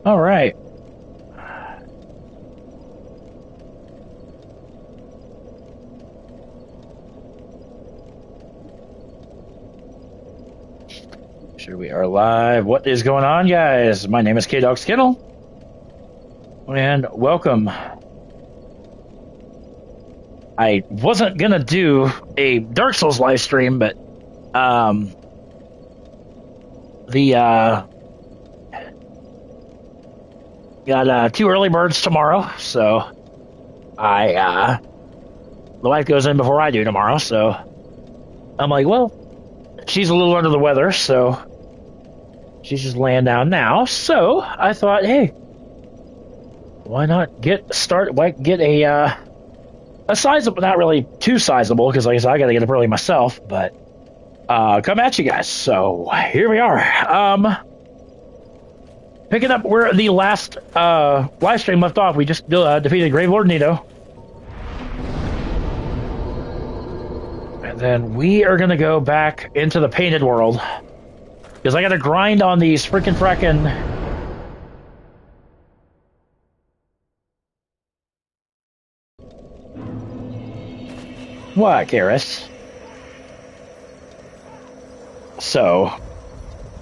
All right. Sure, we are live. What is going on, guys? My name is K-Dog Skittle, and welcome. I wasn't gonna do a Dark Souls live stream, but got 2 early birds tomorrow, so the wife goes in before I do tomorrow, so I'm like, well, she's a little under the weather, so she's just laying down now. So I thought, hey, why not get a sizable, not really too sizable, because like I said, I got to get up early myself, but come at you guys. So here we are. Picking up where the last live stream left off. We just defeated Grave Lord Nito. And then we are going to go back into the painted world, because I got to grind on these frickin' what, Garrus? So,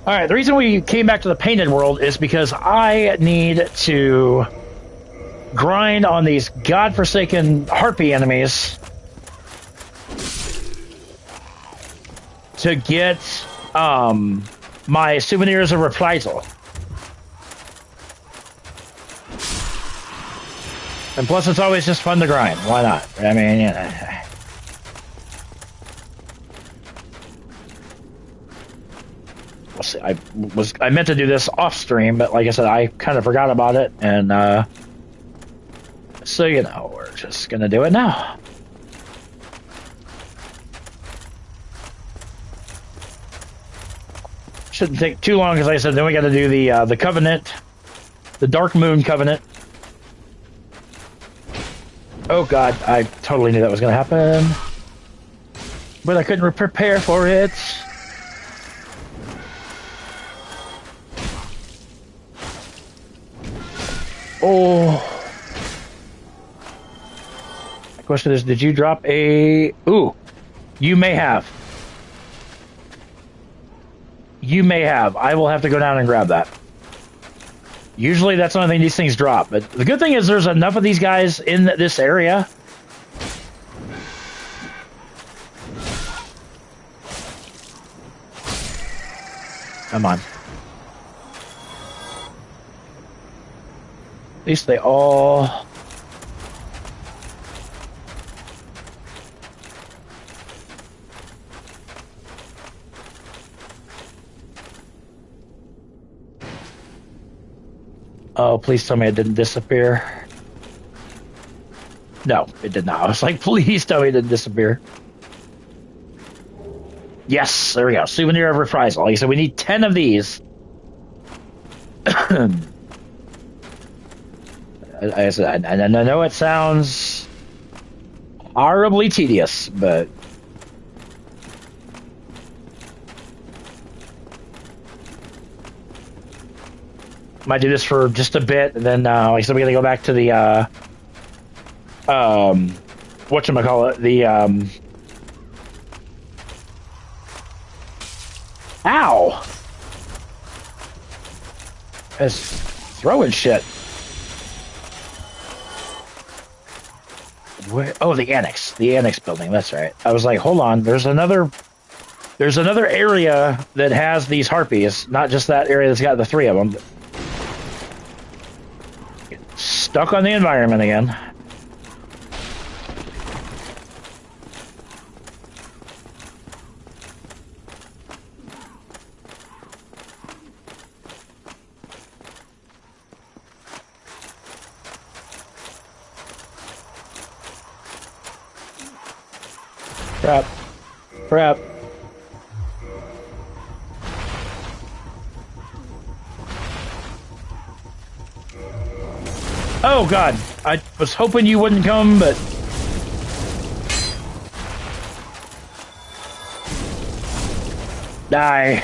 alright, the reason we came back to the painted world is because I need to grind on these godforsaken harpy enemies to get my souvenirs of reprisal. And plus, it's always just fun to grind. Why not? I mean, you know. We'll see. I meant to do this off stream, but like I said, I kind of forgot about it, and so you know, we're just gonna do it now. Shouldn't take too long, because like I said, then we got to do the covenant, the Dark Moon Covenant. Oh god, I totally knew that was going to happen, but I couldn't prepare for it. Oh. The question is, did you drop a... Ooh, you may have. You may have. I will have to go down and grab that. Usually that's the only thing these things drop. But the good thing is there's enough of these guys in this area. Come on. At least they all... Oh, please tell me it didn't disappear. No, it did not. I was like, please tell me it didn't disappear. Yes, there we go. Souvenir of reprisal. Like I said, we need 10 of these. I know it sounds horribly tedious, but... Might do this for just a bit, and then, like I said, we gotta go back to the, whatchamacallit, the, ow! It's throwing shit. Where, oh, the annex building, that's right. I was like, hold on, there's another area that has these harpies, not just that area that's got the 3 of them. Stuck on the environment again. Crap. Oh god, I was hoping you wouldn't come, but... Die.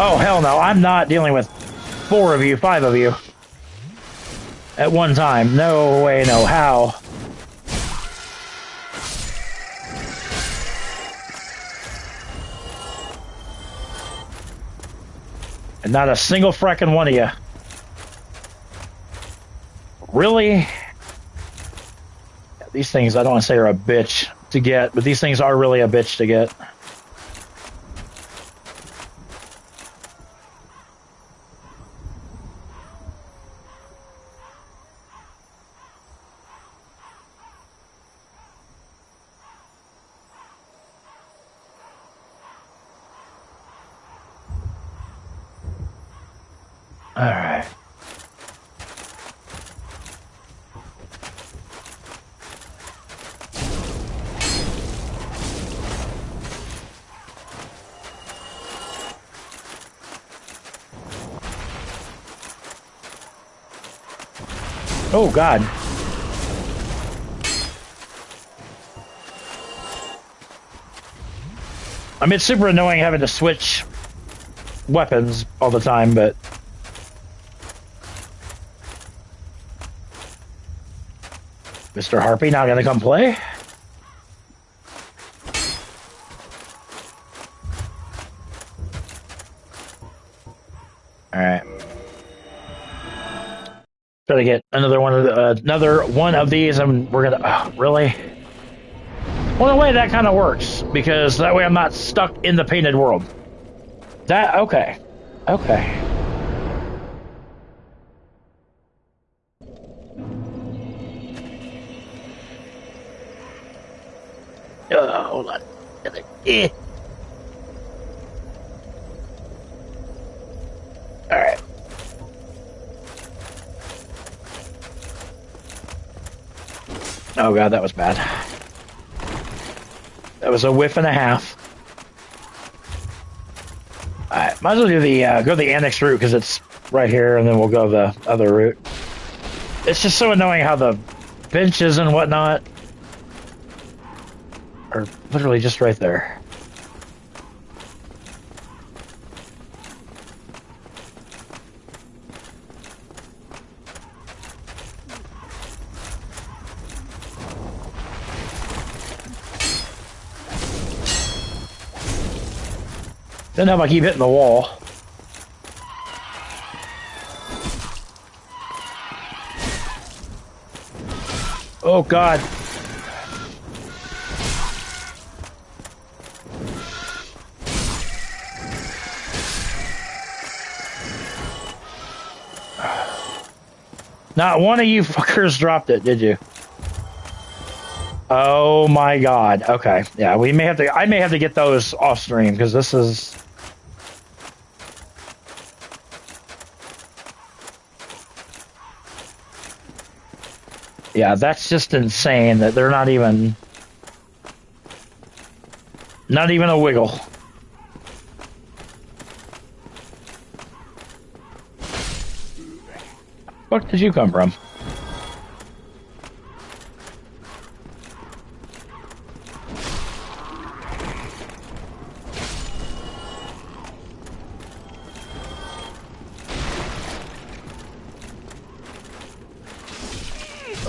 Oh, hell no. I'm not dealing with 4 of you, 5 of you at one time. No way, no how. And not a single frickin' one of you. Really? These things, I don't want to say are a bitch to get, but these things are really a bitch to get. All right. Oh, God. I mean, it's super annoying having to switch weapons all the time, but... Mr. Harpy not gonna come play? Alright. Try to get another one of these, and we're gonna... Oh, really? Well, in a way, that kind of works, because that way I'm not stuck in the painted world. That... Okay. Okay. Hold on. Alright. Oh god, that was bad. That was a whiff and a half. Alright, might as well do the, go the annex route, because it's right here, and then we'll go the other route. It's just so annoying how the benches and whatnot are literally just right there. Then how about I keep hitting the wall? Oh god. Not one of you fuckers dropped it, did you? Oh my god. Okay. Yeah, we may have to I may have to get those off stream because this is yeah, that's just insane that they're not even a wiggle. Where did you come from?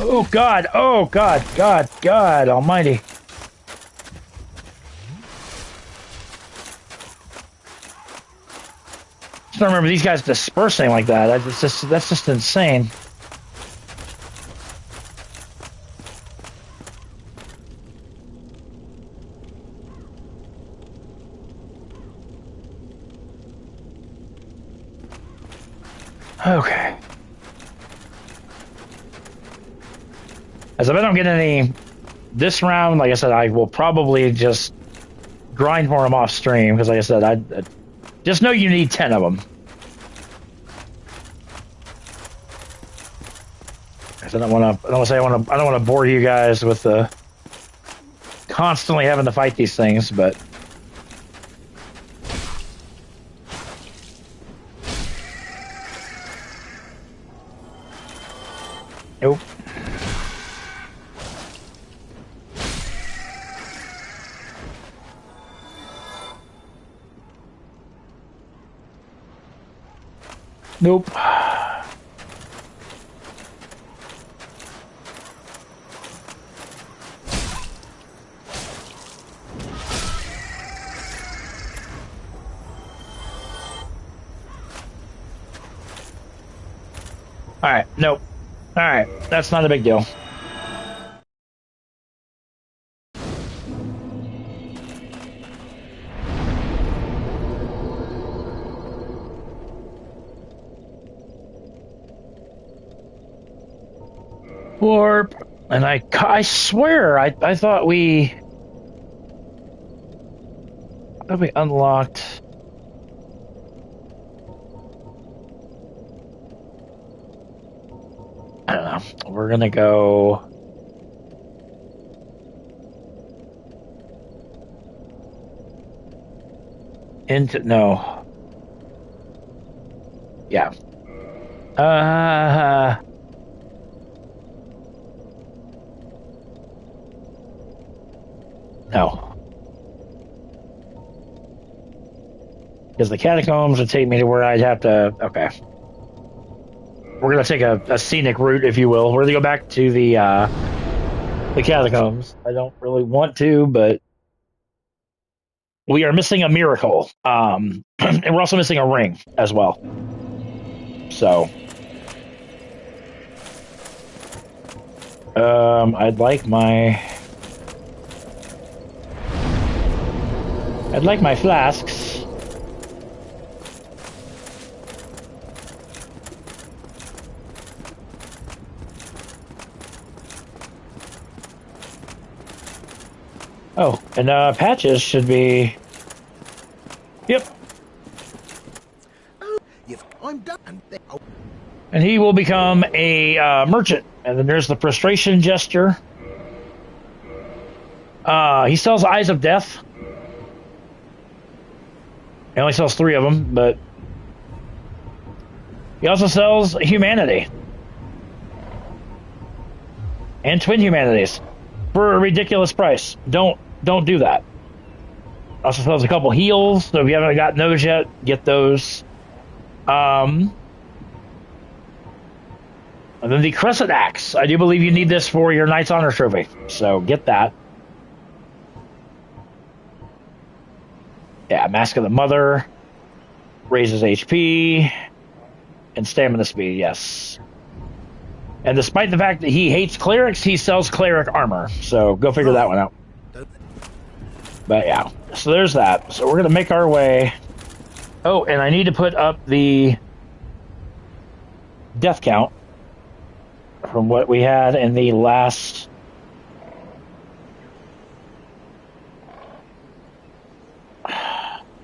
Oh god, oh god, God almighty. I don't remember these guys dispersing like that. That's just insane. Okay. As I bet I don't get any this round, like I said, I will probably just grind for them off stream because, like I said, I just know you need 10 of them. I don't want to bore you guys with constantly having to fight these things, but nope. Nope. Alright, nope. Alright, that's not a big deal. Warp. And I swear, I thought we unlocked. I don't know. We're gonna go. Into no. Yeah. No. Because the catacombs would take me to where I'd have to. Okay. We're gonna take a scenic route, if you will. We're gonna go back to the catacombs. I don't really want to, but we are missing a miracle. And we're also missing a ring as well. So, I'd like my flasks. Oh, and patches should be. Yep. I'm done. And he will become a merchant. And then there's the frustration gesture. He sells Eyes of Death. He only sells 3 of them, but he also sells Humanity and Twin Humanities for a ridiculous price. Don't do that. Also sells a couple heals, so if you haven't gotten those yet, get those. And then the Crescent Axe. I do believe you need this for your Knight's Honor trophy, so get that. Yeah, Mask of the Mother raises HP and stamina speed, yes. And despite the fact that he hates clerics, he sells cleric armor. So go figure that one out. But yeah, so there's that. So we're going to make our way. Oh, and I need to put up the death count from what we had in the last.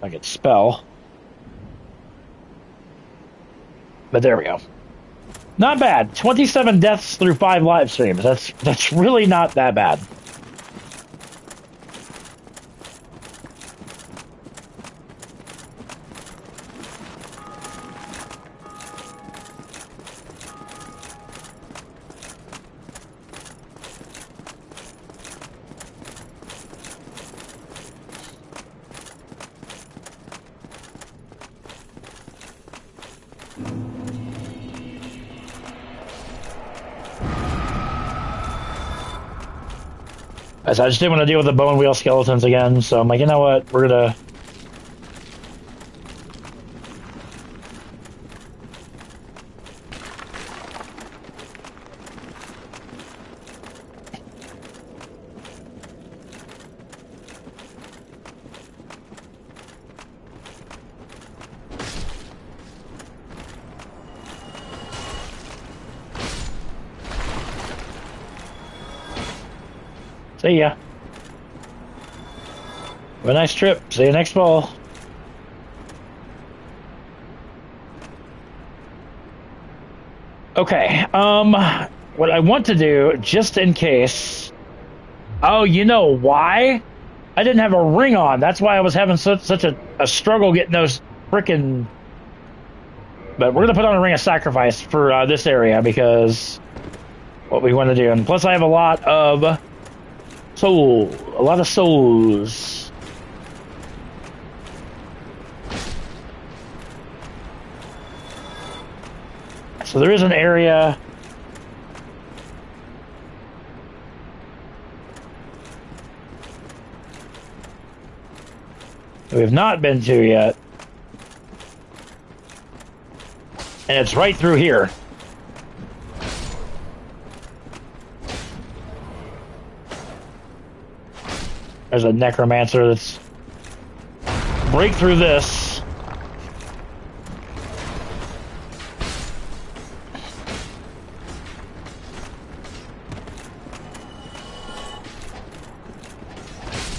I could spell. But there we go. Not bad. 27 deaths through 5 live streams. That's really not that bad. I just didn't want to deal with the bone wheel skeletons again, so I'm like, you know what, we're gonna. See ya. Have a nice trip. See you next fall. Okay. What I want to do, just in case. Oh, you know why? I didn't have a ring on. That's why I was having such a struggle getting those frickin'. But we're gonna put on a ring of sacrifice for this area because what we want to do, and plus I have a lot of souls. So there is an area. We have not been to yet. And it's right through here. There's a necromancer that's... Break through this.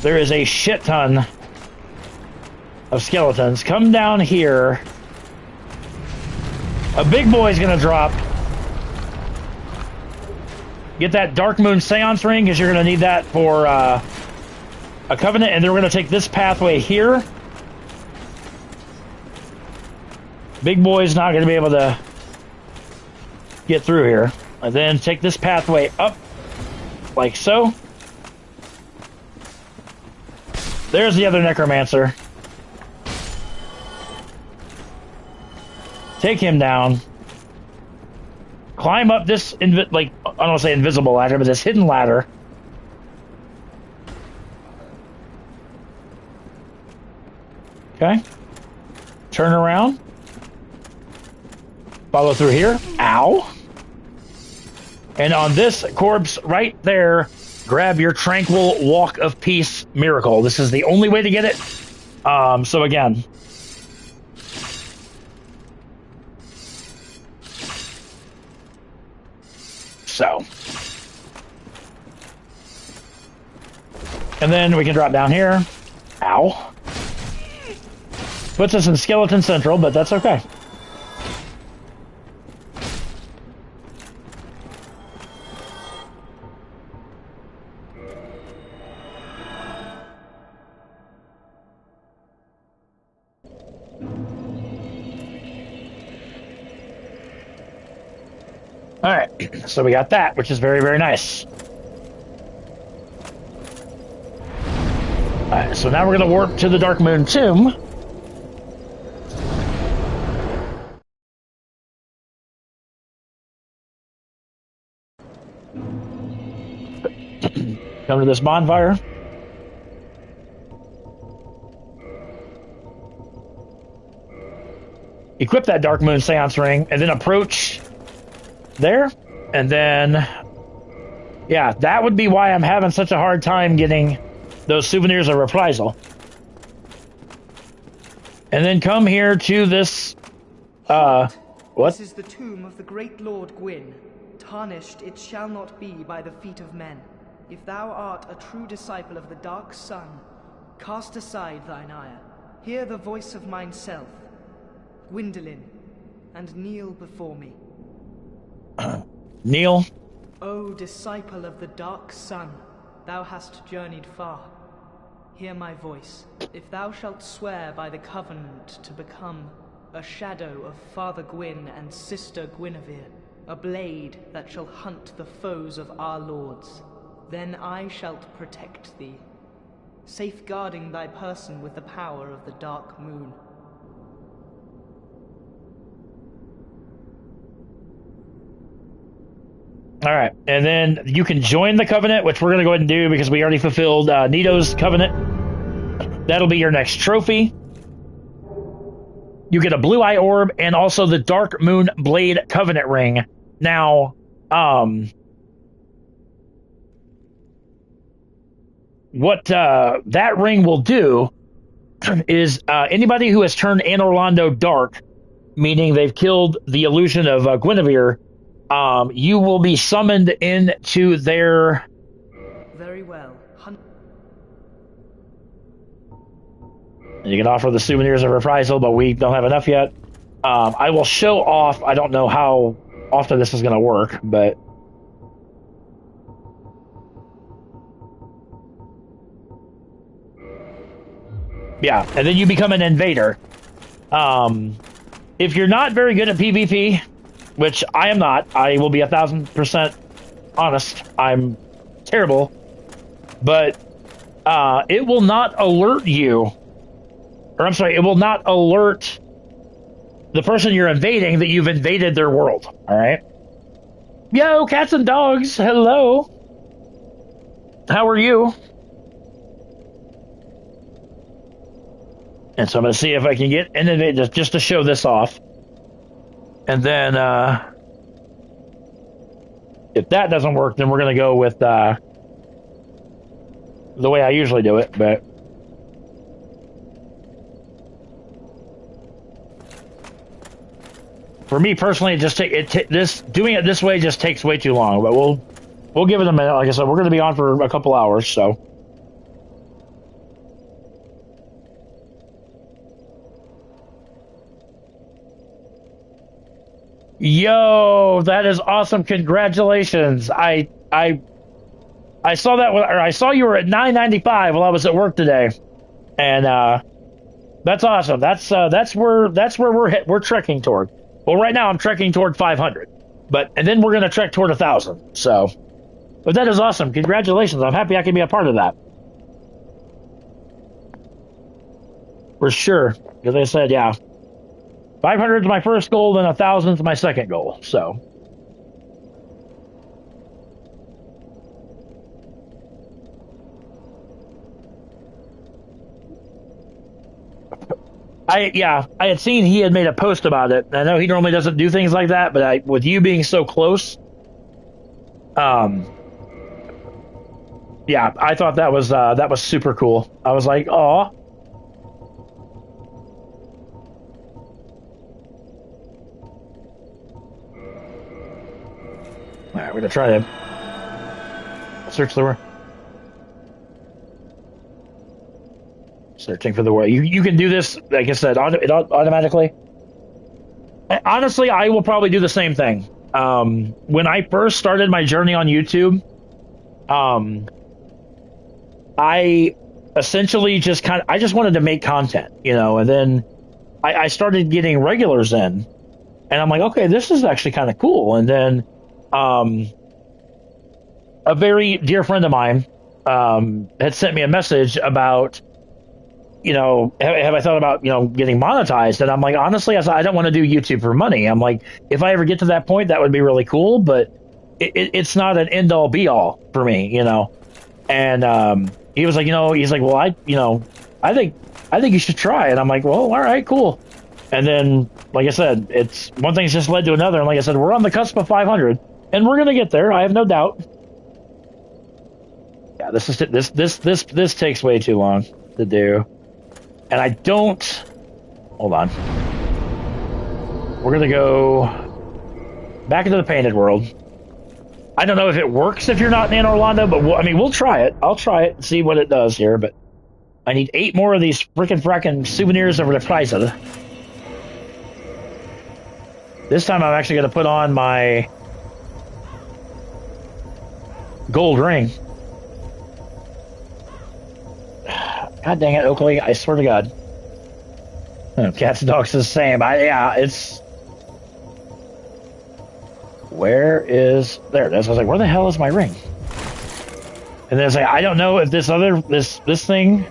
There is a shit ton of skeletons. Come down here. A big boy's gonna drop. Get that Dark Moon Seance ring, because you're gonna need that for a covenant, and then we're gonna take this pathway here. Big boy's not gonna be able to get through here. And then take this pathway up, like so. There's the other necromancer. Take him down. Climb up this, I don't want to say invisible ladder, but this hidden ladder. Okay. Turn around. Follow through here. Ow. And on this corpse right there, grab your Tranquil Walk of Peace miracle. This is the only way to get it. So again. So. And then we can drop down here. Ow. Puts us in Skeleton Central, but that's okay. Alright, so we got that, which is very, very nice. Alright, so now we're going to warp to the Dark Moon Tomb. Come to this bonfire. Equip that Dark Moon Seance ring, and then approach there, and then yeah, that would be why I'm having such a hard time getting those souvenirs of reprisal. And then come here to this what? This is the tomb of the great Lord Gwyn. Tarnished it shall not be by the feet of men. If thou art a true disciple of the Dark Sun, cast aside thine ire, hear the voice of mine self, Gwyndolin, and kneel before me. Kneel. O disciple of the Dark Sun, thou hast journeyed far. Hear my voice. If thou shalt swear by the covenant to become a shadow of Father Gwyn and Sister Guinevere, a blade that shall hunt the foes of our lords, then I shalt protect thee, safeguarding thy person with the power of the Dark Moon. All right, and then you can join the covenant, which we're going to go ahead and do because we already fulfilled Nito's covenant. That'll be your next trophy. You get a blue eye orb and also the Dark Moon Blade covenant ring. Now, what that ring will do is anybody who has turned Anne Orlando dark, meaning they've killed the illusion of Guinevere, you will be summoned into their... Very well. You can offer the souvenirs of reprisal, but we don't have enough yet. I will show off. I don't know how often this is going to work, but... Yeah, and then you become an invader. If you're not very good at PvP, which I am not, I will be 1,000% honest, I'm terrible, but it will not alert you, or I'm sorry, it will not alert the person you're invading that you've invaded their world. All right. Yo, cats and dogs. Hello. How are you? And so I'm going to see if I can get innovative just to show this off. And then if that doesn't work, then we're going to go with the way I usually do it. But for me personally, doing it this way just takes way too long. But we'll give it a minute. Like I said, we're going to be on for a couple hours, so. Yo, that is awesome! Congratulations! I saw that, or I saw you were at 995 while I was at work today, and that's awesome. That's where we're trekking toward. Well, right now I'm trekking toward 500, and then we're gonna trek toward 1,000. So, but that is awesome! Congratulations! I'm happy I can be a part of that. For sure, because I said, yeah. 500 is my first goal, then 1,000 is my second goal. So, I had seen he had made a post about it. I know he normally doesn't do things like that, but with you being so close, yeah, I thought that was super cool. I was like, oh. All right, we're gonna try to search the word. Searching for the word. You can do this, like I said, automatically. Honestly, I will probably do the same thing. When I first started my journey on YouTube, I essentially just wanted to make content, and then I started getting regulars in, and I'm like, okay, this is actually kind of cool. And then a very dear friend of mine had sent me a message about, have I thought about, getting monetized? And I'm like, honestly, I don't want to do YouTube for money. I'm like, if I ever get to that point, that would be really cool, but it's not an end all be all for me, And he was like, he's like, well, I think you should try. And I'm like, well, all right, cool. And then, like I said, it's one thing's just led to another. And like I said, we're on the cusp of 500, and we're gonna get there. I have no doubt. Yeah, this takes way too long to do, and I don't. Hold on. We're gonna go back into the painted world. I don't know if it works if you're not in Orlando, but we'll try it. I'll try it and see what it does here. But I need 8 more of these frickin' souvenirs over the price of it. This time I'm actually going to put on my gold ring. God dang it, Oakley. I swear to God. Cats and dogs is the same. It's... Where is... There it is. I was like, where the hell is my ring? And then it's like, I don't know if this thing...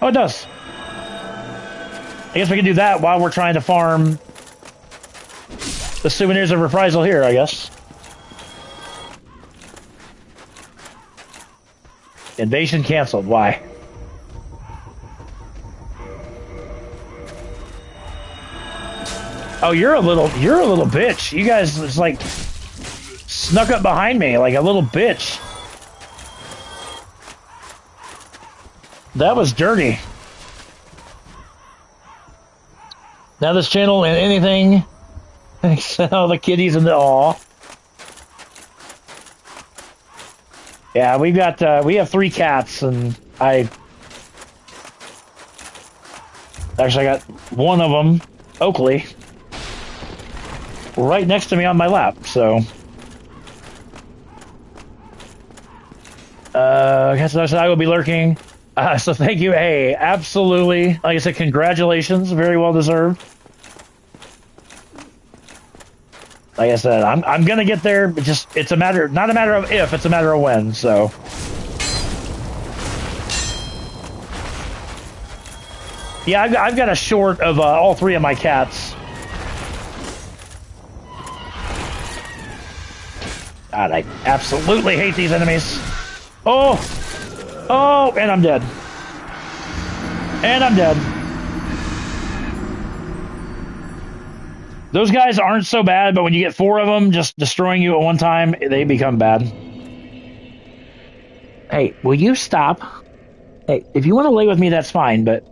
Oh, it does. I guess we can do that while we're trying to farm the souvenirs of reprisal here, I guess. Invasion canceled. Why? Oh, you're a little bitch. You guys just like snuck up behind me like a little bitch. That was dirty. Now this channel and anything, all the kitties and the aw. Yeah, we have 3 cats, and I got one of them, Oakley, right next to me on my lap. So, I guess I will be lurking. So thank you. Hey, absolutely. Like I said, congratulations. Very well deserved. Like I said, I'm gonna get there, but it's not a matter of if, it's a matter of when. So, Yeah, I've got a short of all three of my cats. God, I absolutely hate these enemies. Oh! Oh, and I'm dead. And I'm dead. Those guys aren't so bad, but when you get four of them just destroying you at one time, they become bad. Hey, will you stop? Hey, if you want to lay with me, that's fine, but...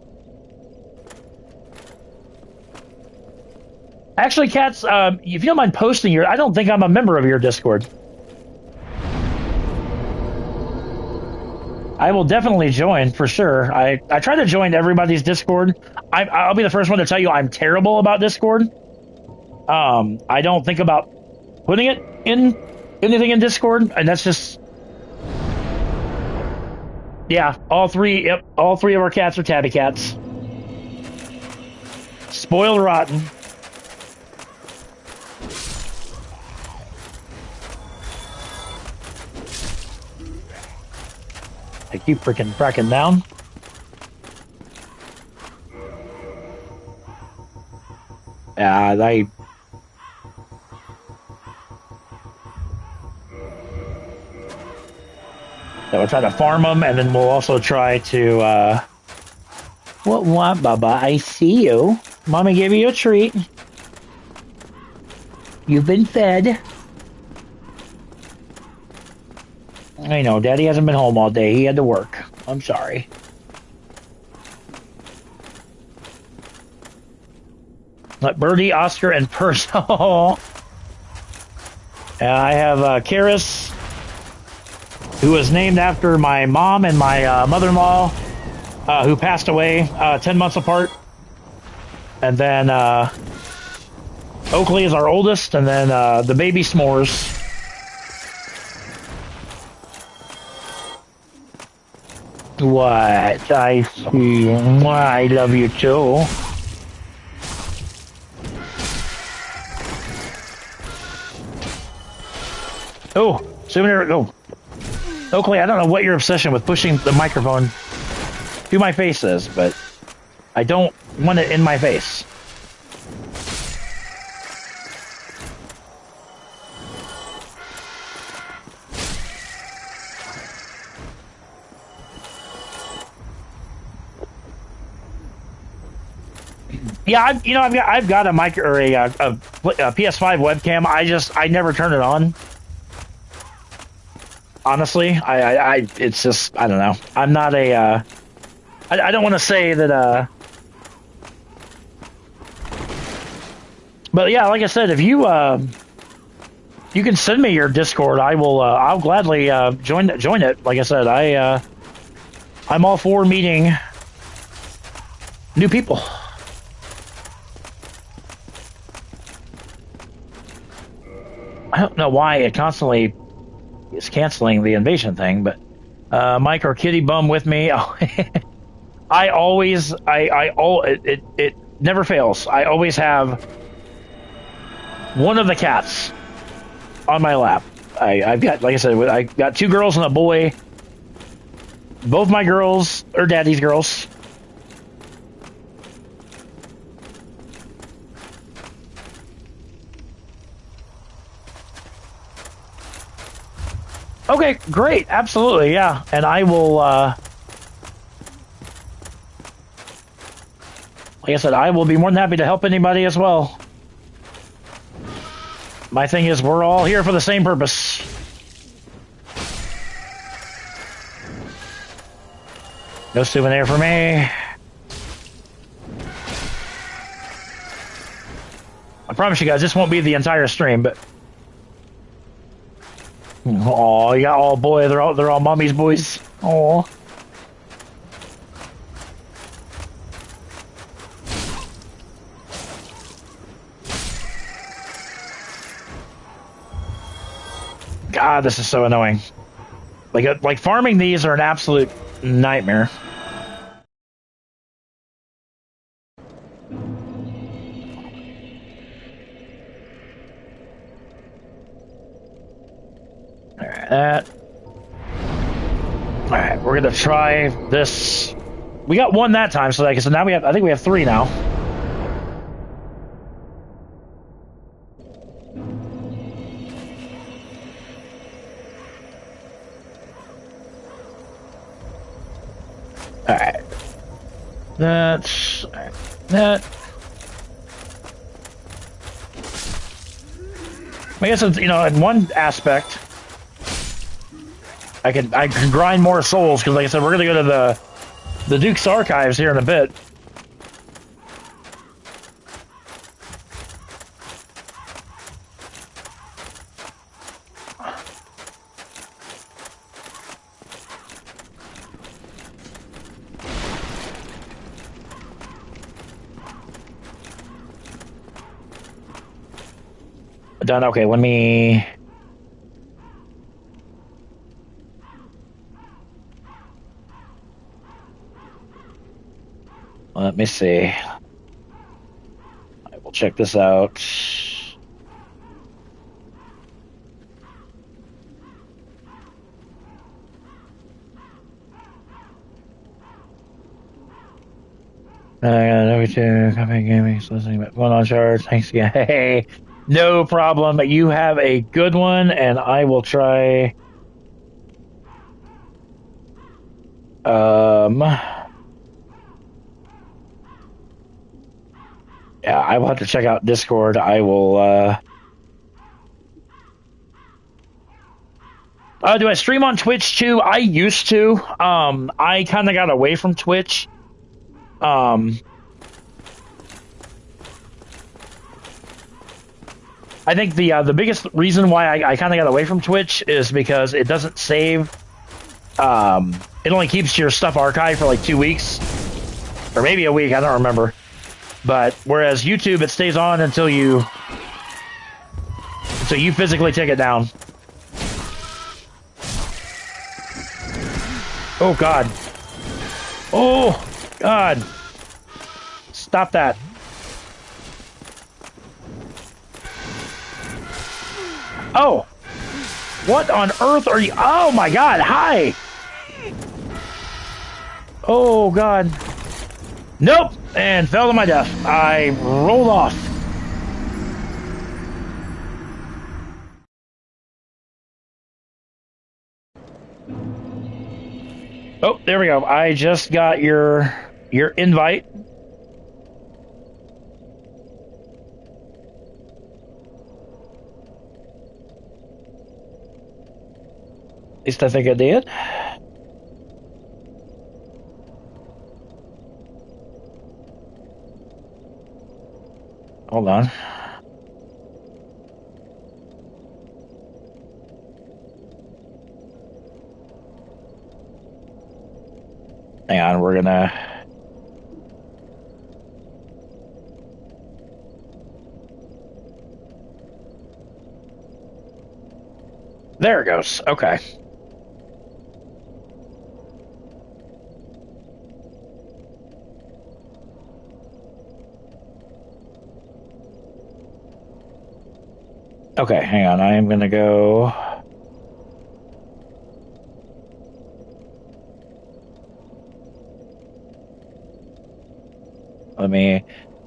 Actually, Cats, if you don't mind posting your... I don't think I'm a member of your Discord. I will definitely join, for sure. I try to join everybody's Discord. I'll be the first one to tell you I'm terrible about Discord. I don't think about putting it in anything in Discord, and that's just... Yeah, all three of our cats are tabby cats. Spoiled rotten. I keep freaking cracking down. Yeah, So we'll try to farm them, and then we'll also try to, What, Baba? I see you. Mommy gave you a treat. You've been fed. I know, Daddy hasn't been home all day. He had to work. I'm sorry. Let Birdie, Oscar, and Purse. I have Karis, who was named after my mom and my mother-in-law, who passed away 10 months apart. And then Oakley is our oldest, and then the baby S'mores. What? I see. I love you too. Oh, souvenir. Oh. Oakley, I don't know what your obsession with pushing the microphone to my face is, but I don't want it in my face. Yeah, I've got a mic or a PS5 webcam. I never turn it on. Honestly, it's just, I don't know. I'm not a, I don't want to say that, but yeah, like I said, if you, you can send me your Discord. I'll gladly, join it. Like I said, I'm all for meeting new people. I don't know why it constantly is canceling the invasion thing, but Mike or Kitty Bum with me. It never fails. I always have one of the cats on my lap. I've got, like I said, I got two girls and a boy. Both my girls are daddy's girls. Okay, great. Absolutely, yeah. And I will, like I said, I will be more than happy to help anybody as well. My thing is, we're all here for the same purpose. No souvenir for me. I promise you guys, this won't be the entire stream, but... Oh, yeah, oh boy, they're all mommy's boys. Oh. God, this is so annoying. Like farming these are an absolute nightmare. Alright, we're gonna try this We got one that time, so like I said, now I think we have 3 now. Alright. That's... that... I guess it's, you know, in one aspect, I can grind more souls, because like I said, we're gonna go to the Duke's Archives here in a bit. Done. Okay, let me... Let me see. I will check this out. W2 Company Gaming listening, but one on charge. Thanks again. Hey, no problem. You have a good one, and I will try. Yeah, I will have to check out Discord. I will. Do I stream on Twitch too? I used to. I kind of got away from Twitch. I think the biggest reason why I kind of got away from Twitch is because it doesn't save. It only keeps your stuff archived for like 2 weeks, or maybe a week. I don't remember. But whereas YouTube, it stays on until you physically take it down. Oh God! Oh God! Stop that! Oh! What on earth are you? Oh my God! Hi! Oh God! Nope! And fell to my death. I rolled off. Oh, there we go. I just got your invite. At least I think I did. Hold on. Hang on, we're gonna... There it goes. Okay. Okay, hang on. I am gonna go... Let me...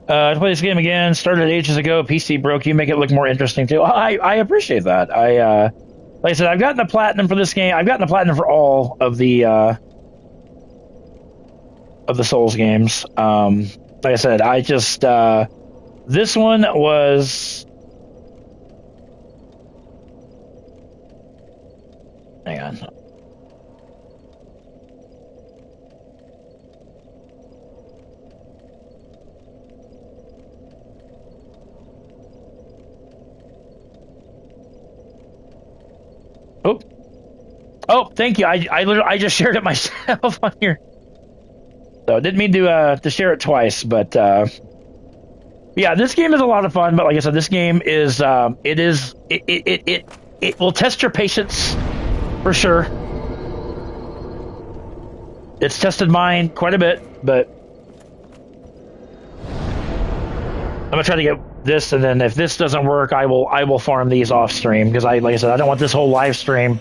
to play this game again, started ages ago, PC broke, you make it look more interesting too. I appreciate that. Like I said, I've gotten the platinum for this game. I've gotten the platinum for all of the Souls games. Like I said, I just, this one was... Hang on. Oh, oh! Thank you. I just shared it myself on here, so I didn't mean to share it twice. But yeah, this game is a lot of fun. But like I said, this game is it will test your patience for sure. It's tested mine quite a bit, but I'm gonna try to get this, and then if this doesn't work, I will farm these off stream, because like I said, I don't want this whole live stream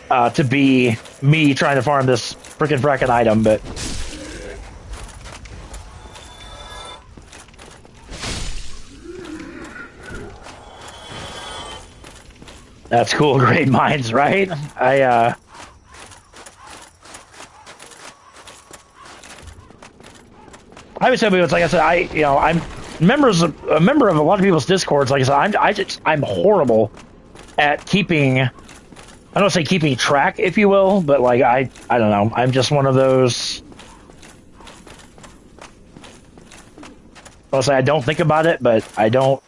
to be me trying to farm this frickin' item. But That's cool. Great minds, right? I would say it's like I said. I'm a member of a lot of people's discords. Like I said, I'm horrible at keeping. I don't say keeping track, if you will, but like I don't know. I'm just one of those. I'll say I don't think about it, but I don't.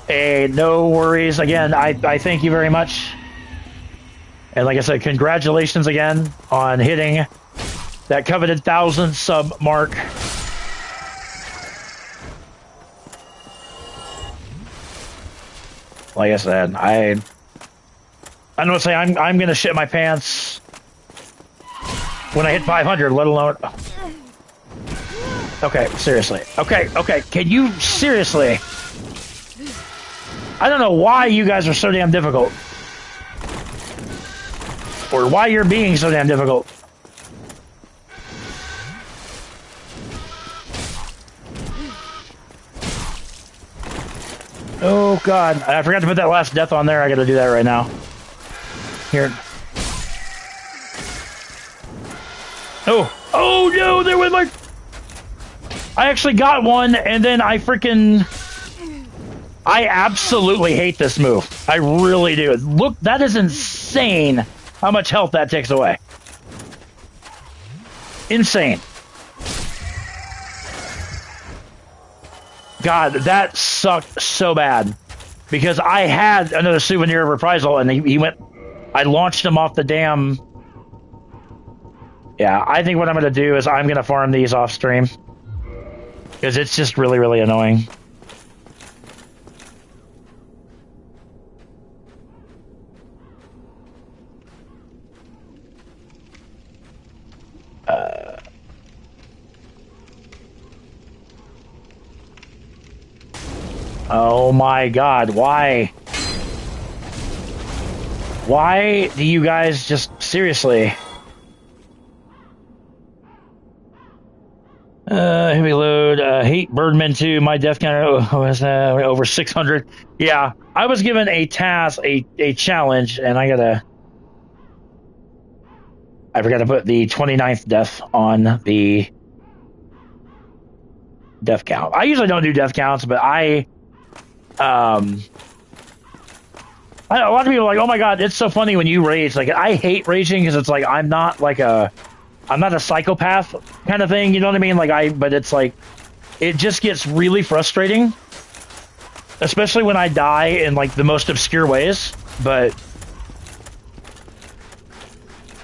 Hey, no worries. Again, I thank you very much. And like I said, congratulations again on hitting that coveted 1,000 sub mark. Like I said, I don't say I'm gonna shit my pants when I hit 500, let alone. Okay, seriously. Okay, can you seriously? I don't know why you guys are so damn difficult. Or why you're being so damn difficult. Oh god, I forgot to put that last death on there. I gotta do that right now. Here. Oh no, there went my... I actually got one, and then I absolutely hate this move. I really do. Look, that is insane how much health that takes away. Insane. God, that sucked so bad. Because I had another souvenir of reprisal, and he went... I launched him off the damn... Yeah, I think what I'm going to do is I'm going to farm these off stream. Because it's just really, really annoying. Oh my god, why? Why do you guys just... Seriously... Heavy load, hate Birdman 2, my death counter was over 600. Yeah, I was given a task, a challenge, and I forgot to put the 29th death on the death count. I usually don't do death counts, but a lot of people are like, oh my god, it's so funny when you rage. Like, I hate raging because it's like, I'm not a psychopath kind of thing, you know what I mean? But it's like, it just gets really frustrating, especially when I die in like the most obscure ways. But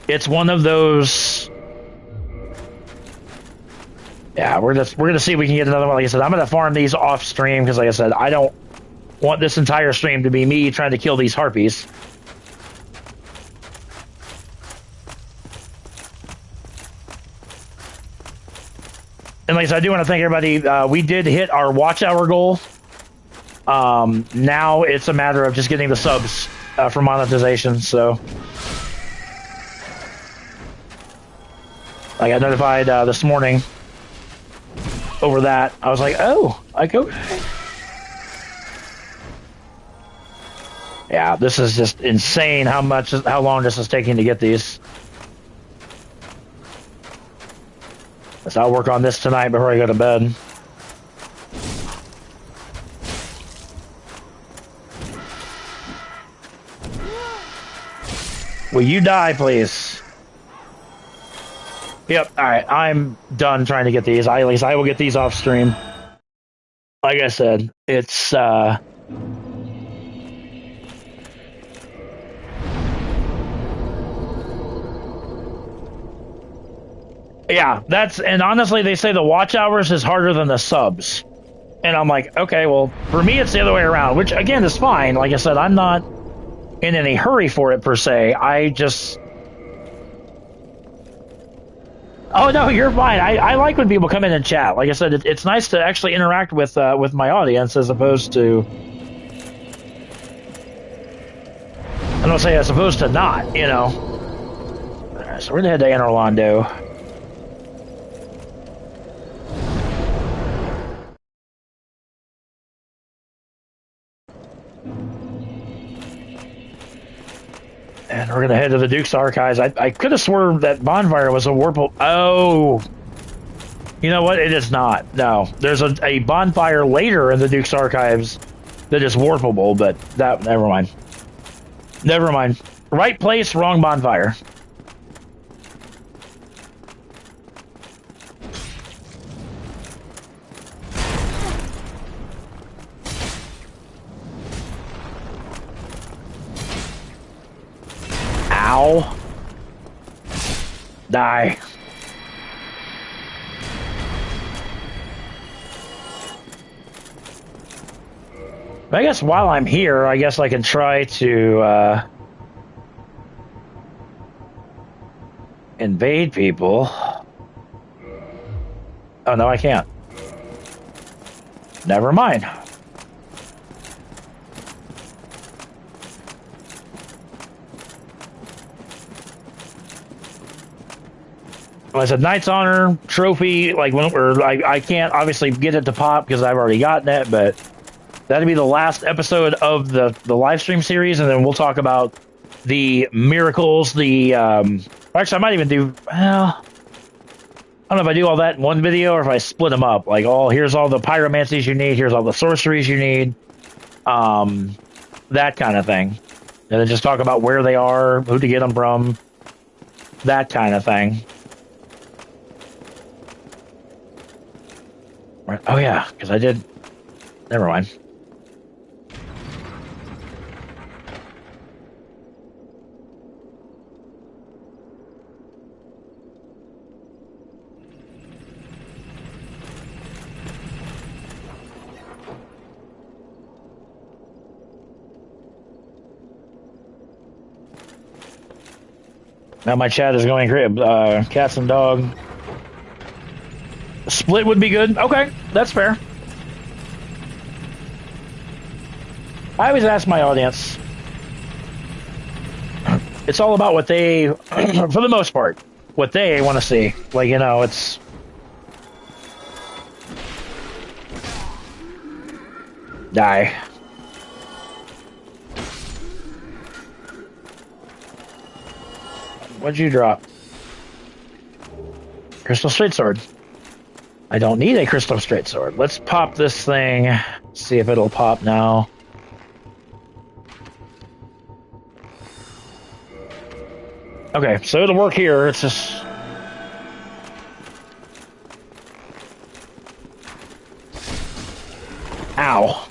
it's one of those. Yeah, we're gonna see if we can get another one. Like I said, I'm gonna farm these off stream because, like I said, I don't want this entire stream to be me trying to kill these harpies. And like I said, I do want to thank everybody. We did hit our watch hour goal. Now it's a matter of just getting the subs for monetization. So I got notified this morning over that. I was like, oh, okay. Yeah, this is just insane how long this is taking to get these. So I'll work on this tonight before I go to bed. Will you die, please? Yep, alright, I'm done trying to get these. At least I will get these off stream. Like I said, it's, yeah, and honestly, they say the watch hours is harder than the subs. And I'm like, okay, well, for me, it's the other way around, which, again, is fine. Like I said, I'm not in any hurry for it, per se. I just... Oh, no, you're fine. I like when people come in and chat. Like I said, it's nice to actually interact with my audience as opposed to... I don't say as opposed to not, you know. So we're going to head to Anne Orlando. We're gonna head to the Duke's Archives. I could have sworn that bonfire was a Warple. Oh, you know what? It is not. No, there's a bonfire later in the Duke's Archives that is warpable, but that never mind. Never mind. Right place, wrong bonfire. Ow. Die. I guess while I'm here, I guess I can try to invade people. Oh, no, I can't. Never mind. Well, it's a Knight's Honor trophy. Like, I can't obviously get it to pop because I've already gotten it, but that'll be the last episode of the live stream series, and then we'll talk about the miracles. Actually, I might even do. Well, I don't know if I do all that in one video or if I split them up. Like, here's all the pyromancies you need. Here's all the sorceries you need. That kind of thing, and then just talk about where they are, who to get them from, that kind of thing. Right. Oh yeah, because I did. Never mind. Now my chat is going great. Cats and dog. Split would be good. Okay, that's fair. I always ask my audience. It's all about what they, for the most part, what they want to see. Like, you know, it's... Die. What'd you drop? Crystal Straight Sword. I don't need a Crystal Straight Sword. Let's pop this thing. See if it'll pop now. Okay, so it'll work here. It's just... Ow.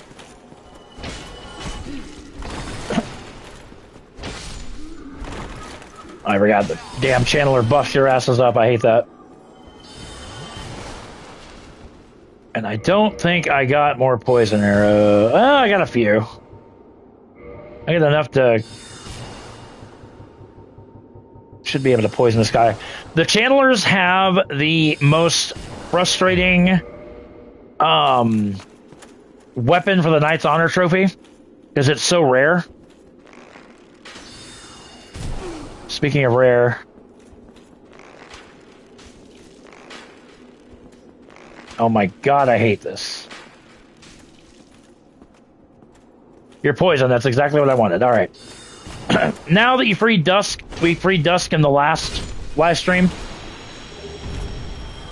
I forgot the damn channeler buffs your asses up. I hate that. And I don't think I got more poison arrow. Oh, I got a few. I got enough to... Should be able to poison this guy. The channelers have the most frustrating weapon for the Knight's Honor trophy because it's so rare. Speaking of rare, oh my god, I hate this. You're poison. That's exactly what I wanted. All right. Now that you freed Dusk, we freed Dusk in the last live stream.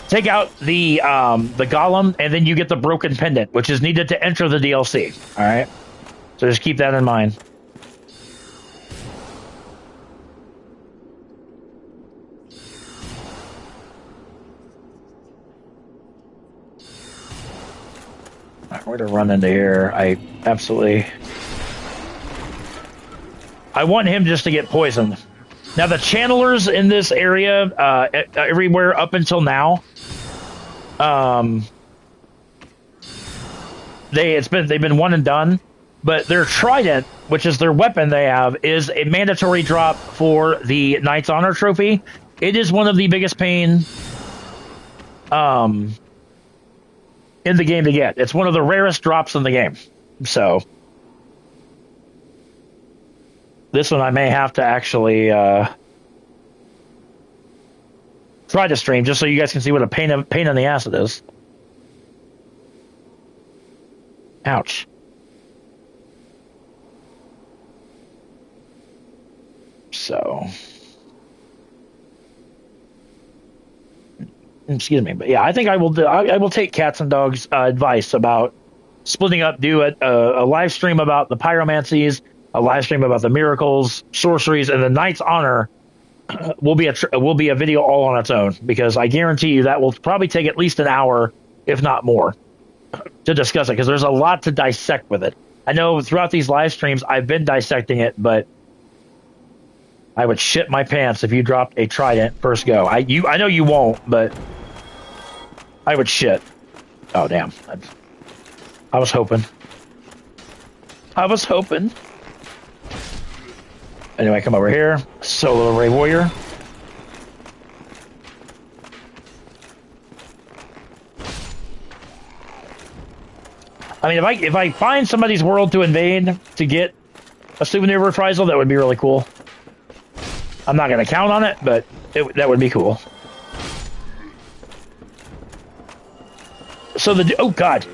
Take out the golem, and then you get the broken pendant, which is needed to enter the DLC. All right, so just keep that in mind. All right, we're gonna run into here. I want him just to get poisoned. Now the channelers in this area, everywhere up until now, they've been one and done. But their trident, which is their weapon they have, is a mandatory drop for the Knight's Honor trophy. It is one of the biggest pain in the game to get. It's one of the rarest drops in the game. So this one I may have to actually try to stream just so you guys can see what a pain in the ass it is. Ouch. So, excuse me, but yeah, I think I will take Cats and Dogs' advice about splitting up, do a live stream about the pyromancies, a live stream about the miracles, sorceries, and the Knight's Honor will be a video all on its own, because I guarantee you that will probably take at least an hour, if not more, to discuss it, because there's a lot to dissect with it. I know throughout these live streams I've been dissecting it, but I would shit my pants if you dropped a trident first go. I know you won't, but I would shit. Oh damn! I was hoping. Anyway, come over here. Solo Ray Warrior. I mean, if I find somebody's world to invade to get a souvenir reprisal, that would be really cool. I'm not going to count on it, but that would be cool. So oh god.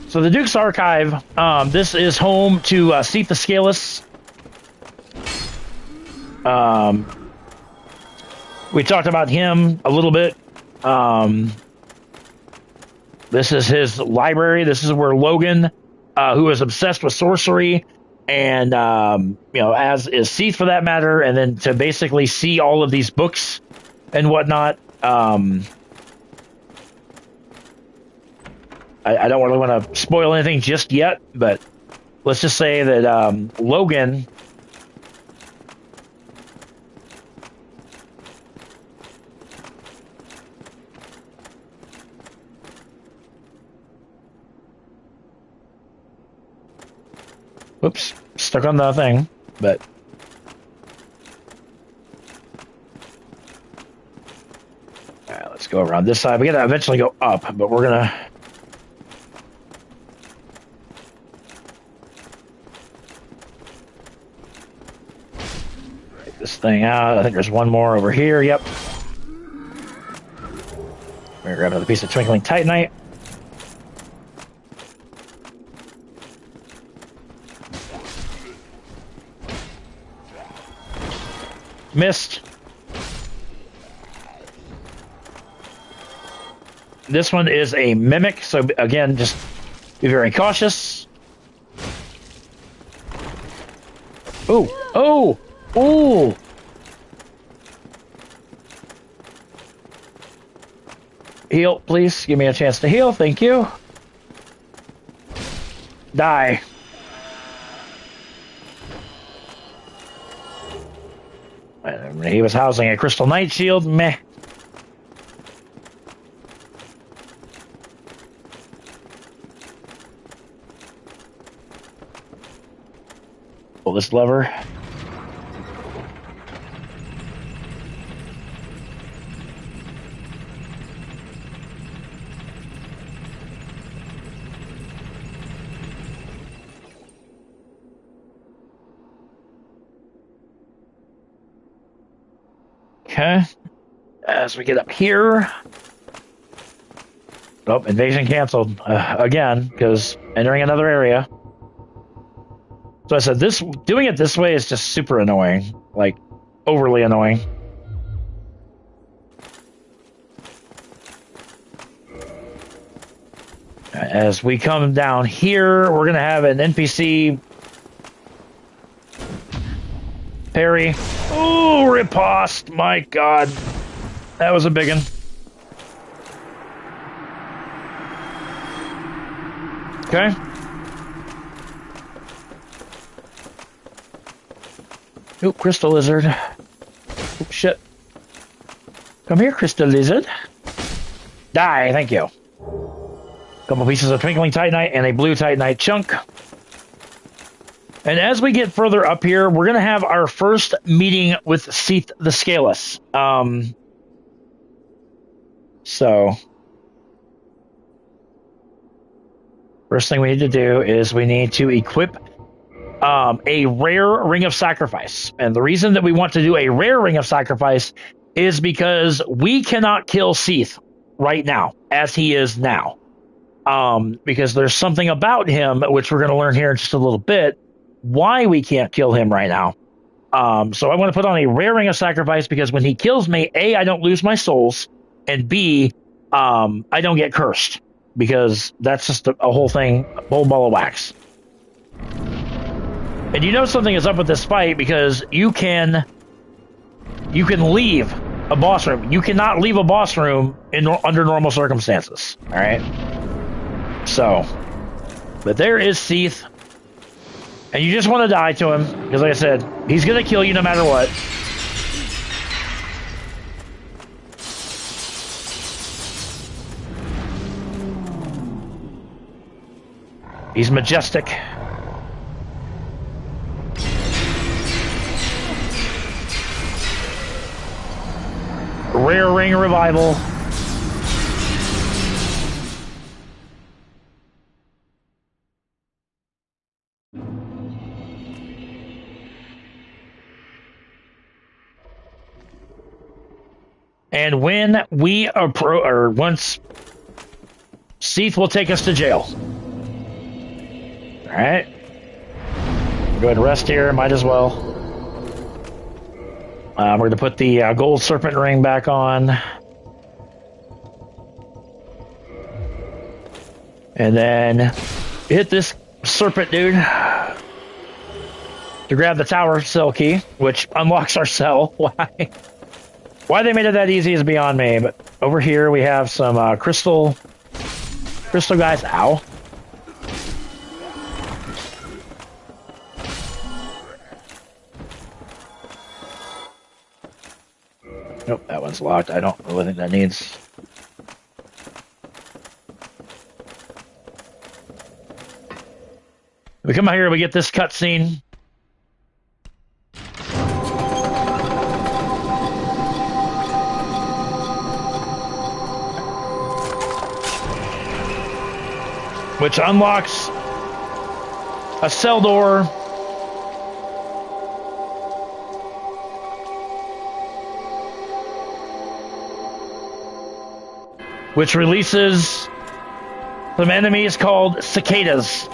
So the Duke's Archive, this is home to Seath the Scaleless. We talked about him a little bit. This is his library. This is where Logan, who is obsessed with sorcery, and as is Seath for that matter, and then to basically see all of these books and whatnot. I don't really want to spoil anything just yet, but let's just say that Logan. Whoops, stuck on the thing, but. All right, let's go around this side. We gotta eventually go up, but we're gonna. Break this thing out. I think there's one more over here. Yep. We're gonna grab another piece of Twinkling Titanite. Missed. This one is a mimic, so again, just be very cautious. Oh! Heal, please. Give me a chance to heal. Thank you. Die. He was housing a Crystal Knight Shield. Meh. Pull this lever. Okay, as we get up here, oh, invasion canceled again, because entering another area. So I said doing it this way is just super annoying, like overly annoying. As we come down here, we're gonna have an NPC parry. Oh, riposte! My God, that was a big one. Okay. Oop, Crystal Lizard. Oop, shit. Come here, Crystal Lizard. Die, thank you. Couple pieces of Twinkling Titanite and a blue Titanite chunk. And as we get further up here, we're going to have our first meeting with Seath the Scaleless. So, first thing we need to do is we need to equip a rare Ring of Sacrifice. And the reason that we want to do a rare Ring of Sacrifice is because we cannot kill Seath right now, as he is now. Because there's something about him, which we're going to learn here in just a little bit, why we can't kill him right now. So I want to put on a rare ring of sacrifice because when he kills me, A, I don't lose my souls, and B, I don't get cursed because that's just a whole thing, a whole ball of wax. And you know something is up with this fight because you can leave a boss room. You cannot leave a boss room under normal circumstances. All right. So, but there is Seath. And you just want to die to him, because like I said, he's going to kill you no matter what. He's majestic. Rare ring revival. And when we or once Seath will take us to jail. All right. Go ahead and rest here. Might as well. We're going to put the gold serpent ring back on. And then hit this serpent dude to grab the tower cell key, which unlocks our cell. Why? Why they made it that easy is beyond me, but over here we have some crystal guys. Ow. Nope, that one's locked. I don't really think that needs... We come out here, we get this cutscene. Which unlocks a cell door. Which releases some enemies called cicadas.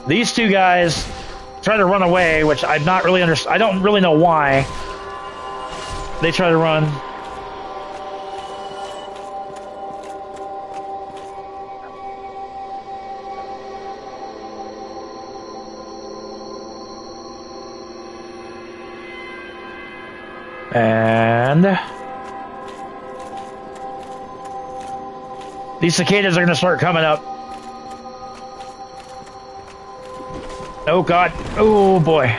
These two guys try to run away, which I'm not really I don't really know why they try to run. And these cicadas are going to start coming up. Oh God. Oh boy.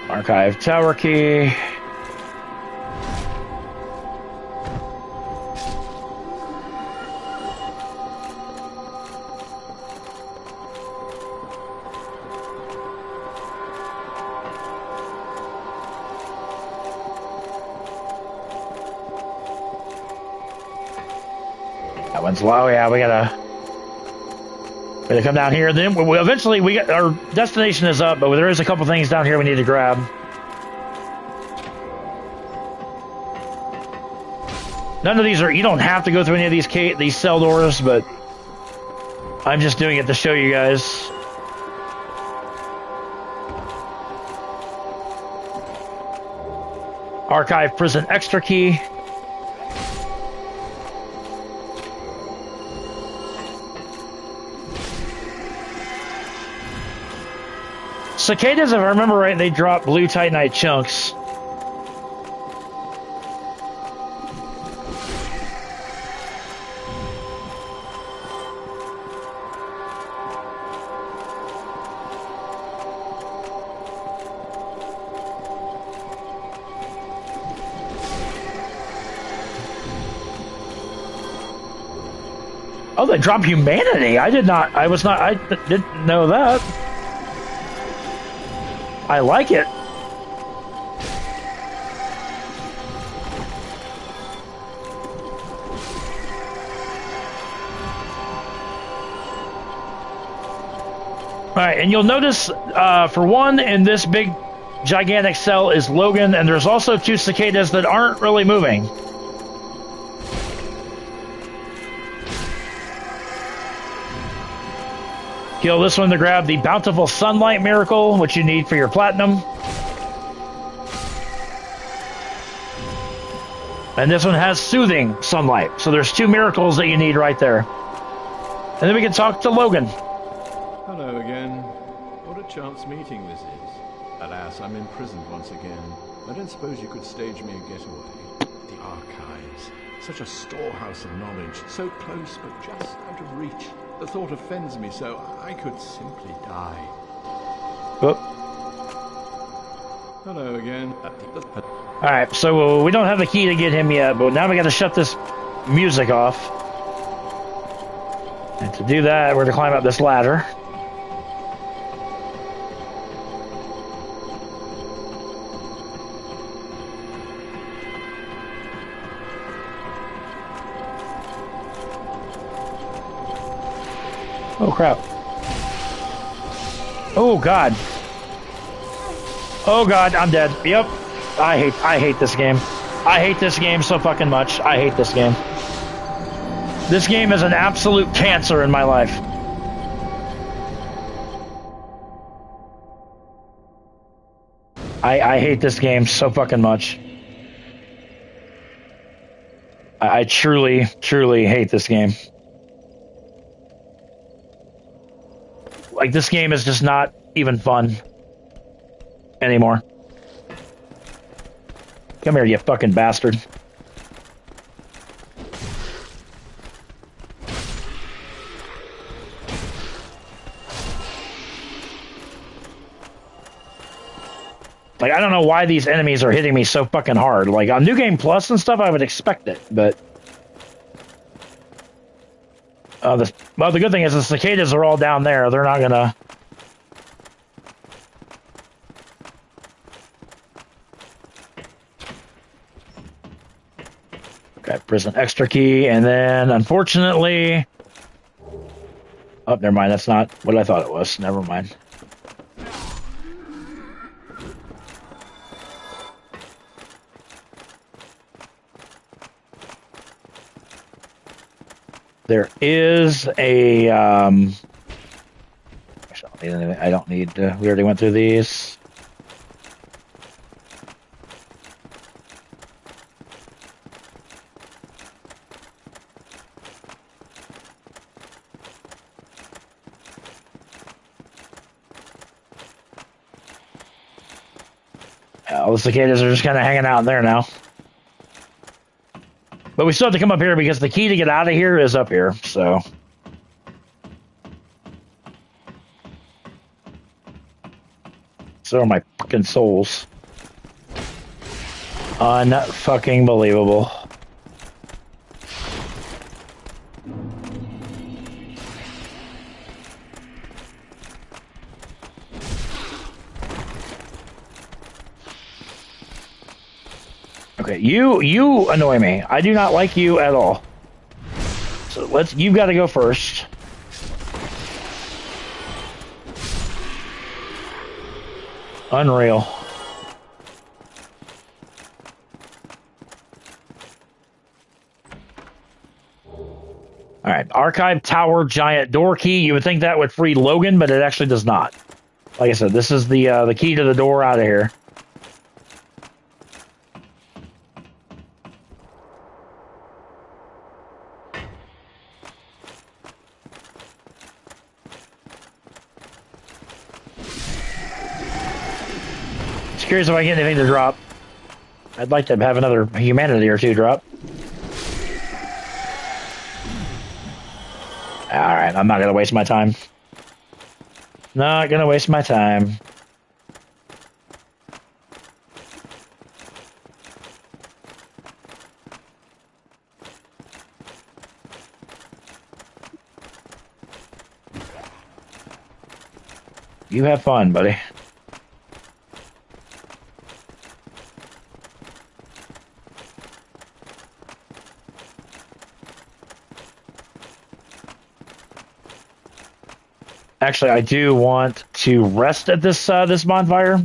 Archive tower key. Wow, yeah, we gotta come down here. Then eventually we get our destination is up, but there is a couple things down here we need to grab. None of these are. You don't have to go through any of these cell doors, but I'm just doing it to show you guys. Archive prison extra key. Cicadas, if I remember right, they drop blue titanite chunks. Oh, they drop humanity. I didn't know that. I like it. All right, and you'll notice, for one, in this big, gigantic cell is Logan, and there's also 2 cicadas that aren't really moving. Kill this one to grab the Bountiful Sunlight Miracle, which you need for your platinum. And this one has Soothing Sunlight, so there's 2 miracles that you need right there. And then we can talk to Logan. Hello again. What a chance meeting this is. Alas, I'm imprisoned once again. I don't suppose you could stage me a getaway. The archives. Such a storehouse of knowledge. So close, but just out of reach. The thought offends me so I could simply die. Oh. Hello again. Alright, so we don't have the key to get him yet, but now we gotta shut this music off. And to do that, we're gonna climb up this ladder. Oh crap. Oh god. Oh god, I'm dead. Yep. I hate this game. I hate this game so fucking much. I hate this game. This game is an absolute cancer in my life. I hate this game so fucking much. I truly, truly hate this game. Like, this game is just not even fun anymore. Come here, you fucking bastard. Like, I don't know why these enemies are hitting me so fucking hard. Like, on New Game Plus and stuff, I would expect it, but... well, the good thing is the cicadas are all down there. They're not gonna... Okay, prison extra key, and then, unfortunately... Oh, never mind, that's not what I thought it was. Never mind. There is a, I don't need to, we already went through these. All the cicadas are just kind of hanging out in there now. But we still have to come up here because the key to get out of here is up here, so. So are my fucking souls. Unfucking believable. Okay, you annoy me. I do not like you at all. So you've got to go first. Unreal. Alright, Archive Tower Giant Door Key. You would think that would free Logan, but it actually does not. Like I said, this is the key to the door out of here. Curious if I get anything to drop. I'd like to have another humanity or two drop. Alright, I'm not gonna waste my time. Not gonna waste my time. You have fun, buddy. Actually, I do want to rest at this this bonfire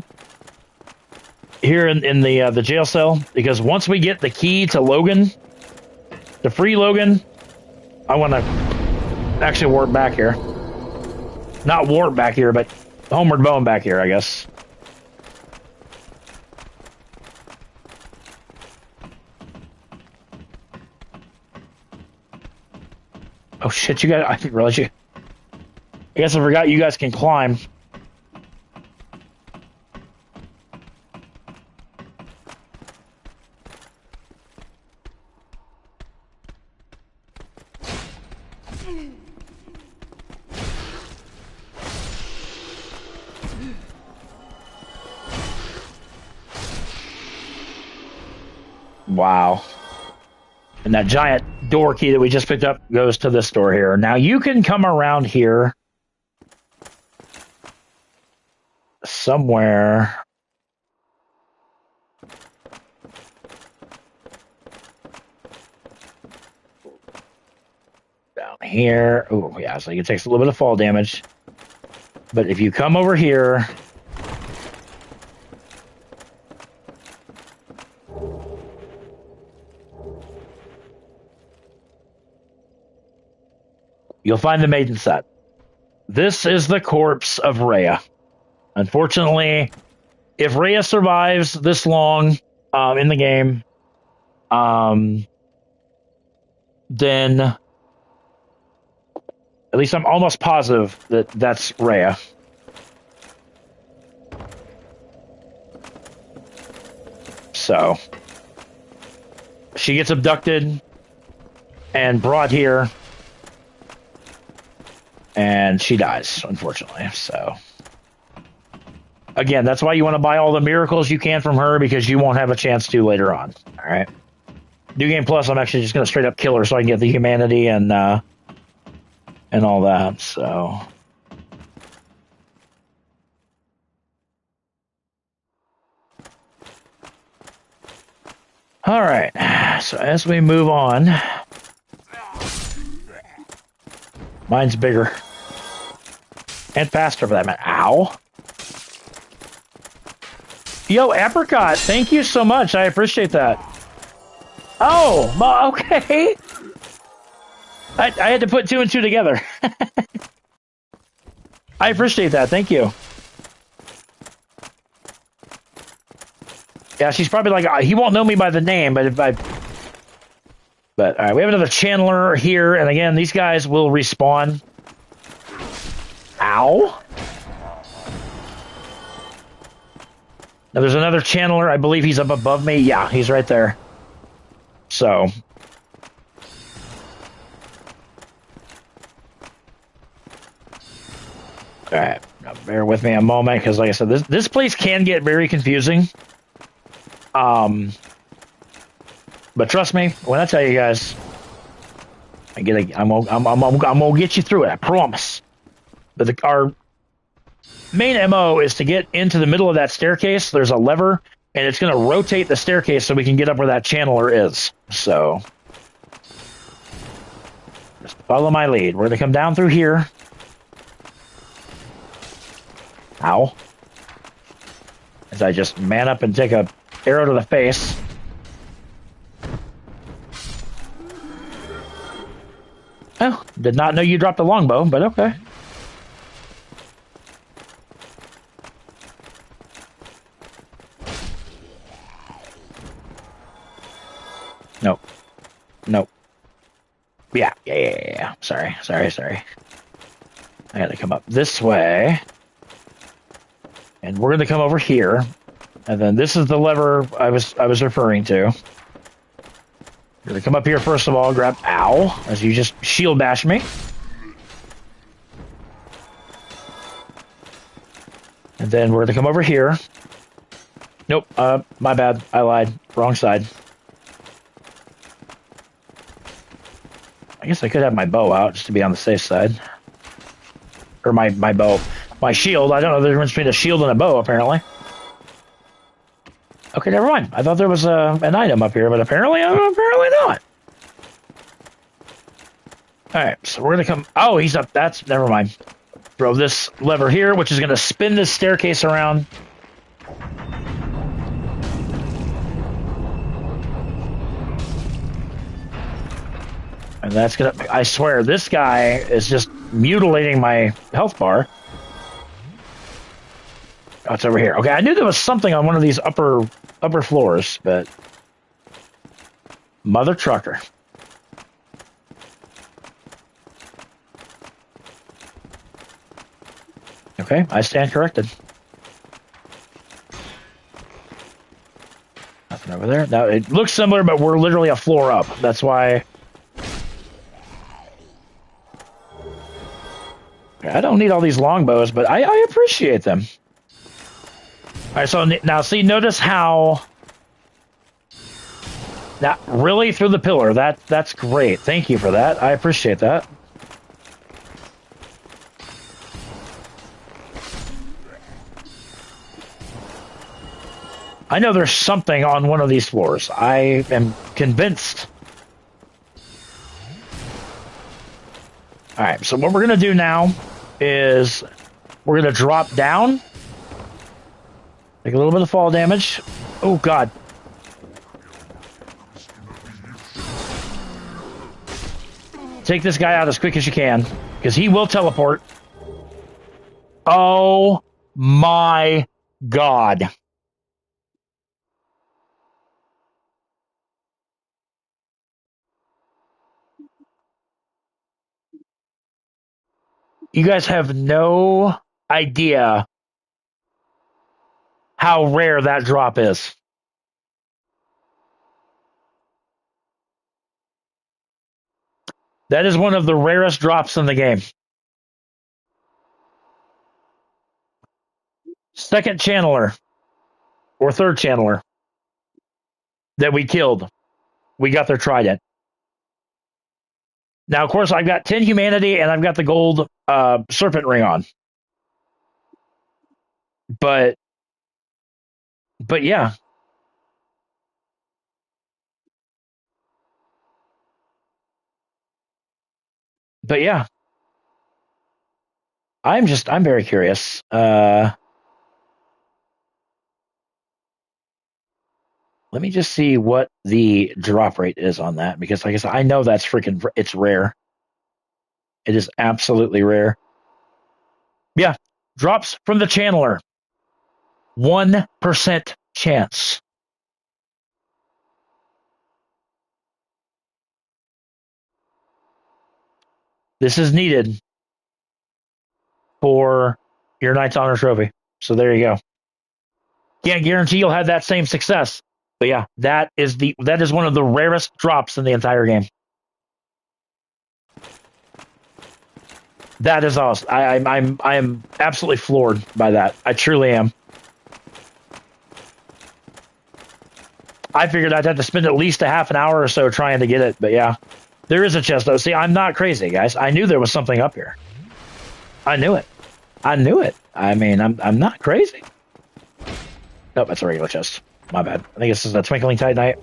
here in the jail cell, because once we get the key to Logan, to free Logan, I want to actually warp back here. Not warp back here, but homeward bound back here, I guess. Oh shit! You guys, I didn't realize you. I guess I forgot you guys can climb. Wow. And that giant door key that we just picked up goes to this door here. Now you can come around here somewhere. Down here. Oh, yeah, so it takes a little bit of fall damage. But if you come over here, you'll find the maiden set. This is the corpse of Rhea. Unfortunately, if Rhea survives this long in the game, then at least I'm almost positive that that's Rhea. So she gets abducted and brought here, and she dies, unfortunately. So again, that's why you want to buy all the miracles you can from her, because you won't have a chance to later on. All right. New Game Plus, I'm actually just going to straight up kill her so I can get the humanity and all that. So all right. So as we move on, mine's bigger and faster for that matter. Ow. Yo, Apricot, thank you so much. I appreciate that. Oh, well, okay. I had to put two and two together. I appreciate that. Thank you. Yeah, she's probably like, he won't know me by the name, but if I... But, all right, we have another Chandler here, and again, these guys will respawn. Ow. Now, there's another Chandler. I believe he's up above me. Yeah, he's right there. So. All right. Now bear with me a moment, because like I said, this place can get very confusing. But trust me when I tell you guys, I'm gonna get you through it. I promise. But our main MO is to get into the middle of that staircase. There's a lever, and it's going to rotate the staircase so we can get up where that channeler is. So just follow my lead. We're going to come down through here. Ow. As I just man up and take a arrow to the face. Oh, did not know you dropped the longbow, but okay. Nope. Nope. Yeah. Sorry. I gotta come up this way. And we're gonna come over here. And then this is the lever I was referring to. You're gonna come up here first of all, grab ow, as you just shield bash me. And then we're gonna come over here. Nope, my bad. I lied. Wrong side. I guess I could have my bow out just to be on the safe side. Or my bow. My shield. I don't know the difference between a shield and a bow, apparently. Okay, never mind. I thought there was an item up here, but apparently not. Alright, so we're gonna come... Oh, he's up. Never mind. Throw this lever here, which is going to spin this staircase around. And that's going to... I swear, this guy is just mutilating my health bar. Oh, it's over here. Okay, I knew there was something on one of these upper floors, but... Mother trucker. Okay, I stand corrected. Nothing over there. Now, it looks similar, but we're literally a floor up. That's why... I don't need all these longbows, but I appreciate them. All right, so now see, notice how... Now, really through the pillar. That's great. Thank you for that. I appreciate that. I know there's something on one of these floors. I am convinced. All right, so what we're going to do now is we're going to drop down. Take a little bit of fall damage. Oh, God. Take this guy out as quick as you can, because he will teleport. Oh, my God. You guys have no idea how rare that drop is. That is one of the rarest drops in the game. Second channeler, or third channeler, that we killed. We got their trident. Now, of course, I've got 10 humanity, and I've got the gold serpent ring on. But yeah. But yeah. I'm very curious. Let me just see what the drop rate is on that, because like I said, I know that's it's rare. It is absolutely rare. Yeah, drops from the channeler. 1% chance. This is needed for your Knight's Honor trophy. So there you go. Can't guarantee you'll have that same success. But yeah, that is one of the rarest drops in the entire game. That is awesome. I am absolutely floored by that. I truly am. I figured I'd have to spend at least a half an hour or so trying to get it, but yeah. There is a chest though. See, I'm not crazy, guys. I knew there was something up here. I knew it. I knew it. I mean, I'm not crazy. Nope, that's a regular chest. My bad. I think this is a Twinkling Titanite.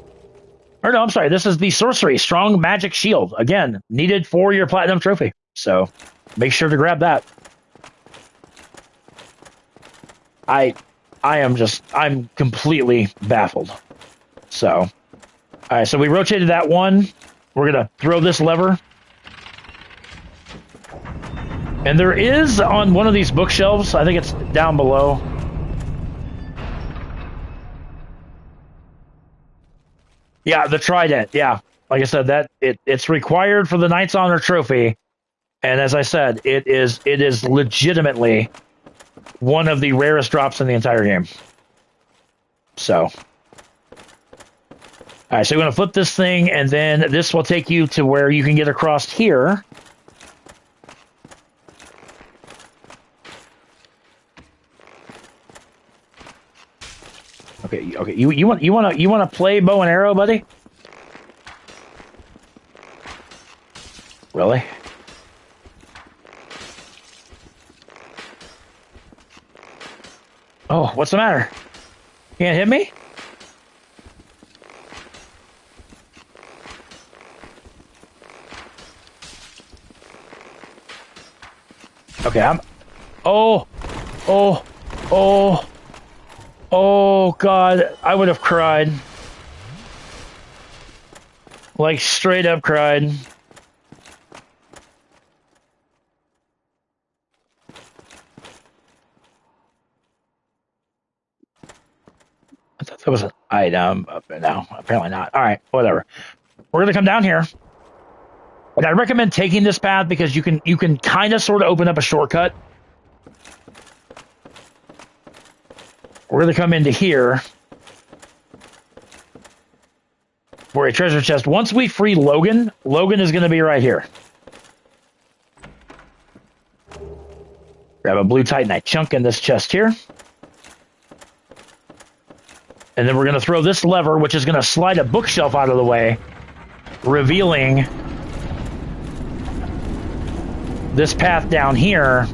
Or no, I'm sorry. This is the Sorcery Strong Magic Shield. Again, needed for your Platinum Trophy. So make sure to grab that. I'm completely baffled. So, all right. So we rotated that one. We're going to throw this lever. And there is on one of these bookshelves, I think it's down below. Yeah, the trident. Yeah. Like I said, that it's required for the Knight's Honor trophy. And as I said, it is legitimately one of the rarest drops in the entire game. So, all right, so we're going to flip this thing, and then this will take you to where you can get across here. Okay. You want to play bow and arrow, buddy? Really? Oh, what's the matter? Can't hit me? Okay, Oh, oh, oh, oh, God. I would have cried. Like, straight up cried. I thought that was an item. No, apparently not. All right, whatever. We're going to come down here. And I recommend taking this path because you can kind of sort of open up a shortcut. We're going to come into here for a treasure chest. Once we free Logan, Logan is going to be right here. Grab a blue titanite chunk in this chest here. And then we're going to throw this lever, which is going to slide a bookshelf out of the way, revealing this path down here,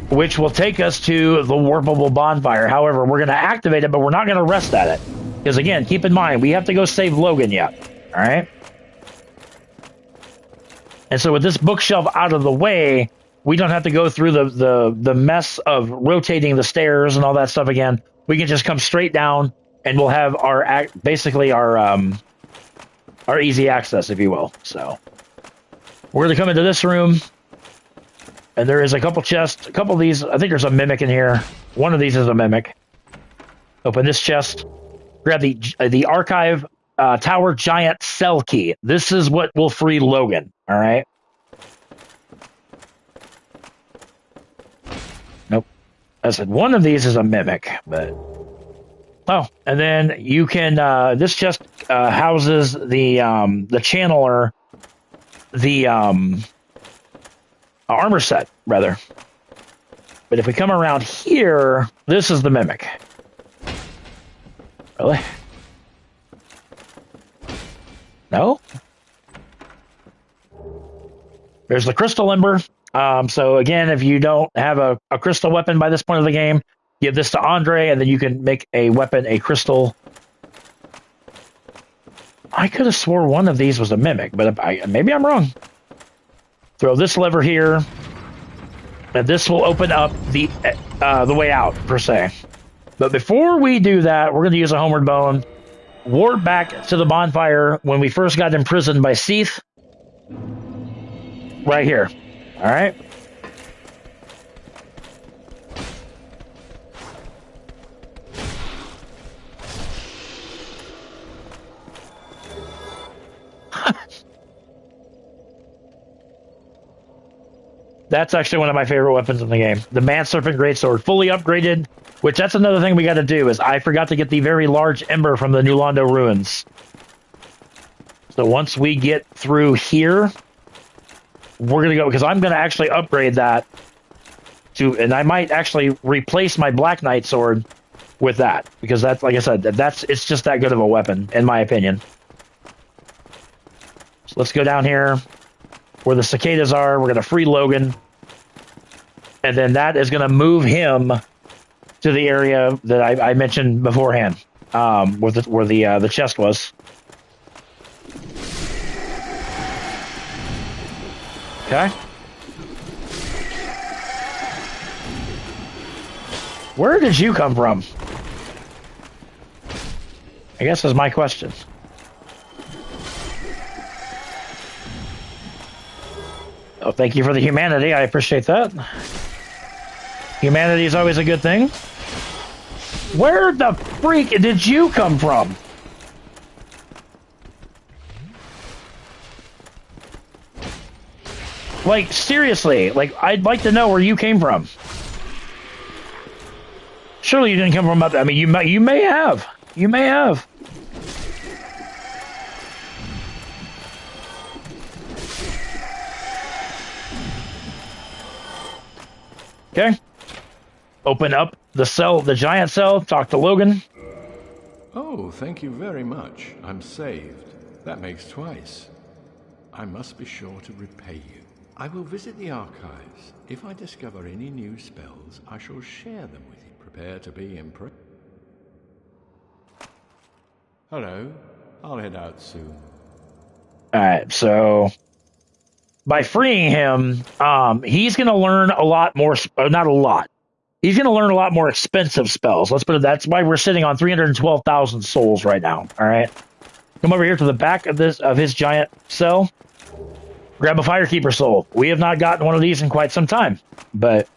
which will take us to the warpable bonfire. However, we're going to activate it, but we're not going to rest at it. Because again, keep in mind, we have to go save Logan yet. All right? And so with this bookshelf out of the way, we don't have to go through the mess of rotating the stairs and all that stuff again. We can just come straight down, and we'll have our basically our easy access, if you will. So we're going to come into this room, and there is a couple chests. A couple of these, I think there's a mimic in here. One of these is a mimic. Open this chest. Grab the archive tower giant cell key. This is what will free Logan. All right. Nope. I said one of these is a mimic, but oh, and then you can. This chest houses the channeler, the armor set rather. But if we come around here, this is the mimic. Really? No? There's the crystal ember. So again, if you don't have a crystal weapon by this point of the game, give this to Andre, and then you can make a weapon, a crystal. I could have swore one of these was a mimic, but maybe I'm wrong. Throw this lever here, and this will open up the way out, per se. But before we do that, we're going to use a homeward bone, warp back to the bonfire when we first got imprisoned by Seath. Right here. All right? That's actually one of my favorite weapons in the game. The Man Serpent Greatsword, fully upgraded, which that's another thing we got to do, is I forgot to get the very large ember from the New Londo ruins. So once we get through here, we're going to go, because I'm going to actually upgrade that to, and I might actually replace my Black Knight sword with that, because that's, like I said, it's just that good of a weapon, in my opinion. So let's go down here where the cicadas are. We're going to free Logan, and then that is going to move him to the area that I mentioned beforehand, where the chest was. Okay. Where did you come from? I guess is my question. Oh, thank you for the humanity. I appreciate that. Humanity is always a good thing. Where the freak did you come from? Like, seriously, like, I'd like to know where you came from. Surely you didn't come from up. I mean, you may have. You may have. Okay. Open up the cell, the giant cell. Talk to Logan. Oh, thank you very much. I'm saved. That makes twice. I must be sure to repay you. I will visit the archives. If I discover any new spells, I shall share them with you. Prepare to be impressed. Hello. I'll head out soon. Alright, so by freeing him, he's going to learn a lot more. Not a lot. He's going to learn a lot more expensive spells. Let's put it. That's why we're sitting on 312,000 souls right now. All right. Come over here to the back of his giant cell. Grab a Firekeeper soul. We have not gotten one of these in quite some time, but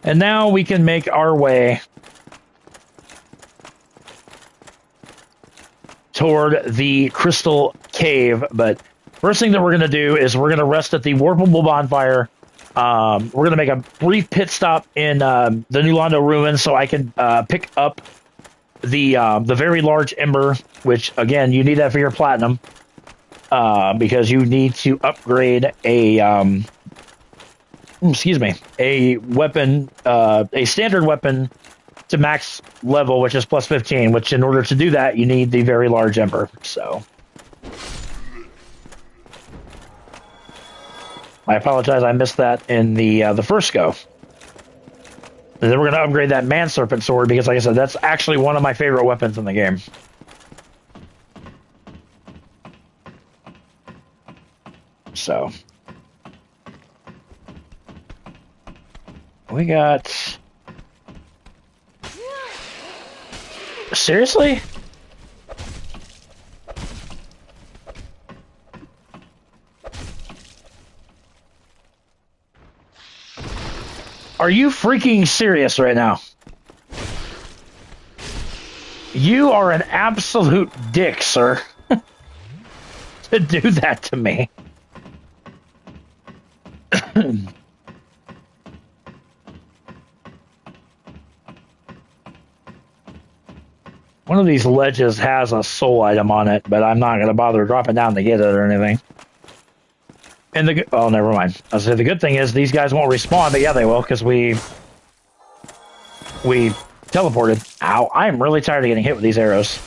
and now we can make our way toward the Crystal Cave. But first thing that we're going to do is we're going to rest at the Warpable Bonfire. We're going to make a brief pit stop in the New Londo ruins so I can pick up the very large ember, which again you need that for your platinum, because you need to upgrade a a weapon, a standard weapon to max level, which is plus 15. Which in order to do that, you need the very large ember. So I apologize, I missed that in the first go. And then we're going to upgrade that Man Serpent sword because, like I said, that's actually one of my favorite weapons in the game. So we got... Seriously? Are you freaking serious right now? You are an absolute dick, sir. To do that to me. One of these ledges has a soul item on it, but I'm not going to bother dropping down to get it or anything. And oh, never mind. I was say the good thing is these guys won't respawn, but yeah, they will because we teleported. Ow! I'm really tired of getting hit with these arrows.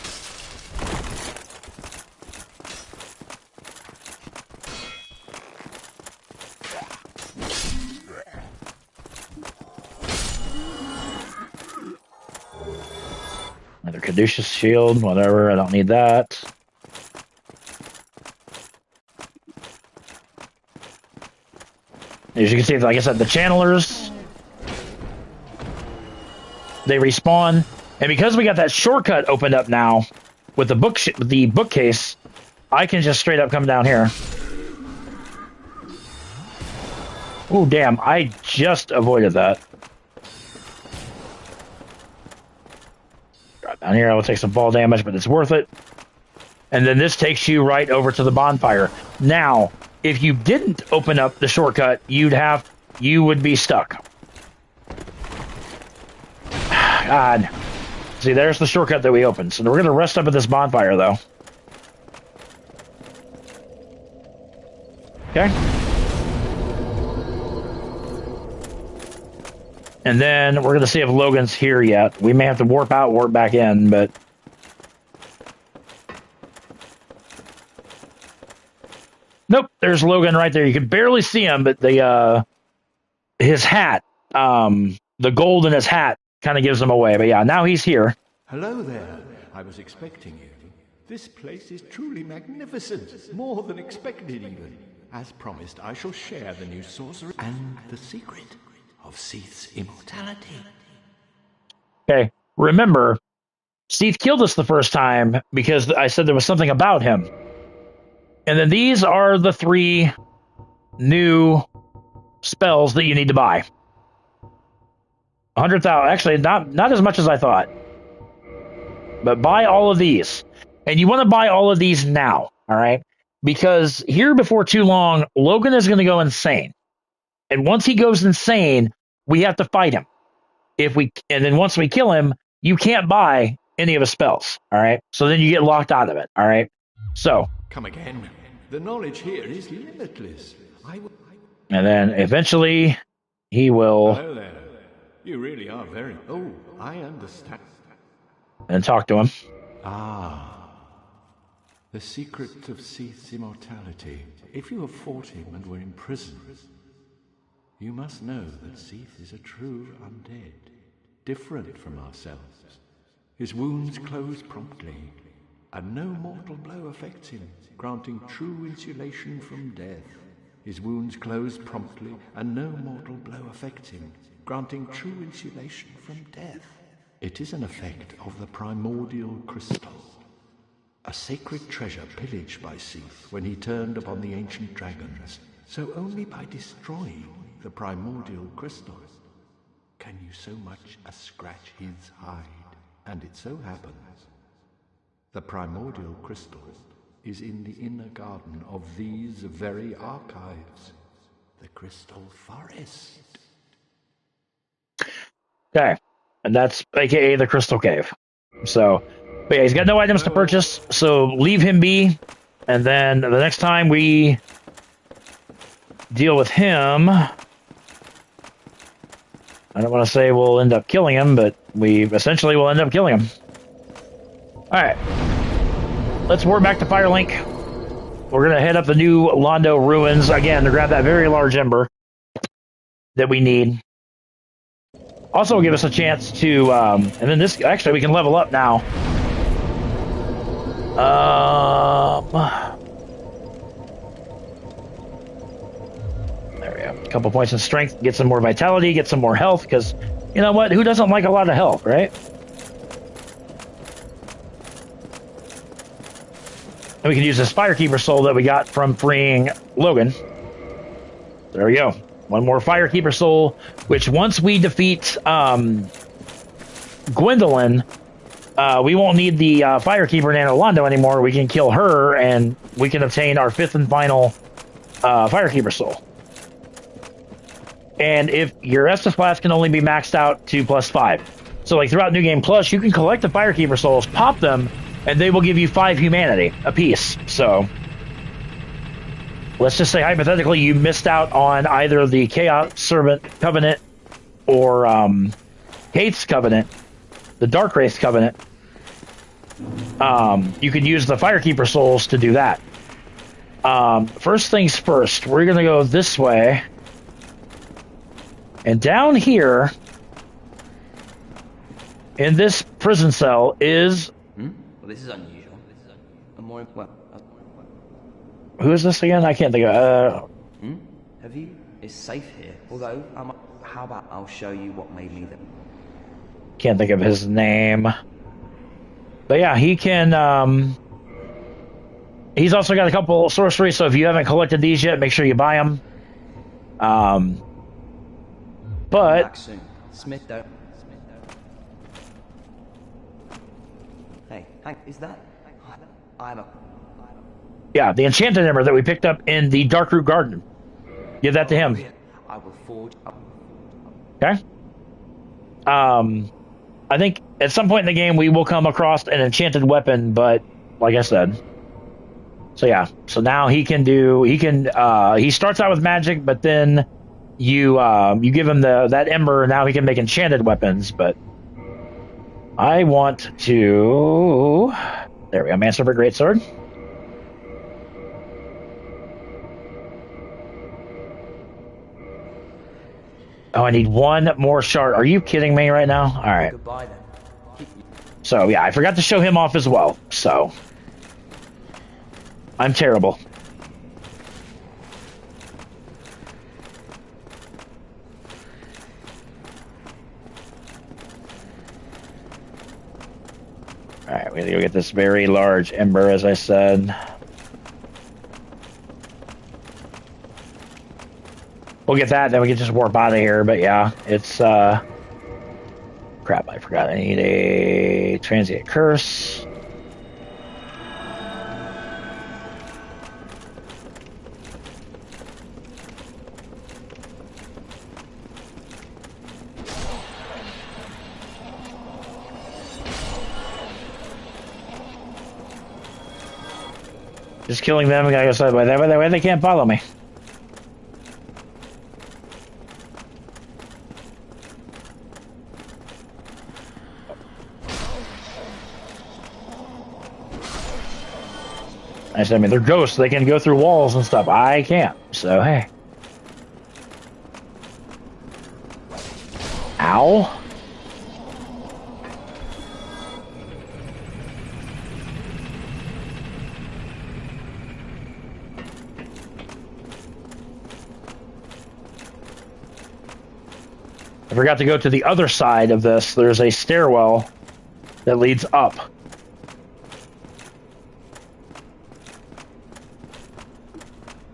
Another Caduceus shield, whatever. I don't need that. As you can see, like I said, the channelers, they respawn, and because we got that shortcut opened up now with the bookcase, I can just straight up come down here. Oh damn! I just avoided that. Drop down here. I will take some fall damage, but it's worth it. And then this takes you right over to the bonfire. Now, if you didn't open up the shortcut, you would be stuck. God. See, there's the shortcut that we opened. So we're going to rest up at this bonfire, though. Okay. And then we're going to see if Logan's here yet. We may have to warp out, warp back in, but... Nope, there's Logan right there. You can barely see him, but his hat, the gold in his hat kind of gives him away. But yeah, now he's here. Hello there. I was expecting you. This place is truly magnificent. More than expected, even. As promised, I shall share the new sorcery and the secret of Seath's immortality. Okay, remember, Seath killed us the first time because I said there was something about him. And then these are the 3 new spells that you need to buy. 100,000. Actually, not as much as I thought. But buy all of these. And you want to buy all of these now, all right? Because here before too long, Logan is going to go insane. And once he goes insane, we have to fight him. And then once we kill him, you can't buy any of his spells, all right? So then you get locked out of it, all right? So... Come again. The knowledge here is limitless. And then eventually he will... Hello there. You really are very... Oh, I understand. And talk to him. Ah. The secret of Seath's immortality. If you have fought him and were in prison, you must know that Seath is a true undead. Different from ourselves. His wounds close promptly. and no mortal blow affects him, granting true insulation from death. His wounds close promptly, and no mortal blow affects him, granting true insulation from death. It is an effect of the primordial crystal, a sacred treasure pillaged by Seath when he turned upon the ancient dragons. So only by destroying the primordial crystal can you so much as scratch his hide. And it so happens the primordial crystal is in the inner garden of these very archives, the Crystal Forest. Okay, and that's aka the Crystal Cave. So, but yeah, he's got no items to purchase, so leave him be. And then the next time we deal with him, I don't want to say we'll end up killing him, but we essentially will end up killing him. Alright. Let's warp back to Firelink. We're going to head up the new Londo ruins again to grab that very large ember that we need. Also will give us a chance to, and then this, actually we can level up now. There we go. A couple points in strength, get some more vitality, get some more health, because, you know what, who doesn't like a lot of health, right? And we can use this Firekeeper soul that we got from freeing Logan. There we go. One more Firekeeper soul, which once we defeat Gwendolyn, we won't need the Firekeeper Nano Londo anymore. We can kill her, and we can obtain our 5th and final Firekeeper soul. And if your Estus class can only be maxed out to +5. So like throughout New Game Plus, you can collect the Firekeeper souls, pop them, and they will give you 5 humanity apiece. So let's just say hypothetically you missed out on either the Chaos Servant Covenant or Hate's Covenant, the Dark Wraith Covenant. You can use the Firekeeper souls to do that. First things first, we're going to go this way. And down here, in this prison cell, is... Well, this is unusual. Who is this again? I can't think of... Have you? It's safe here. Although, how about I'll show you what made me them? Can't think of his name. But yeah, he can... he's also got a couple sorceries, so if you haven't collected these yet, make sure you buy them. But... Back soon. Smith, don't. Hey, Hank, is that... I'm a... Yeah, the enchanted ember that we picked up in the Darkroot Garden. Give that to him. I will forge up. Okay. I think at some point in the game we will come across an enchanted weapon, but like I said. So yeah, so now he can do, he starts out with magic, but then you give him that ember, and now he can make enchanted weapons, but I want to, there we go, Manservant Greatsword. Oh, I need one more shard. Are you kidding me right now? All right. Goodbye then. So, yeah, I forgot to show him off as well. So, I'm terrible. All right, we gotta go get this very large ember, as I said. We'll get that, then we can just warp out of here. But yeah, it's crap, I forgot. I need a transient curse. Just killing them, I gotta go side by that way they can't follow me. I mean, they're ghosts. They can go through walls and stuff. I can't. So, hey. Ow. forgot to go to the other side of this. There's a stairwell that leads up.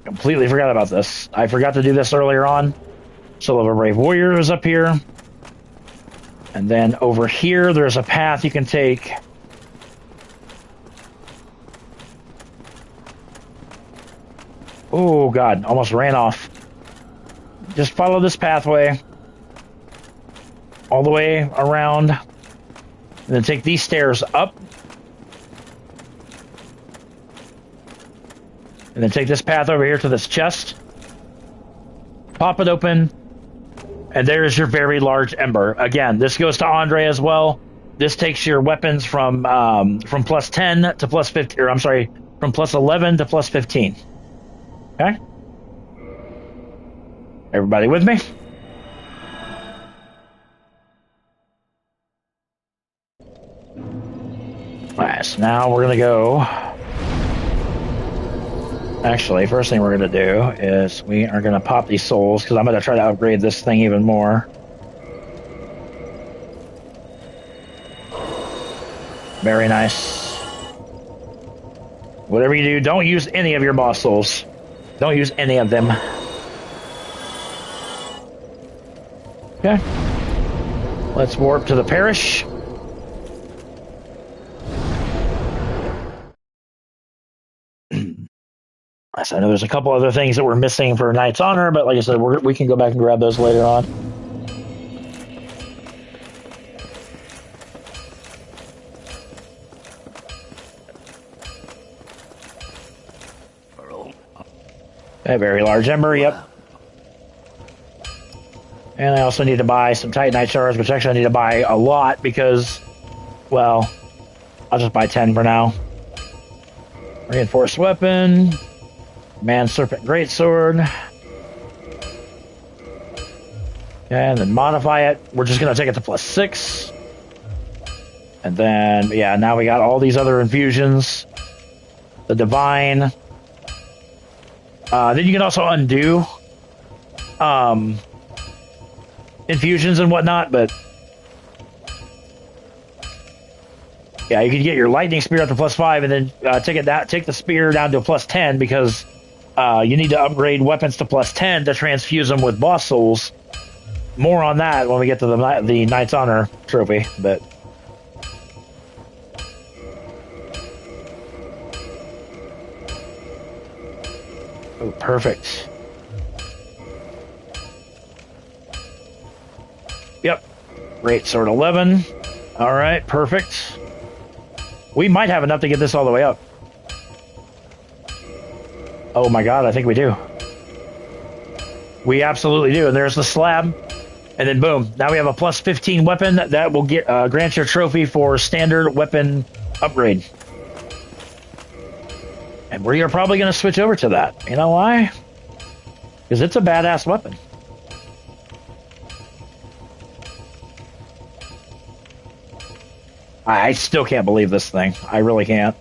Completely forgot about this. I forgot to do this earlier on. Soul of a Brave Warrior is up here. And then over here, there's a path you can take. Oh, God. Almost ran off. Just follow this pathway. All the way around. And then take these stairs up. And then take this path over here to this chest. Pop it open. And there's your very large ember. Again, this goes to Andre as well. This takes your weapons from plus 10 to plus 15, or I'm sorry, from plus 11 to plus 15. Okay? Everybody with me? Alright, so now we're gonna go. Actually, first thing we're going to do is we are going to pop these souls, because I'm going to try to upgrade this thing even more. Very nice. Whatever you do, don't use any of your boss souls. Don't use any of them. Okay. Let's warp to the parish. I know there's a couple other things that we're missing for Knight's Honor, but like I said, we can go back and grab those later on. A very large ember, yep. And I also need to buy some Titanite shards, which actually I need to buy a lot because, well, I'll just buy 10 for now. Reinforced weapon. Man Serpent Greatsword. And then modify it. We're just going to take it to plus 6. And then, yeah, now we got all these other infusions. The Divine. Then you can also undo infusions and whatnot, but yeah, you can get your Lightning Spear up to plus 5 and then take the spear down to a plus 10 because you need to upgrade weapons to plus 10 to transfuse them with boss souls. More on that when we get to the Knight's Honor trophy, but oh, perfect. Yep. Great sword 11. All right, perfect. We might have enough to get this all the way up. Oh my god, I think we do. We absolutely do. And there's the slab. And then boom, now we have a plus 15 weapon that will get grant your trophy for standard weapon upgrade. And we are probably going to switch over to that. You know why? Because it's a badass weapon. I still can't believe this thing. I really can't.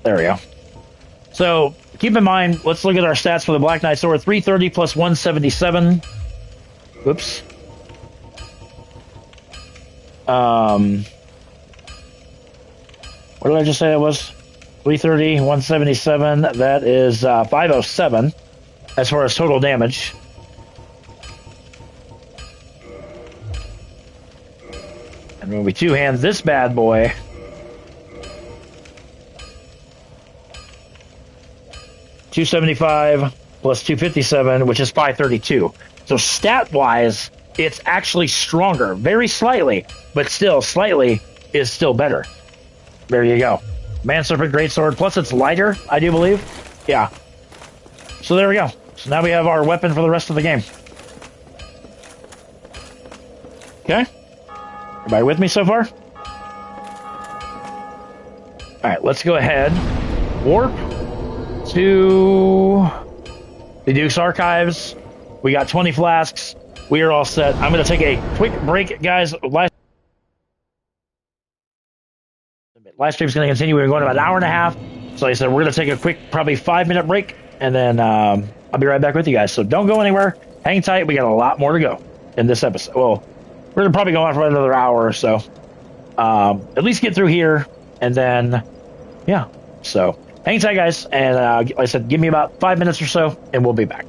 There we go. So, keep in mind, let's look at our stats for the Black Knight Sword. 330 plus 177. Whoops. What did I just say it was? 330, 177. That is 507 as far as total damage. And when we two-hand this bad boy, $275 plus 257, which is 532. So stat-wise, it's actually stronger, very slightly, but still slightly is still better. There you go. Man Serpent Greatsword, plus it's lighter, I do believe. Yeah. So there we go. So now we have our weapon for the rest of the game. Okay? Everybody with me so far? Alright, let's go ahead. Warp to the Duke's Archives. We got 20 flasks. We are all set. I'm going to take a quick break, guys. Live stream's going to continue. We're going about an hour and a half. So like I said, we're going to take a quick, probably 5-minute break, and then I'll be right back with you guys. So don't go anywhere. Hang tight. We got a lot more to go in this episode. Well, we're going to probably go on for another hour or so. At least get through here, and then, yeah. So hang tight, guys. And like I said, give me about 5 minutes or so, and we'll be back.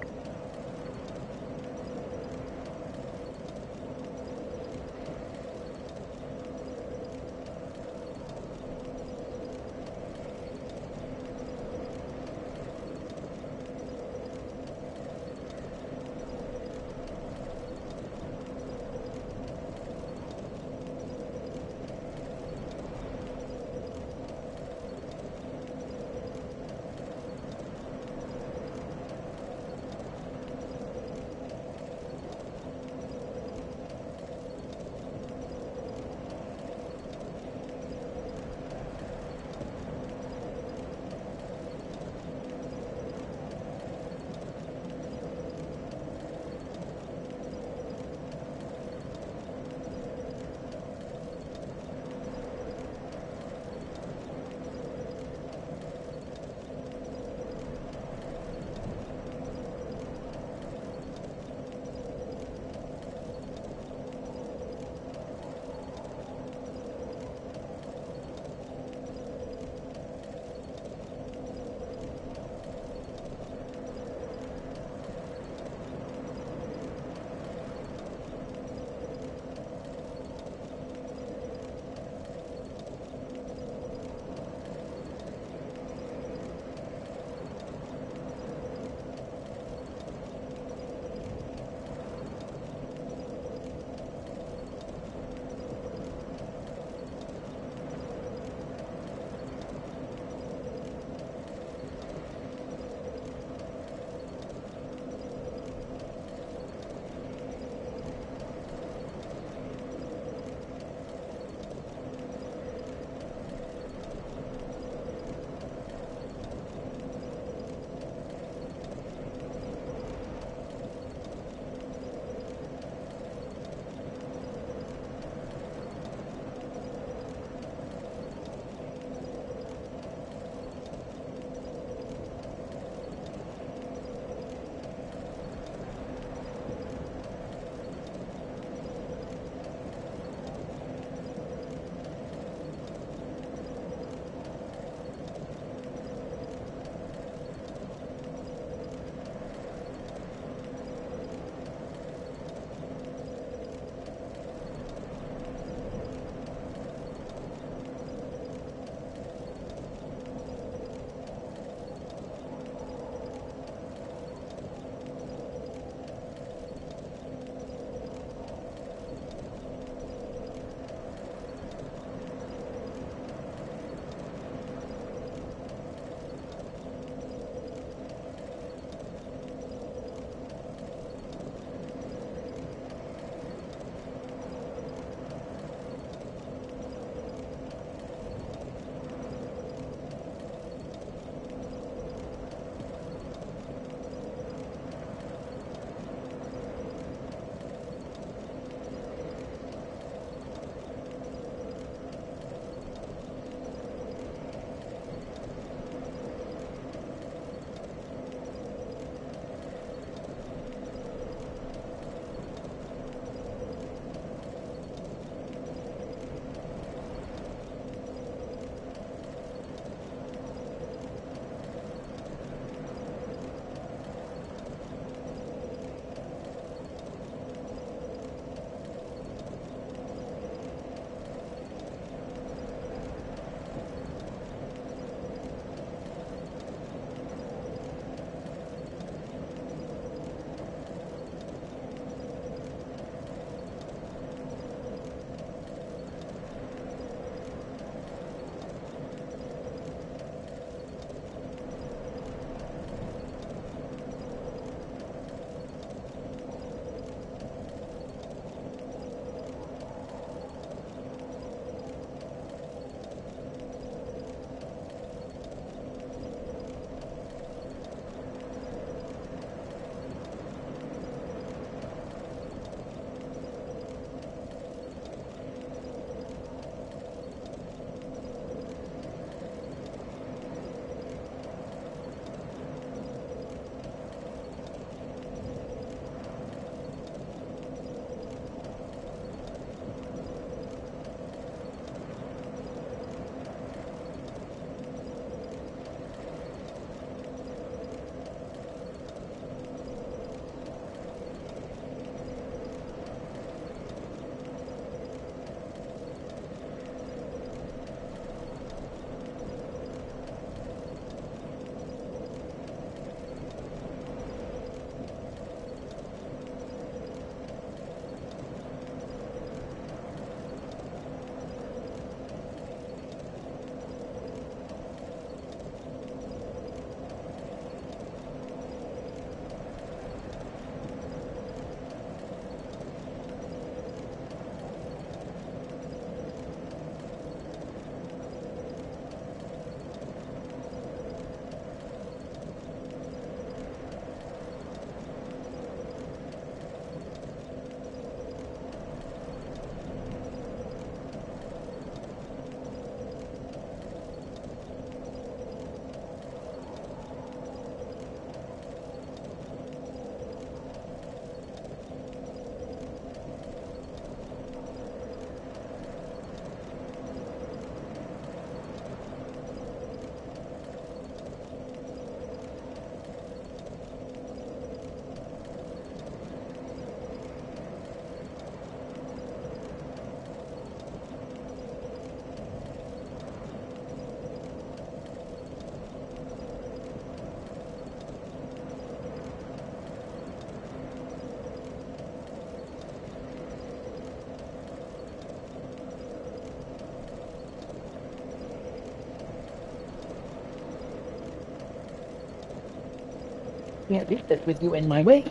can't do this with you in my way.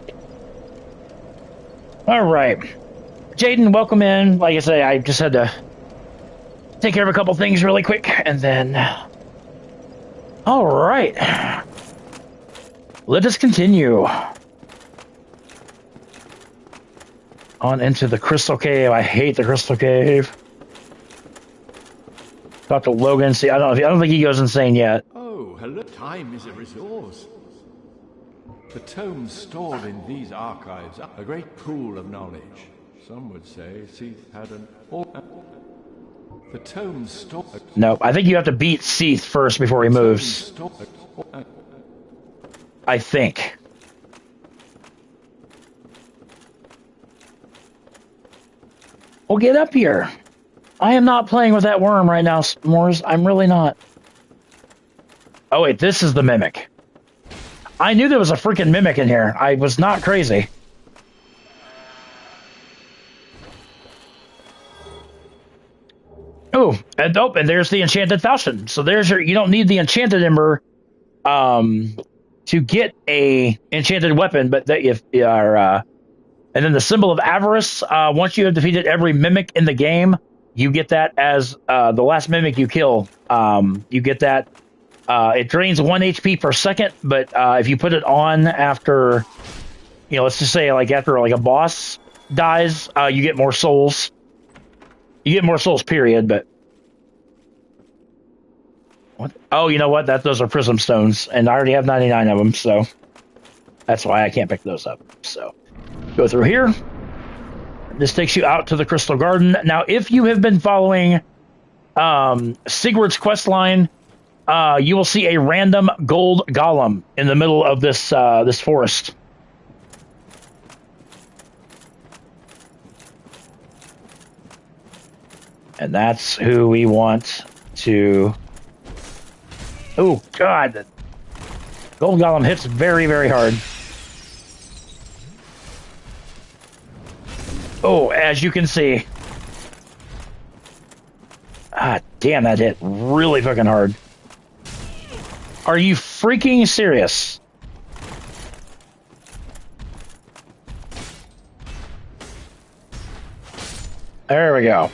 All right. Jaden, welcome in. Like I say, I just had to take care of a couple things really quick, and then... All right. Let us continue on into the Crystal Cave. I hate the Crystal Cave. Talk to Logan. See, I don't think he goes insane yet. Oh, hello. Time is a resource. The tomes stored in these archives are a great pool of knowledge. Some would say Seath had an... The tomes stored... No, I think you have to beat Seath first before he moves. I think. Well, get up here. I am not playing with that worm right now, S'mores. I'm really not. Oh, wait, this is the mimic. I knew there was a freaking mimic in here. I was not crazy. Oh, and there's the enchanted falchion. So there's your... You don't need the enchanted ember to get a enchanted weapon, but if you are... and then the symbol of avarice, once you have defeated every mimic in the game, you get that as the last mimic you kill. You get that. It drains 1 HP per second, but if you put it on after, let's just say after a boss dies, you get more souls. You get more souls, period, but... What? Oh, you know what? Those are prism stones, and I already have 99 of them, so that's why I can't pick those up. So, go through here. This takes you out to the Crystal Garden. Now, if you have been following Sigurd's quest line, you will see a random gold golem in the middle of this this forest. And that's who we want to... Oh, God. Gold golem hits very, very hard. Oh, as you can see. Ah, damn, that hit really fucking hard. Are you freaking serious? There we go.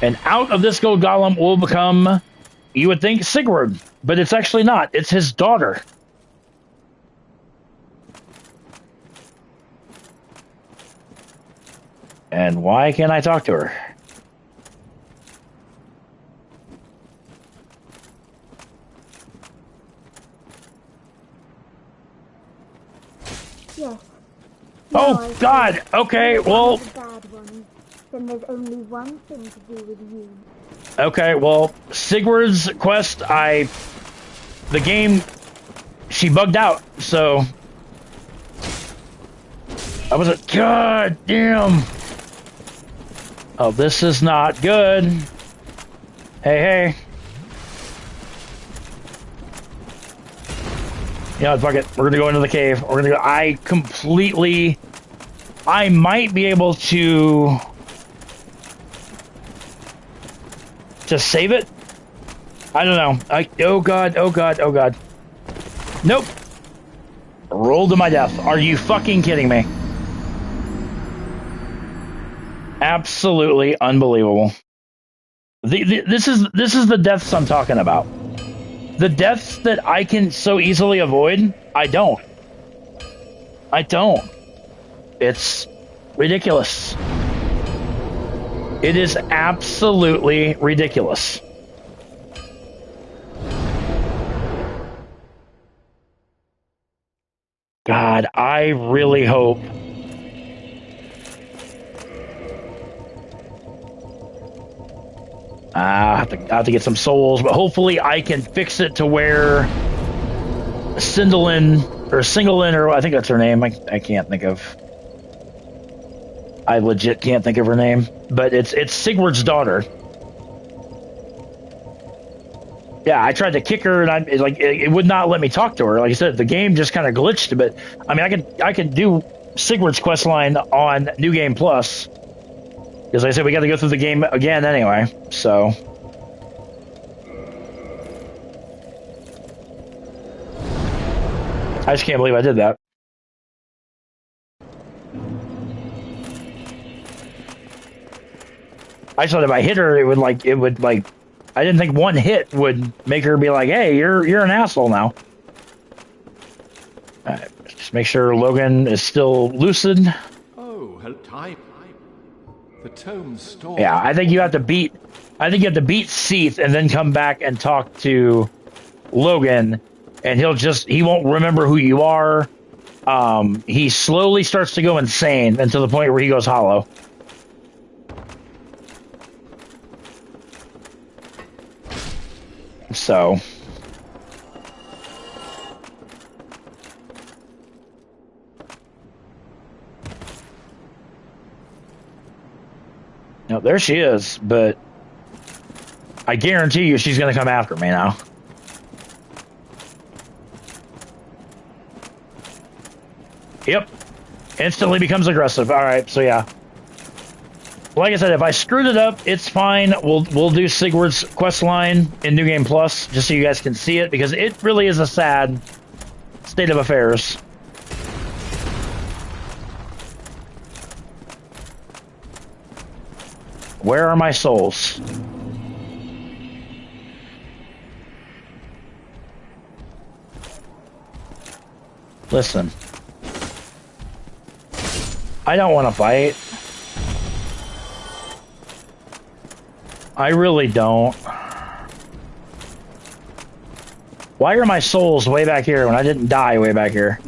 And out of this gold golem will become, you would think, Sigurd, but it's actually not. It's his daughter. And why can't I talk to her? Yes. Oh, God! Okay, well... Then there's only one thing to do with you. Okay, well, Sigurd's quest, the game, she bugged out, so... I wasn't... God damn! Oh, this is not good. Hey. You know, fuck it. We're gonna go into the cave. We're gonna go... I might be able to save it. I don't know. Oh god. Nope. Roll to my death. Are you fucking kidding me? Absolutely unbelievable. This is the deaths I'm talking about. The deaths that I can so easily avoid, I don't. It's ridiculous. It is absolutely ridiculous. God, I really hope... I have to get some souls, but hopefully I can fix it to where Singelin, or I think that's her name. I can't think of... I legit can't think of her name, but it's Sigurd's daughter. Yeah, I tried to kick her, and it would not let me talk to her. Like I said, the game just kind of glitched. But I mean, I could do Sigurd's quest line on New Game Plus, because like I said, we got to go through the game again anyway. So I just can't believe I did that. I thought if I hit her, it would like. I didn't think one hit would make her be like, "Hey, you're an asshole now." Just make sure Logan is still lucid. Oh, type. The tome stalled. Yeah, I think you have to beat Seath and then come back and talk to Logan, and he won't remember who you are. He slowly starts to go insane until the point where he goes hollow. So, no, there she is, but I guarantee you she's going to come after me now. Yep. Instantly becomes aggressive. All right, so yeah. Like I said, if I screwed it up, it's fine. We'll do Sigurd's quest line in New Game Plus, just so you guys can see it, because it really is a sad state of affairs. Where are my souls? Listen. I don't want to fight. I really don't. Why are my souls way back here when I didn't die way back here?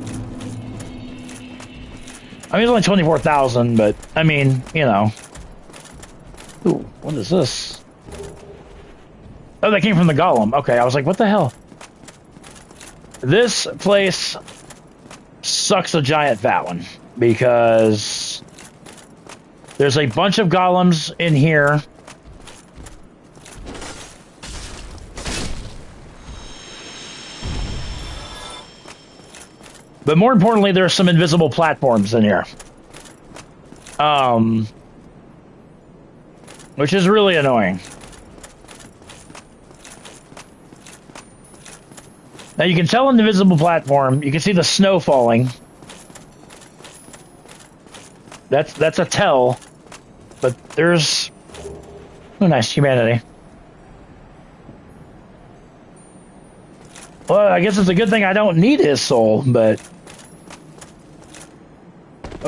I mean, it's only 24,000, but, I mean, you know. Ooh, what is this? Oh, that came from the golem. Okay, I was like, what the hell? This place sucks a giant fat one, because there's a bunch of golems in here. But more importantly, there are some invisible platforms in here. Which is really annoying. Now you can tell an invisible platform, you can see the snow falling. That's a tell. But there's... Oh, nice humanity. Well, I guess it's a good thing I don't need his soul, but...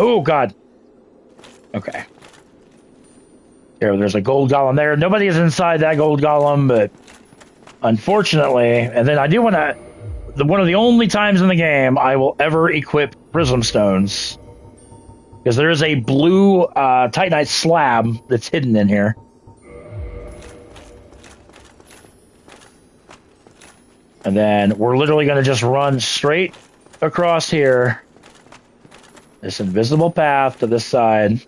Oh, God. Okay. There's a gold golem there. Nobody is inside that gold golem, but... Unfortunately... And then I do want to... One of the only times in the game I will ever equip prism stones. Because there is a blue Titanite slab that's hidden in here. And then we're literally going to just run straight across here. This invisible path to this side.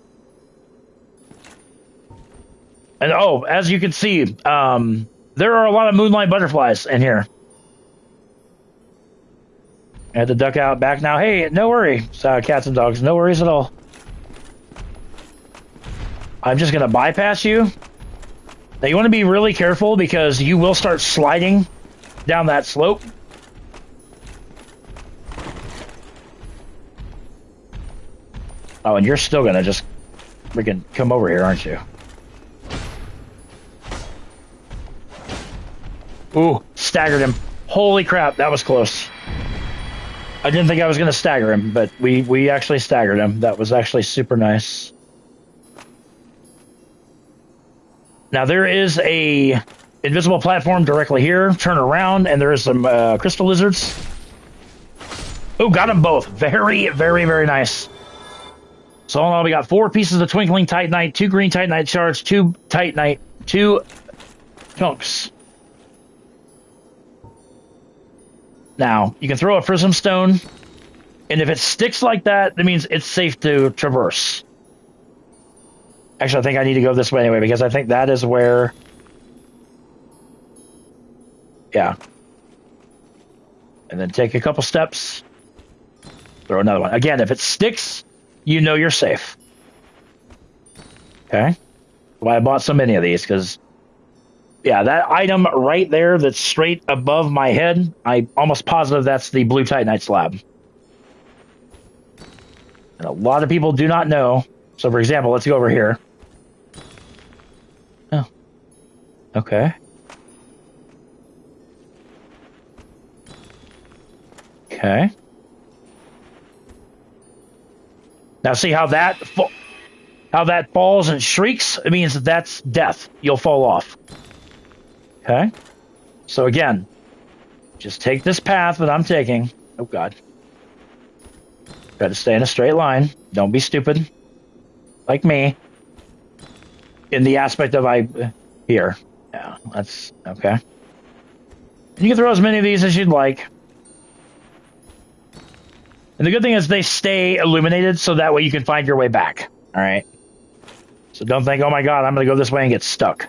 And oh, as you can see, there are a lot of moonlight butterflies in here. I had to duck out back now. Hey, no worry, cats and dogs. No worries at all. I'm just going to bypass you. Now, you want to be really careful because you will start sliding down that slope. Oh, and you're still going to just freaking come over here, aren't you? Ooh, staggered him. Holy crap, that was close. I didn't think I was going to stagger him, but we actually staggered him. That was actually super nice. Now, there is a invisible platform directly here. Turn around, and there is some crystal lizards. Oh, got them both. Very, very, very nice. So, all in all, we got 4 pieces of twinkling titanite, 2 green titanite shards, 2 titanite, 2 chunks. Now, you can throw a prism stone, and if it sticks like that, that means it's safe to traverse. Actually, I think I need to go this way anyway, because I think that is where... Yeah. And then take a couple steps. Throw another one. Again, if it sticks, you know you're safe. Okay? Why I bought so many of these, because... Yeah, that item right there that's straight above my head, I'm almost positive that's the blue titanite slab. And a lot of people do not know. So, for example, let's go over here. Oh, okay. Okay. Now, see how that falls and shrieks? It means that that's death. You'll fall off. Okay. So again, just take this path that I'm taking. Oh God. Got to stay in a straight line. Don't be stupid, like me. In the aspect of here. Yeah, that's okay. You can throw as many of these as you'd like. And the good thing is they stay illuminated, so that way you can find your way back. All right. So don't think, oh my God, I'm going to go this way and get stuck.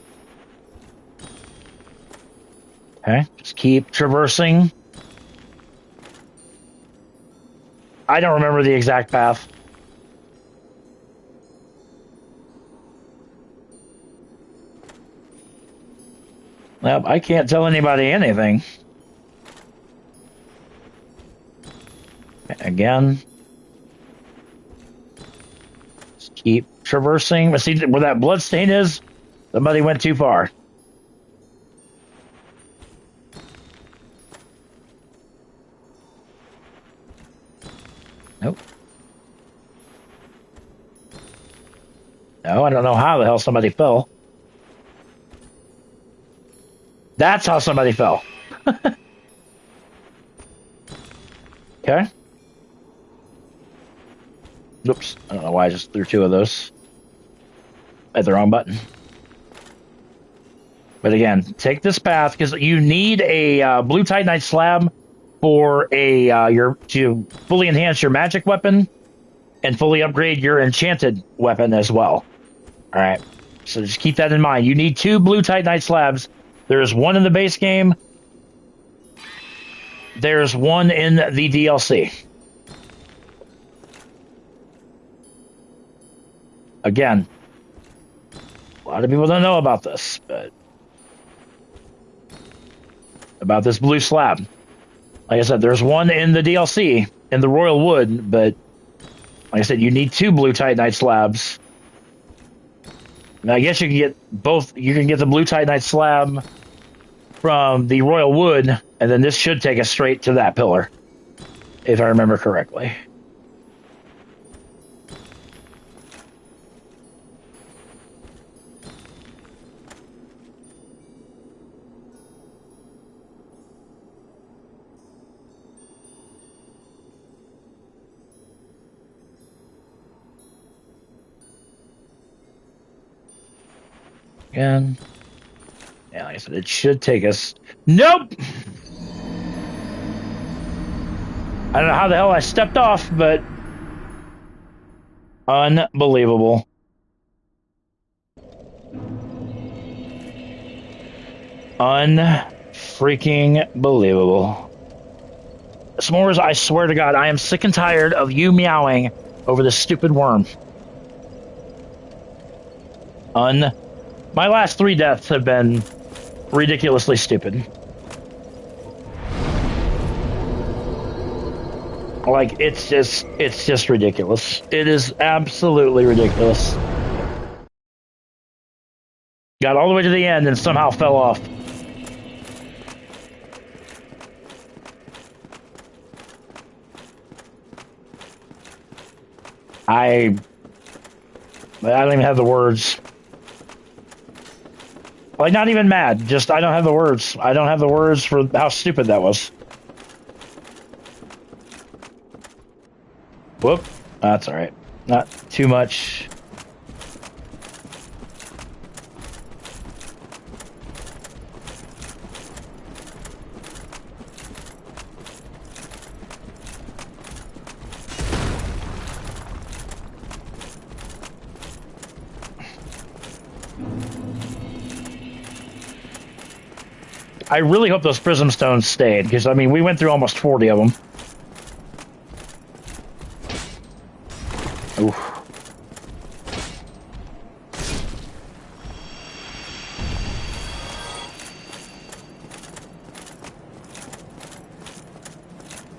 Okay, just keep traversing. I don't remember the exact path. Well, I can't tell anybody anything. Again. Just keep traversing. See where that blood stain is? Somebody went too far. Nope. No, I don't know how the hell somebody fell. That's how somebody fell. Okay. Oops. I don't know why I just threw two of those. I hit the wrong button. But again, take this path because you need a blue titanite slab for to fully enhance your magic weapon and fully upgrade your enchanted weapon as well. All right. So just keep that in mind. You need 2 blue titanite slabs. There's one in the base game. There's one in the DLC. Again, a lot of people don't know about this, but about this blue slab. Like I said, there's one in the DLC in the Royal Wood, but like I said, you need 2 blue titanite slabs. Now, I guess you can get both. You can get the blue titanite slab from the Royal Wood, and then this should take us straight to that pillar, if I remember correctly. Again. Yeah, like I said, it should take us... Nope! I don't know how the hell I stepped off, but... Unbelievable. Unfreaking believable. S'mores, I swear to God, I am sick and tired of you meowing over this stupid worm. My last 3 deaths have been ridiculously stupid. Like, it's just ridiculous. It is absolutely ridiculous. Got all the way to the end and somehow fell off. I don't even have the words. Like, not even mad. Just, I don't have the words. I don't have the words for how stupid that was. Whoop. That's alright. Not too much. I really hope those prism stones stayed, because, I mean, we went through almost 40 of them. Oof.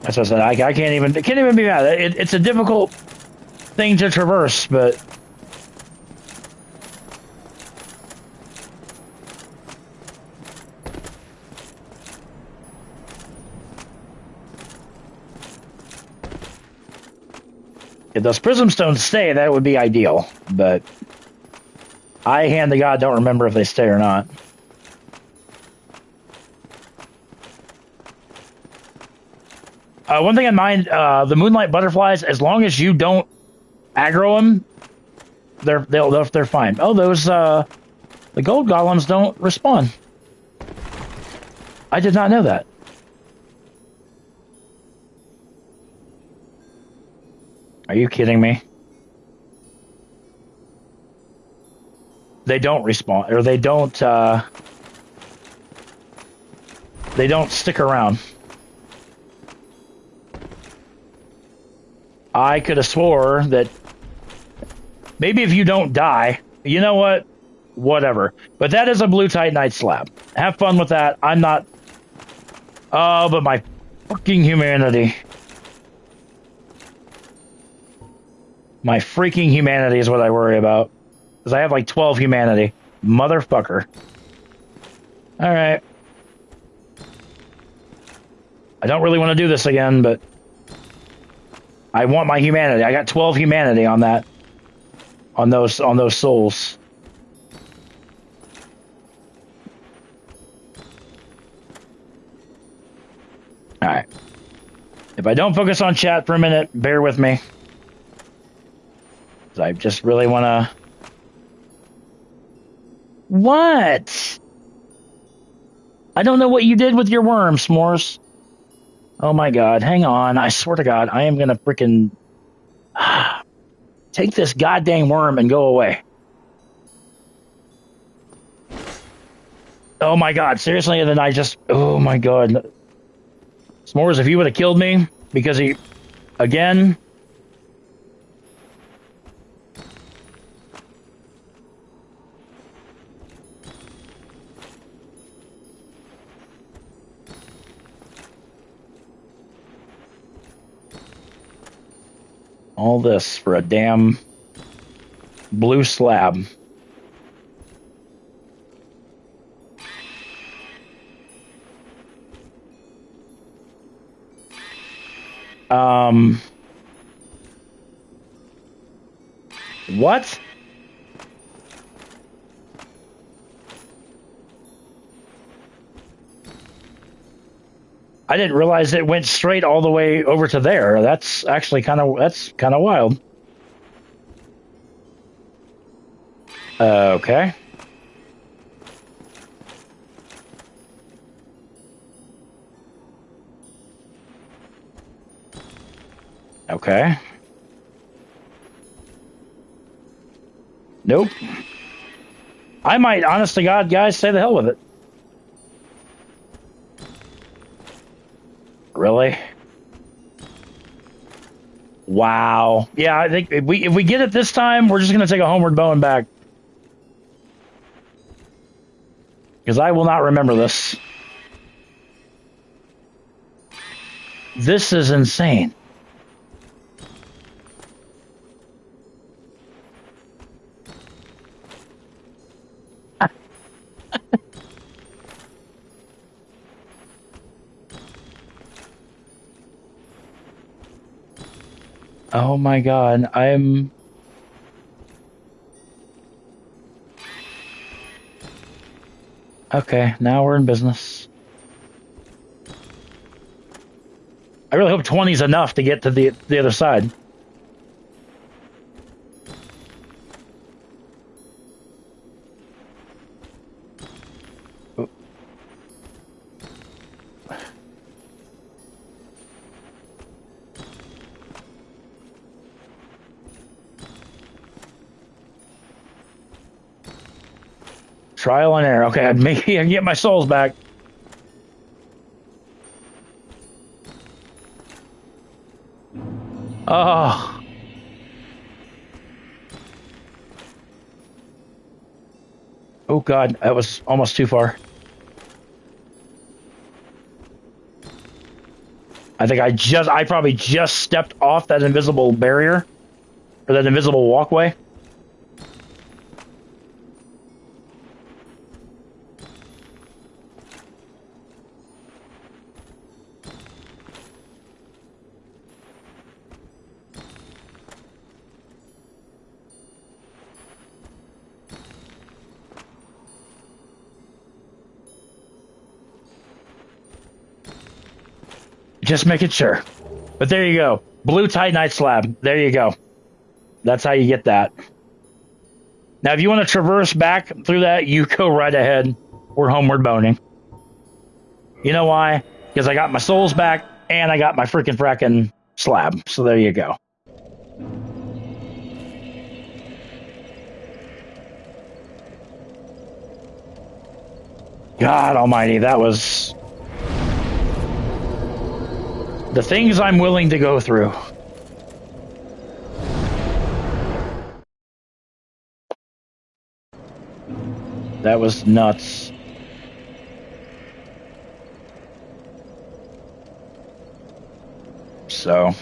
That's what I said. I can't even be mad. It's a difficult thing to traverse, but if those prism stones stay, that would be ideal. But I, hand to God, don't remember if they stay or not. One thing in mind, the moonlight butterflies, as long as you don't aggro them, they're fine. Oh, those the gold golems don't respawn. I did not know that. Are you kidding me? They don't respawn, or they don't stick around. I could have swore that maybe if you don't die, you know what? Whatever. But that is a blue titanite slab. Have fun with that. I'm not... Oh, but my fucking humanity. My freaking humanity is what I worry about. Because I have like 12 humanity. Motherfucker. Alright. I don't really want to do this again, but... I want my humanity. I got 12 humanity on that. On those souls. Alright. If I don't focus on chat for a minute, bear with me. I just really want to... What? I don't know what you did with your worm, S'mores. Oh my god, hang on. I swear to God, I am gonna freaking... take this goddamn worm and go away. Oh my god, seriously? And then I just... Oh my god. S'mores, if you would have killed me, because he... Again... All this for a damn blue slab. What? I didn't realize it went straight all the way over to there. That's actually kind of wild. Okay. Okay. Nope. I might, honest to God, guys, say the hell with it. Really? Wow. Yeah, I think if we get it this time, we're just gonna take a homeward bow and back. Because I will not remember this. This is insane. Oh my god, I'm... Okay, now we're in business. I really hope 20 is enough to get to the other side. Trial and error. Okay, maybe I can get my souls back. Oh. Oh god, that was almost too far. I think I probably just stepped off that invisible barrier. or that invisible walkway. Just making sure. But there you go. Blue Titanite slab. There you go. That's how you get that. Now, if you want to traverse back through that, you go right ahead. We're homeward boning. You know why? Because I got my souls back, and I got my freaking fracking slab. So there you go. God almighty, that was... the things I'm willing to go through. That was nuts. So.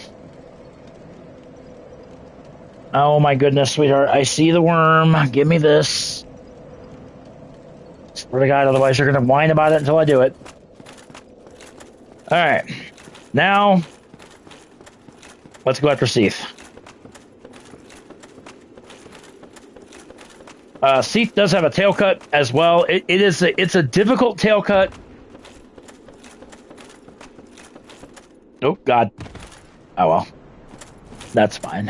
Oh my goodness, sweetheart. I see the worm. Give me this. Swear to God, otherwise you're going to whine about it until I do it. Alright. Now, let's go after Seath. Seath does have a tail cut as well. It's a difficult tail cut. Oh God. Oh well. That's fine.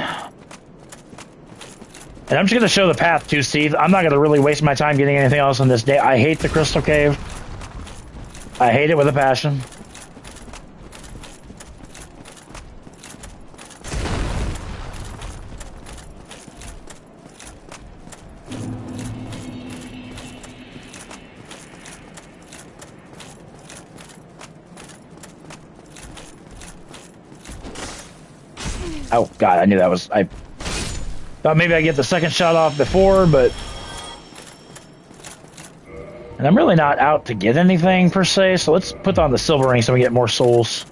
And I'm just gonna show the path to Seath. I'm not gonna really waste my time getting anything else on this day. I hate the Crystal Cave. I hate it with a passion. Oh God, I knew that was... I thought maybe I'd get the second shot off before, but... And I'm really not out to get anything, per se, so let's put on the silver ring so we get more souls.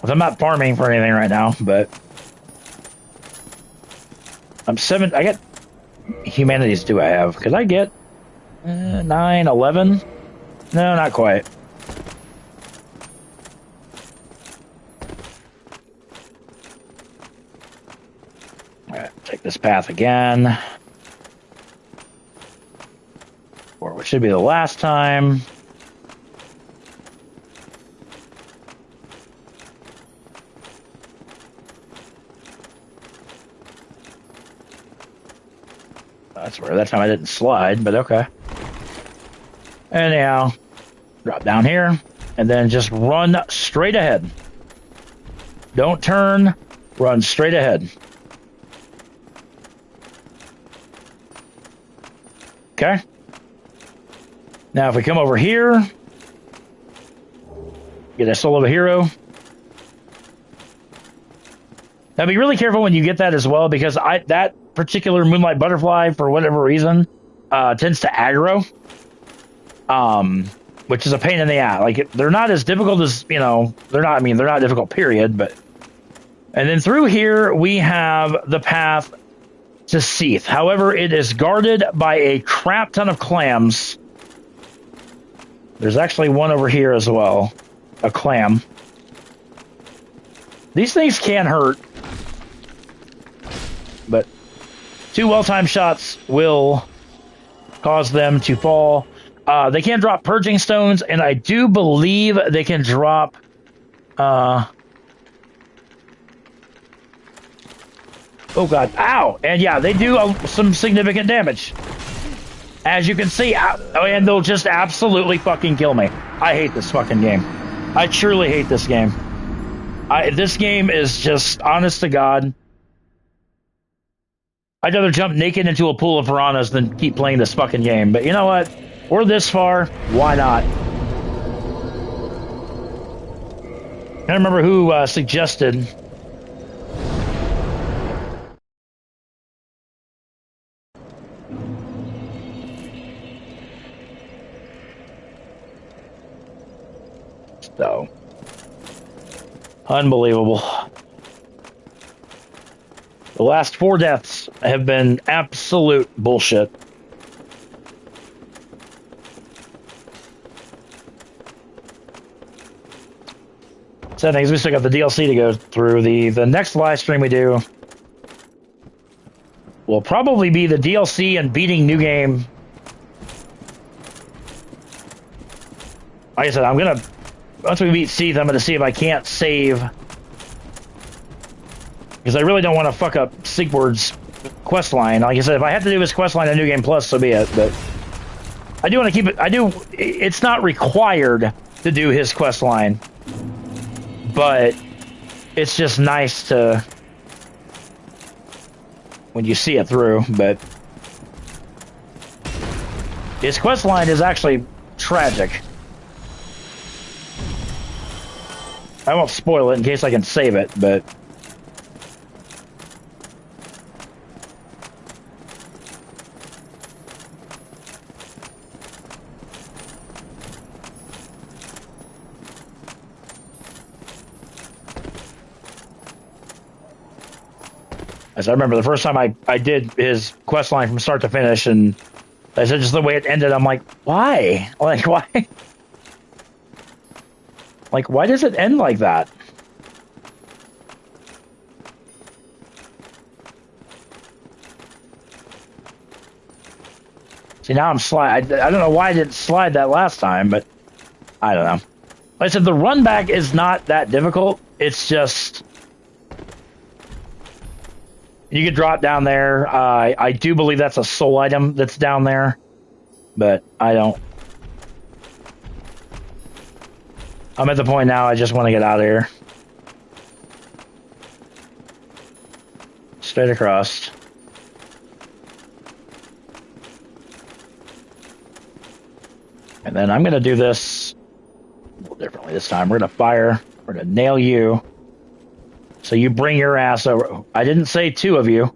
I'm not farming for anything right now, but... I got... Humanities do I have? Could I get... 9, 11? No, not quite. Take this path again. Or what should be the last time. That's where that time I didn't slide, but okay. Anyhow, drop down here and then just run straight ahead. Don't turn, run straight ahead. Okay. Now, if we come over here, get a soul of a hero. Now, be really careful when you get that as well, because that particular moonlight butterfly, for whatever reason, tends to aggro, which is a pain in the ass. Like, they're not as difficult as, you know, they're not difficult, period, but... And then through here, we have the path to Seath. However, it is guarded by a crap ton of clams. There's actually one over here as well. A clam. These things can hurt. But 2 well-timed shots will cause them to fall. They can drop purging stones, and I do believe they can drop... Oh God, ow! And yeah, they do some significant damage. As you can see, and they'll just absolutely fucking kill me. I hate this fucking game. I truly hate this game. This game is just, honest to God, I'd rather jump naked into a pool of piranhas than keep playing this fucking game. But you know what? We're this far, why not? I don't remember who suggested... So, Unbelievable. The last 4 deaths have been absolute bullshit. So things, we still got the DLC to go through. The next live stream we do will probably be the DLC and beating New Game. Like I said, once we beat Seath, I'm gonna see if I can't save, because I really don't want to fuck up Sigward's quest line. Like I said, if I have to do his quest line on New Game Plus, so be it. But I do want to keep it. It's not required to do his quest line, but it's just nice to when you see it through. But his quest line is actually tragic. I won't spoil it in case I can save it, but as I remember the first time I did his quest line from start to finish, and I said just the way it ended, I'm like, why? Like, why? Like, why does it end like that? See, now I'm slide. I don't know why I didn't slide that last time, but I don't know. Like I said, the run back is not that difficult. It's just you could drop down there. I do believe that's a soul item that's down there, but I don't. I'm at the point now I just want to get out of here. Straight across. And then I'm going to do this a little differently this time. We're going to fire. We're going to nail you. So you bring your ass over. I didn't say 2 of you.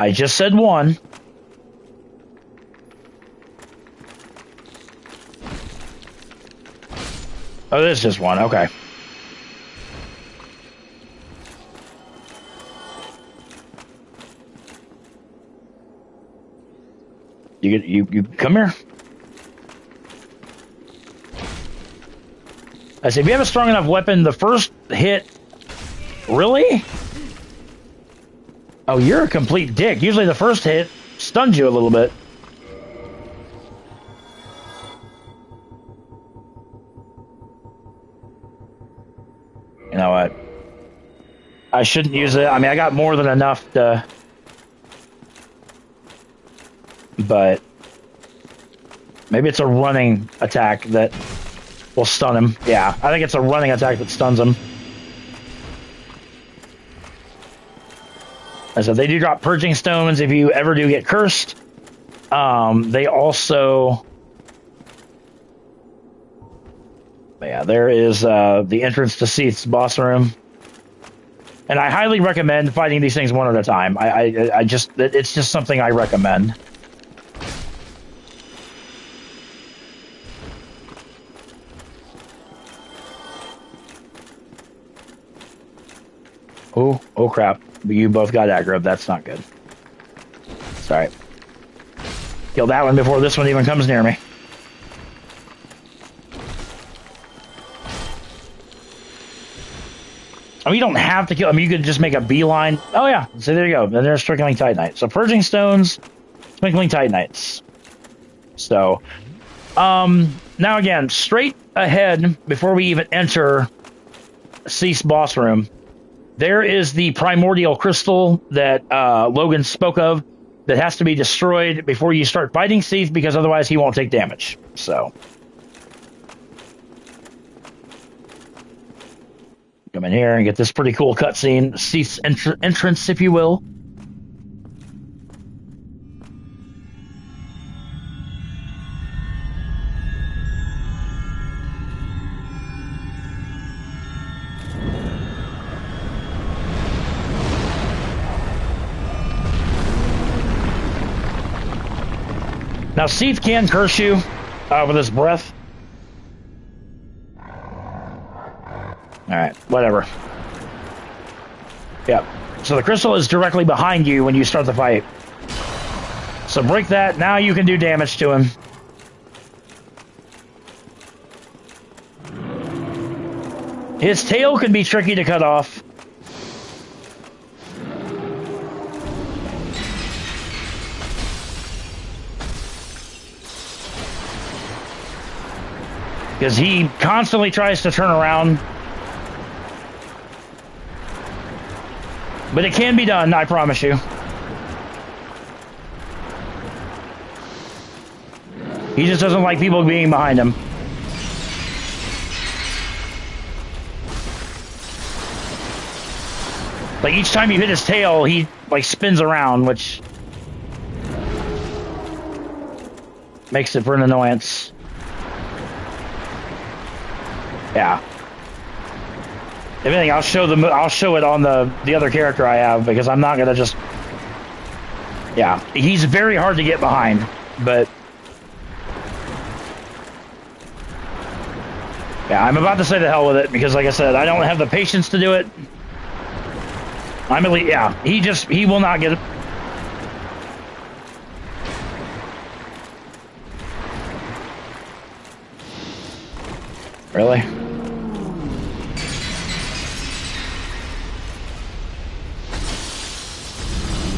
I just said 1. Oh, there's just 1. Okay. You come here. I say, if you have a strong enough weapon, the first hit. Really? Oh, you're a complete dick. Usually the first hit stuns you a little bit. You know what? I shouldn't use it. I mean, I got more than enough to... But... maybe it's a running attack that will stun him. Yeah, I think it's a running attack that stuns him. So they do drop purging stones if you ever do get cursed. They also... yeah, there is the entrance to Seath's boss room. And I highly recommend fighting these things one at a time. I just... it's just something I recommend. Oh crap. You both got aggro. That's not good. Sorry. Kill that one before this one even comes near me. I mean, you don't have to kill. I mean, you could just make a beeline. Oh, yeah. So there you go. Then there's Trickling Titanite. So Purging Stones, Twinkling Titanites. So, now again, straight ahead, before we even enter Seath's boss room, there is the primordial crystal that Logan spoke of that has to be destroyed before you start fighting Seath, because otherwise he won't take damage. So, come in here and get this pretty cool cutscene. Seath's entrance, if you will. Now, Seath can curse you with his breath. Alright, whatever. Yep. So the crystal is directly behind you when you start the fight. So break that, now you can do damage to him. His tail can be tricky to cut off. Because he constantly tries to turn around. But it can be done, I promise you. He just doesn't like people being behind him. Like, each time you hit his tail, he, like, spins around, which makes it for an annoyance. Yeah. If anything, I'll show it on the other character I have, because I'm not gonna just... Yeah, he's very hard to get behind, but... Yeah, I'm about to say the hell with it, because like I said, I don't have the patience to do it. I'm elite, yeah, he will not get it. Really?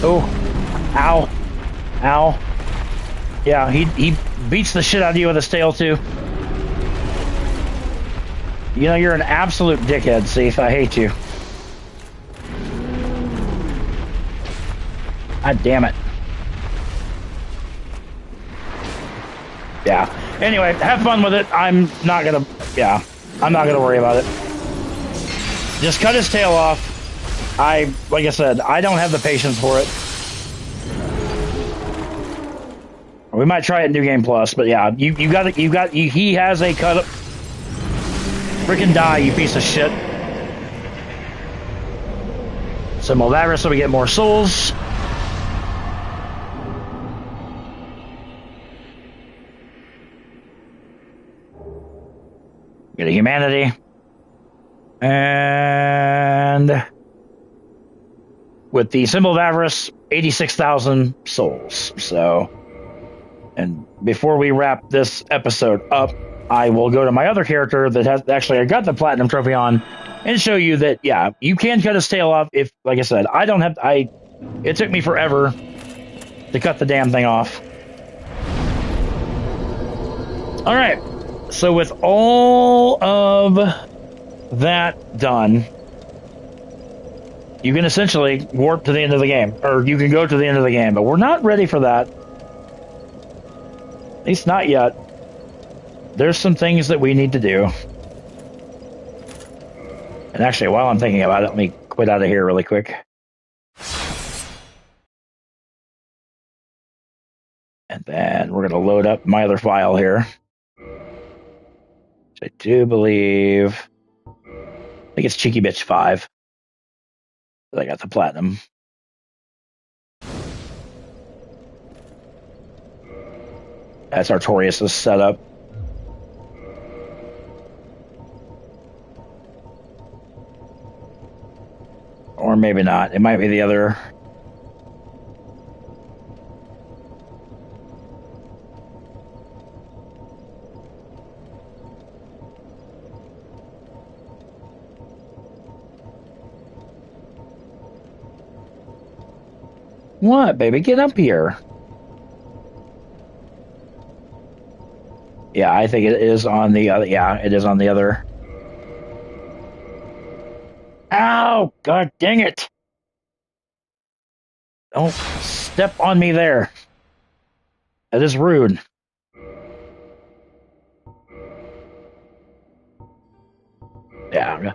Oh, ow, ow. Yeah, he beats the shit out of you with his tail too. You know, you're an absolute dickhead, Seath. I hate you. God damn it. Yeah. Anyway, have fun with it. I'm not gonna worry about it. Just cut his tail off. Like I said, I don't have the patience for it. We might try it in New Game Plus, but yeah, he has a cut up. Freaking die, you piece of shit. Symbol of Avarice so we get more souls. Get a humanity. And with the Symbol of Avarice, 86,000 souls. So, and before we wrap this episode up, I will go to my other character that has actually I got the platinum trophy on and show you that, yeah, you can cut his tail off if, like I said, it took me forever to cut the damn thing off. All right. So with all of that done, you can essentially warp to the end of the game, or you can go to the end of the game, but we're not ready for that. At least not yet. There's some things that we need to do. And actually, while I'm thinking about it, let me quit out of here really quick. And then we're going to load up my other file here. Which I do believe... I think it's Cheeky Bitch 5. I got the platinum. That's Artorias' setup. Or maybe not. It might be the other. What, baby? Get up here. Yeah, I think it is on the other. Yeah, it is on the other. Ow! God dang it! Don't step on me there. That is rude. Yeah.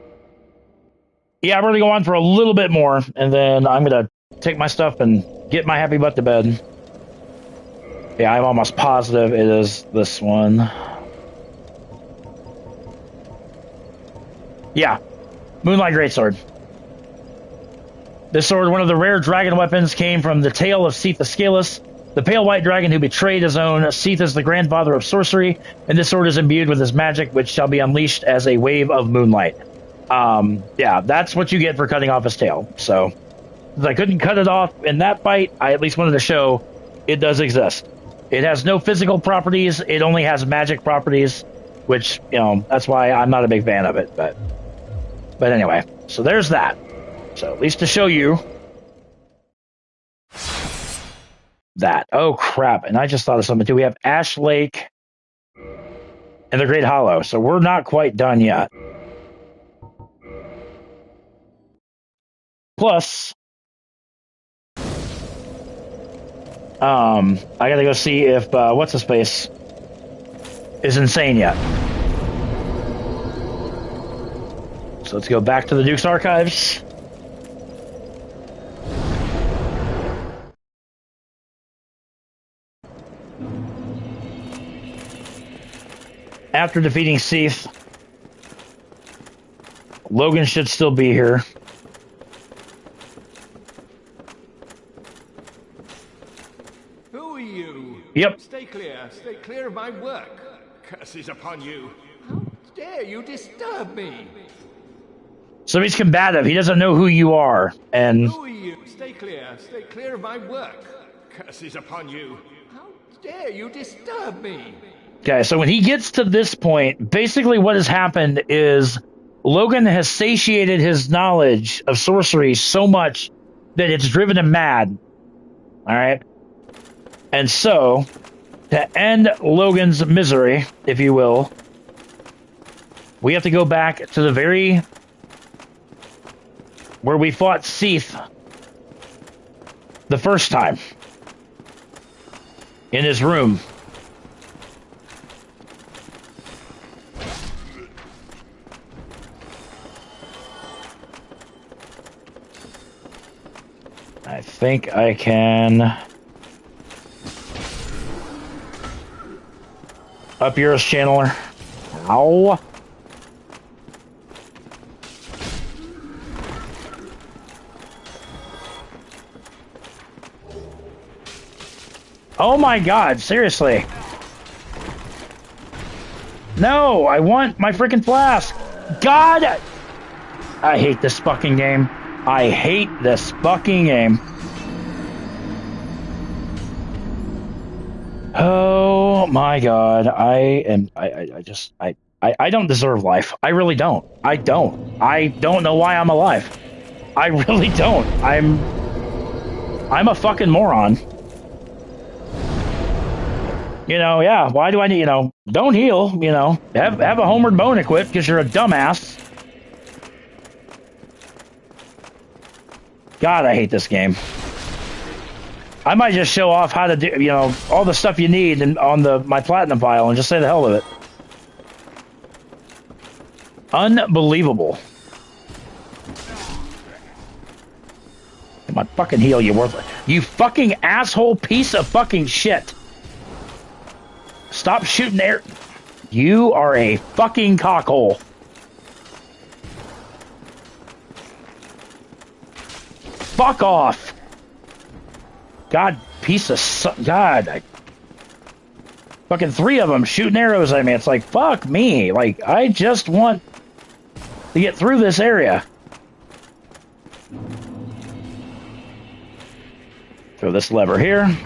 Yeah, I'm going to go on for a little bit more, and then I'm going to take my stuff and get my happy butt to bed. Yeah, I'm almost positive it is this one. Yeah. Moonlight Greatsword. This sword, one of the rare dragon weapons, came from the tale of Seath the Scaleless, the pale white dragon who betrayed his own. Seath is the grandfather of sorcery, and this sword is imbued with his magic, which shall be unleashed as a wave of moonlight. Yeah, that's what you get for cutting off his tail. So, since I couldn't cut it off in that fight, I at least wanted to show it does exist. It has no physical properties. It only has magic properties, which, you know, that's why I'm not a big fan of it. But anyway, so there's that. So at least to show you that. Oh, crap. And I just thought of something, too. We have Ash Lake and the Great Hollow. So we're not quite done yet. Plus, I gotta go see if, what's-his-face is insane yet. So let's go back to the Duke's Archives. After defeating Seath, Logan should still be here. Who are you? Yep. Stay clear of my work. Curses upon you. How dare you disturb me? So he's combative. He doesn't know who you are. And who are you? Stay clear of my work. Curses upon you. How dare you disturb me? okay, so when he gets to this point, basically what has happened is Logan has satiated his knowledge of sorcery so much that it's driven him mad. All right? And so, to end Logan's misery, if you will, we have to go back to the very... where we fought Seath the first time. In his room. I think I can up yours, Channeler. Ow. Oh my god, seriously. No, I want my freaking flask. God! I hate this fucking game. I hate this fucking game. Oh my god, I don't deserve life. I really don't. I don't know why I'm alive. I really don't. I'm a fucking moron. You know, yeah, why do I need, you know, don't heal, you know, have a homeward bone equipped because you're a dumbass. God, I hate this game. I might just show off how to do, you know, all the stuff you need on my platinum file and just say the hell of it. Unbelievable. Come on, fucking heal, you worthless. You fucking asshole piece of fucking shit. Stop shooting there. You are a fucking cockhole. Fuck off. God, piece of... God. Fucking 3 of them shooting arrows at me. It's like, fuck me. Like, I just want to get through this area. Throw this lever here.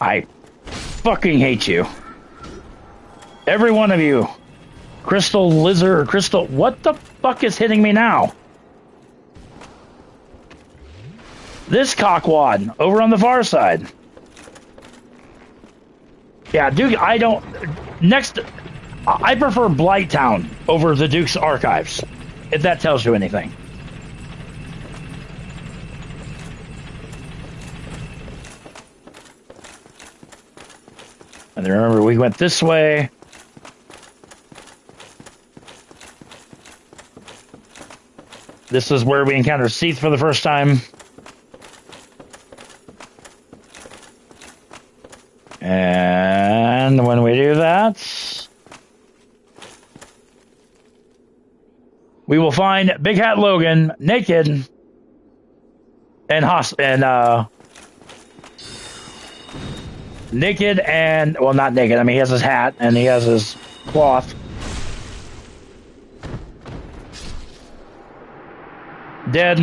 I fucking hate you. Every one of you. Crystal lizard, crystal... What the fuck is hitting me now? This cockwad over on the far side. Yeah, Duke, I don't... Next... I prefer Blighttown over the Duke's Archives, if that tells you anything. And remember, we went this way. This is where we encountered Seath for the first time. And when we do that, we will find Big Hat Logan naked and naked and, well, not naked. I mean, he has his hat and he has his cloth. Dead.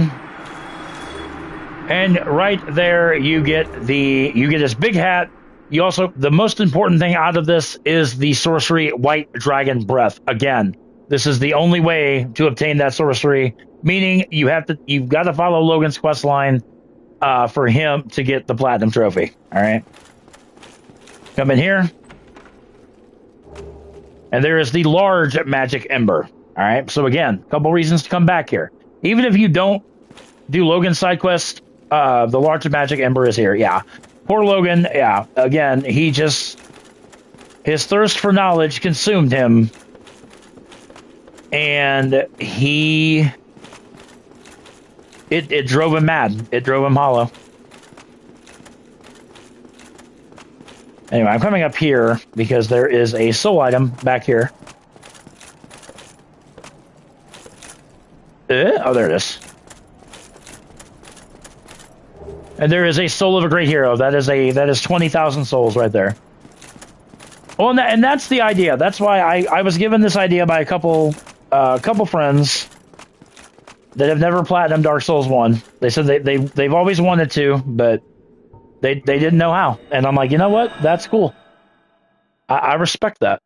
And right there you get this big hat. You also, the most important thing out of this is the sorcery White Dragon Breath. Again, this is the only way to obtain that sorcery, meaning you've got to follow Logan's quest line for him to get the platinum trophy. All right. Come in here. And there is the large magic ember. All right. So again, a couple reasons to come back here. Even if you don't do Logan's side quest, the large magic ember is here. Yeah. Poor Logan. Yeah. Again, his thirst for knowledge consumed him. And it drove him mad. It drove him hollow. Anyway, I'm coming up here because there is a soul item back here. Oh, there it is. And there is a soul of a great hero. That is 20,000 souls right there. Well, and that's the idea. That's why I was given this idea by a couple friends that have never platinumed Dark Souls 1. They said they've always wanted to, but they didn't know how. And I'm like, you know what? That's cool. I respect that.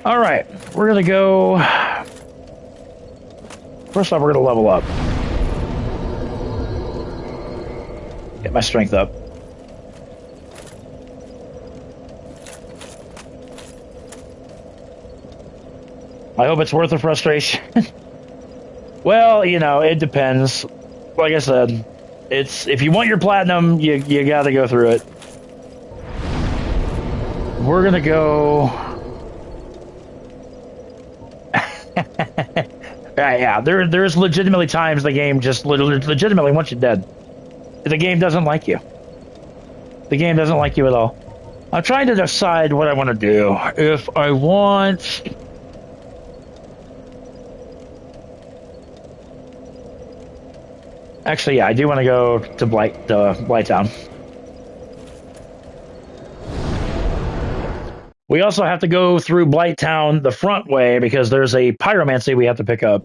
All right, we're gonna go. First off, we're gonna level up. Get my strength up. I hope it's worth the frustration. Well, you know, it depends. Like I said, if you want your platinum, you got to go through it. We're gonna go. Yeah, there's legitimately times the game just legitimately wants you dead. The game doesn't like you. The game doesn't like you at all. I'm trying to decide what I want to do. If I want. Actually, yeah, I do want to go to Blighttown. We also have to go through Blighttown the front way because there's a pyromancy we have to pick up.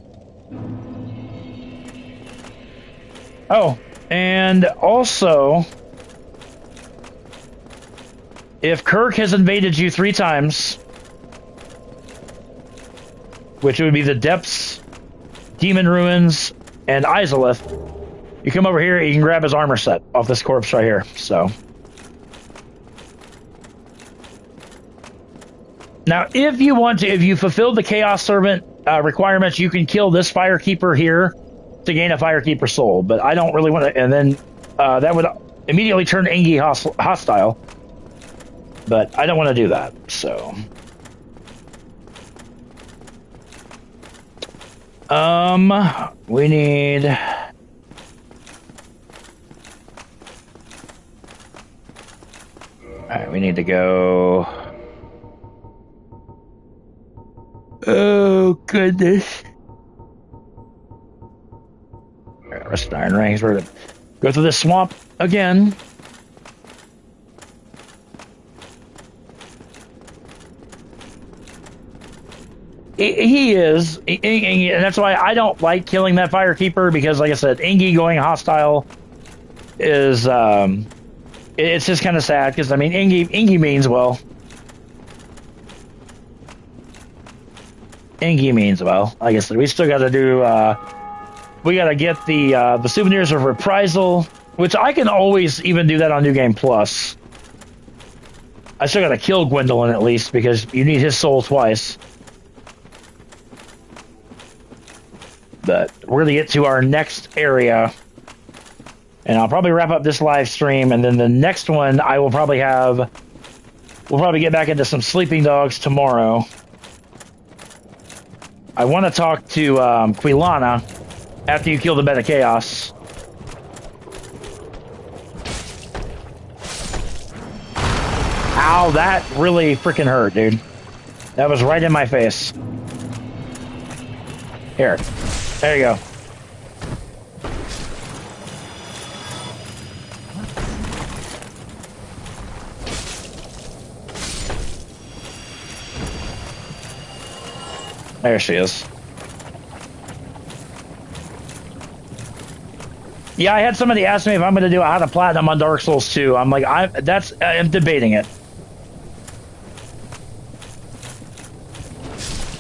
Oh, and also, if Kirk has invaded you 3 times, which would be the Depths, Demon Ruins, and Izalith, you come over here, you can grab his armor set off this corpse right here. So now, if you fulfilled the Chaos Servant requirements, you can kill this Firekeeper here to gain a Firekeeper soul. But I don't really want to, and then that would immediately turn Engi hostile. But I don't want to do that. So, we need. All right, we need to go. Oh, goodness. All right, rest iron rings. We're going to go through this swamp again. He is. And that's why I don't like killing that Firekeeper because, like I said, Engi going hostile is... it's just kind of sad because, I mean, Engi means well. Engi means well. Like I said, we still got to do. We got to get the souvenirs of reprisal, which I can always even do that on New Game Plus. I still got to kill Gwendolyn at least because you need his soul twice. But we're gonna get to our next area, and I'll probably wrap up this live stream, and then the next one I will probably have. We'll probably get back into some sleeping dogs tomorrow. I want to talk to Quilana after you kill the Bed of Chaos. Ow, that really freaking hurt, dude. That was right in my face. Here. There you go. There she is. Yeah, I had somebody ask me if I'm going to do how to platinum on Dark Souls 2. I'm like, I'm debating it.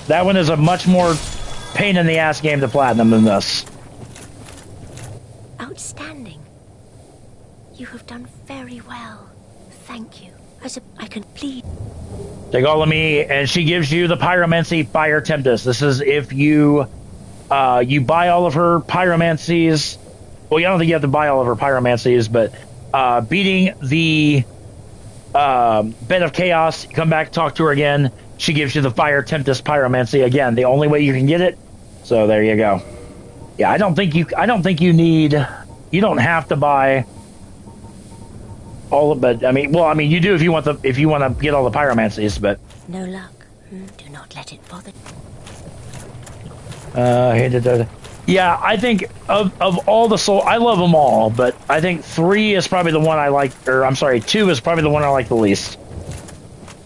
That one is a much more pain in the ass game to platinum than this. Outstanding. You have done very well. Thank you. I can plead. Take all of me, and she gives you the Pyromancy Fire Tempest. This is if you buy all of her pyromancies. Well, I don't think you have to buy all of her pyromancies, but beating the Bed of Chaos, come back, talk to her again. She gives you the Fire Tempest Pyromancy again. The only way you can get it. So there you go. Yeah, I don't think you need. You don't have to buy all of it. I mean, you do if you want to get all the pyromancies, but no luck. Do not let it bother. Yeah, I think of all the soul, I love them all, but I think 3 is probably the one I like, or I'm sorry, 2 is probably the one I like the least.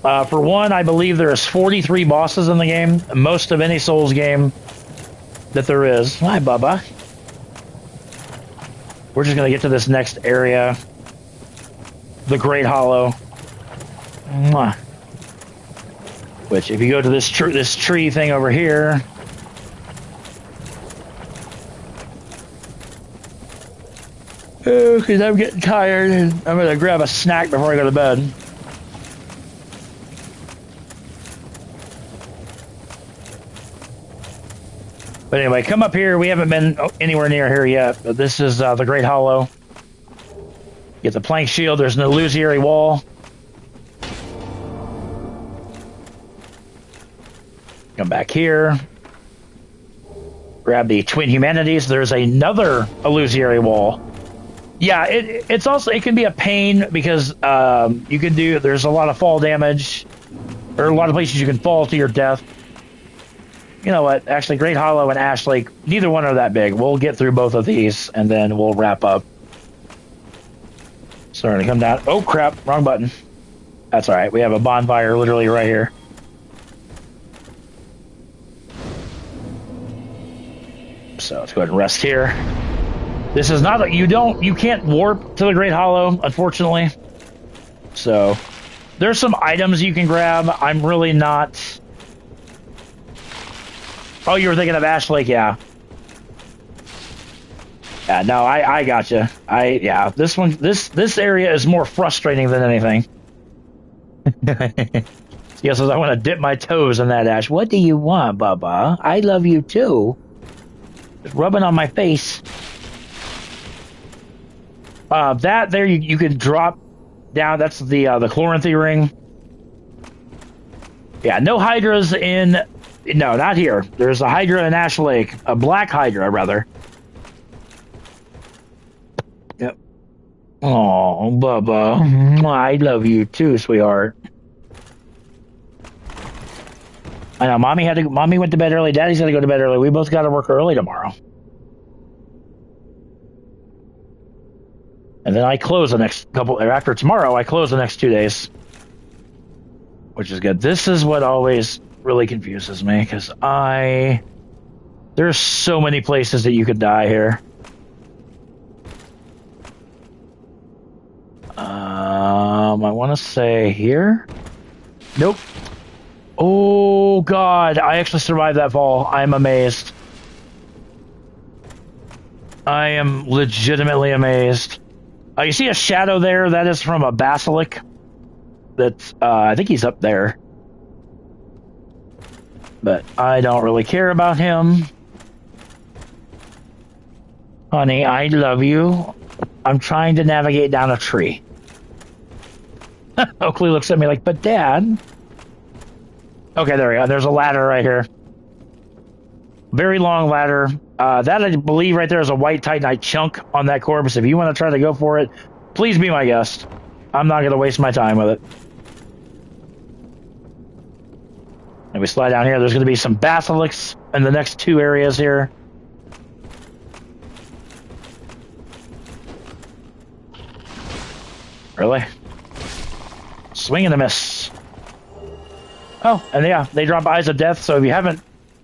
For 1, I believe there's 43 bosses in the game, most of any Souls game that there is. Hi, Bubba. We're just gonna get to this next area, the Great Hollow. Mwah. Which, if you go to this tree thing over here. Oh, because I'm getting tired and I'm going to grab a snack before I go to bed. But anyway, come up here. We haven't been anywhere near here yet, but this is the Great Hollow. Get the plank shield. There's an illusory wall. Come back here. Grab the Twin Humanities. There's another illusory wall. Yeah, it's also, it can be a pain because you can do, there's a lot of fall damage, or a lot of places you can fall to your death. You know what, actually, Great Hollow and Ash Lake, neither one are that big. We'll get through both of these, and then we'll wrap up. Starting to come down. Oh, crap, wrong button. That's alright, we have a bonfire literally right here. So let's go ahead and rest here. This is not, you can't warp to the Great Hollow, unfortunately. So, there's some items you can grab. I'm really not... Oh, you were thinking of Ash Lake, yeah. Yeah, no, I gotcha. Yeah, this area is more frustrating than anything. Yes, I want to dip my toes in that, Ash. What do you want, Bubba? I love you too. Just rubbing on my face. That there you can drop down. That's the Chloranthy ring. Yeah, no hydras in. No, not here. There's a hydra in Ash Lake, a black hydra rather. Yep. Oh, Bubba, I love you too, sweetheart. I know, Mommy went to bed early. Daddy's got to go to bed early. We both got to work early tomorrow. And then I close the next couple, or after tomorrow, I close the next 2 days. Which is good. This is what always really confuses me, because there's so many places that you could die here. I want to say here? Nope. Oh, God. I actually survived that fall. I'm amazed. I am legitimately amazed. You see a shadow there? That is from a basilic. That's, I think he's up there. But I don't really care about him. Honey, I love you. I'm trying to navigate down a tree. Oakley looks at me like, but Dad... Okay, there we go. There's a ladder right here. Very long ladder. That, I believe, right there is a white Titanite chunk on that corpse. If you want to try to go for it, please be my guest. I'm not going to waste my time with it. And we slide down here. There's going to be some basilisks in the next 2 areas here. Really? Swing and a miss. Oh, and yeah, they drop Eyes of Death, so if you haven't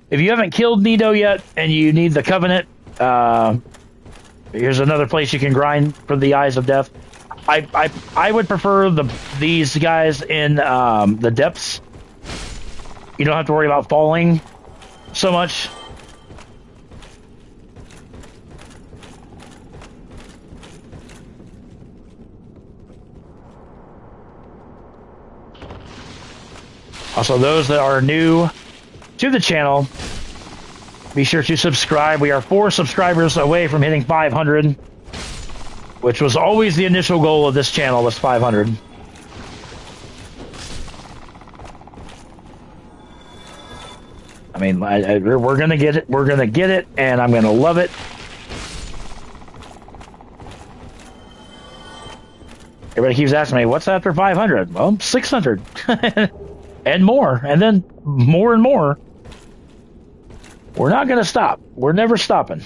if you haven't killed Nito yet and you need the Covenant, here's another place you can grind for the Eyes of Death. I would prefer these guys in the depths. You don't have to worry about falling so much. Also, those that are new to the channel, be sure to subscribe. We are 4 subscribers away from hitting 500, which was always the initial goal of this channel, was 500. I mean, we're gonna get it. We're gonna get it, and I'm gonna love it. Everybody keeps asking me, what's after 500? Well, 600. And more, and then more and more. We're not going to stop. We're never stopping.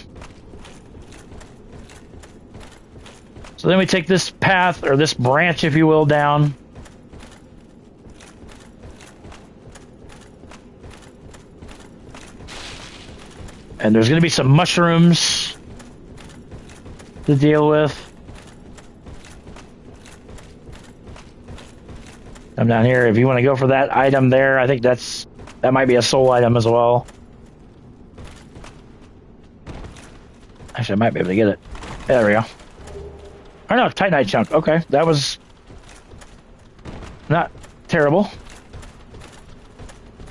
So then we take this path, or this branch, if you will, down. And there's going to be some mushrooms to deal with. Come down here. If you want to go for that item there, I think that might be a soul item as well. Actually, I might be able to get it. There we go. Oh no, Titanite chunk. Okay, that was not terrible.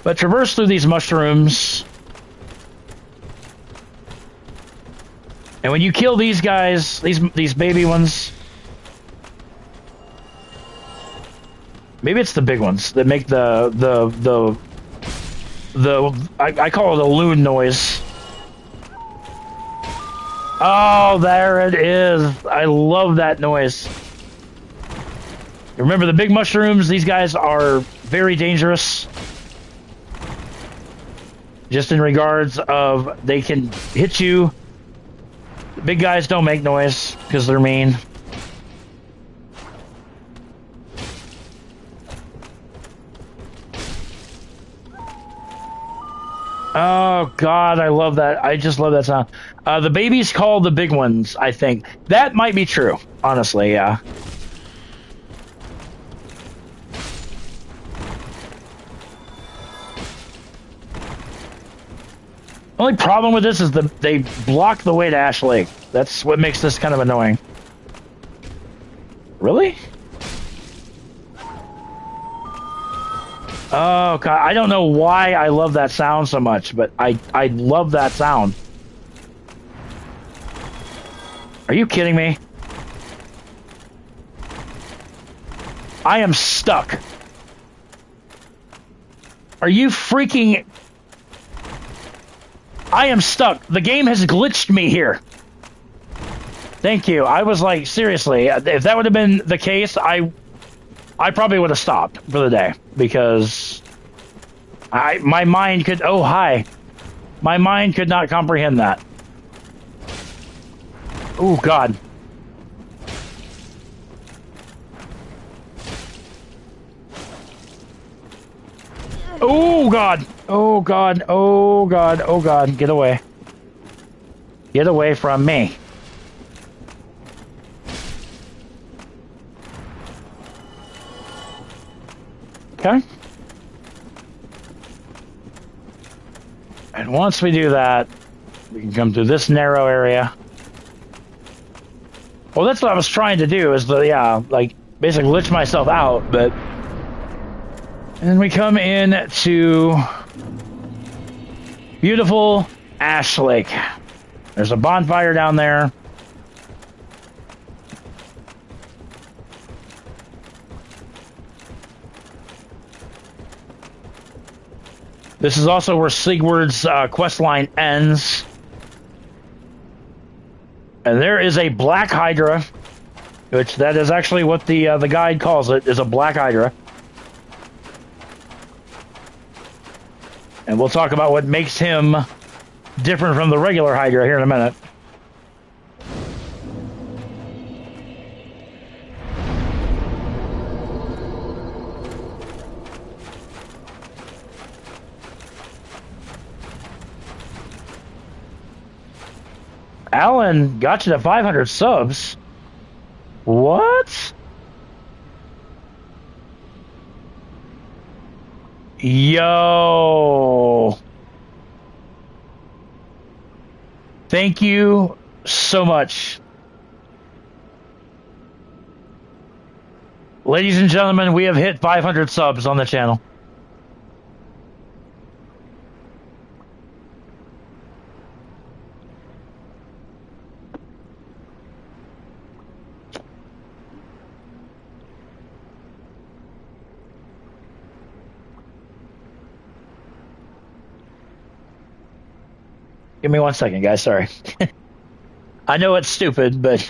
But traverse through these mushrooms. And when you kill these guys, these baby ones, maybe it's the big ones that make the I call it a loon noise. Oh, there it is. I love that noise. Remember the big mushrooms? These guys are very dangerous. Just in regards of they can hit you. The big guys don't make noise because they're mean. Oh God, I love that. I just love that sound. The babies call the big ones, I think. That might be true, honestly, yeah. Only problem with this is that they block the way to Ash Lake. That's what makes this kind of annoying. Really? Oh God, I don't know why I love that sound so much, but I love that sound. Are you kidding me? I am stuck. Are you freaking... I am stuck. The game has glitched me here. Thank you. I was like, seriously, if that would have been the case, I probably would have stopped for the day, because my mind could... Oh, hi. My mind could not comprehend that. Oh, God. Oh, God. Oh, God. Oh, God. Oh, God. Get away. Get away from me. Okay. And once we do that, we can come through this narrow area. Well, that's what I was trying to do, is like basically glitch myself out, but... And then we come in to beautiful Ash Lake. There's a bonfire down there. This is also where Sigurd's quest line ends. And there is a Black Hydra, which that is actually what the guide calls it, is a Black Hydra. And we'll talk about what makes him different from the regular Hydra here in a minute. Alan got you to 500 subs. What? Yo. Thank you so much. Ladies and gentlemen, we have hit 500 subs on the channel. Give me 1 second, guys. Sorry. I know it's stupid, but...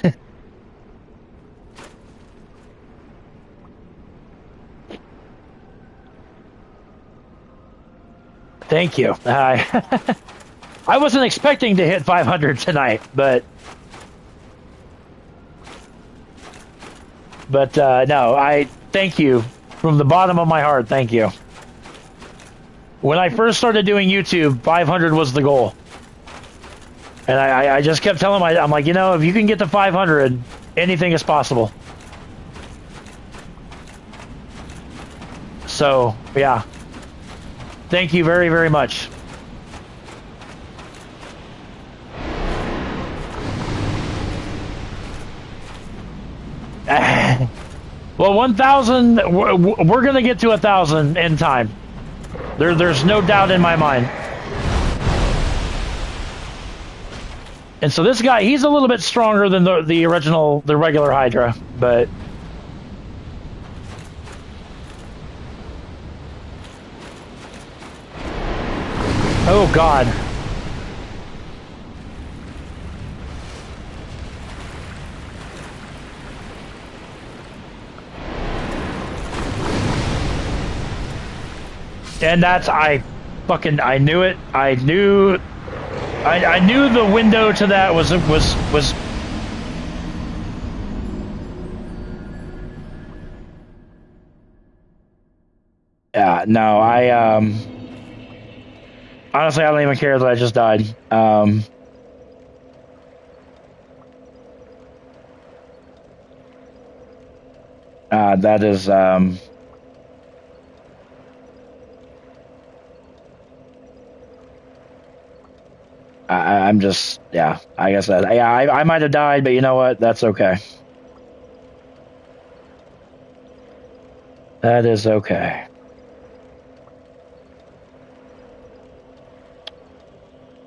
Thank you. I wasn't expecting to hit 500 tonight, but no, I thank you from the bottom of my heart. Thank you. When I first started doing YouTube, 500 was the goal. And I just kept telling I'm like, you know, if you can get to 500, anything is possible. So, yeah. Thank you very, very much. Well, 1,000, we're going to get to 1,000 in time. There's no doubt in my mind. And so this guy, he's a little bit stronger than the regular Hydra, but... Oh, God. And that's, I knew it. I knew the window to that was yeah, no, honestly, I don't even care that I just died. That is, I'm just, yeah, I guess that, yeah, I might have died, but you know what? That's okay. That is okay.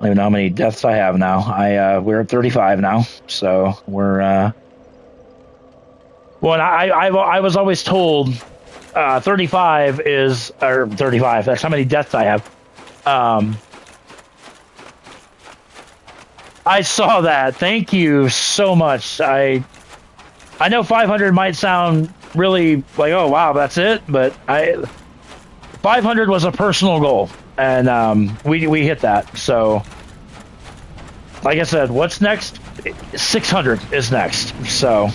I don't even know how many deaths I have now. We're at 35 now, so we're, well, I was always told, 35 is, or 35, that's how many deaths I have. I saw that. Thank you so much. I know 500 might sound really like, oh wow, that's it, but 500 was a personal goal, and we hit that. So, like I said, what's next? 600 is next. So,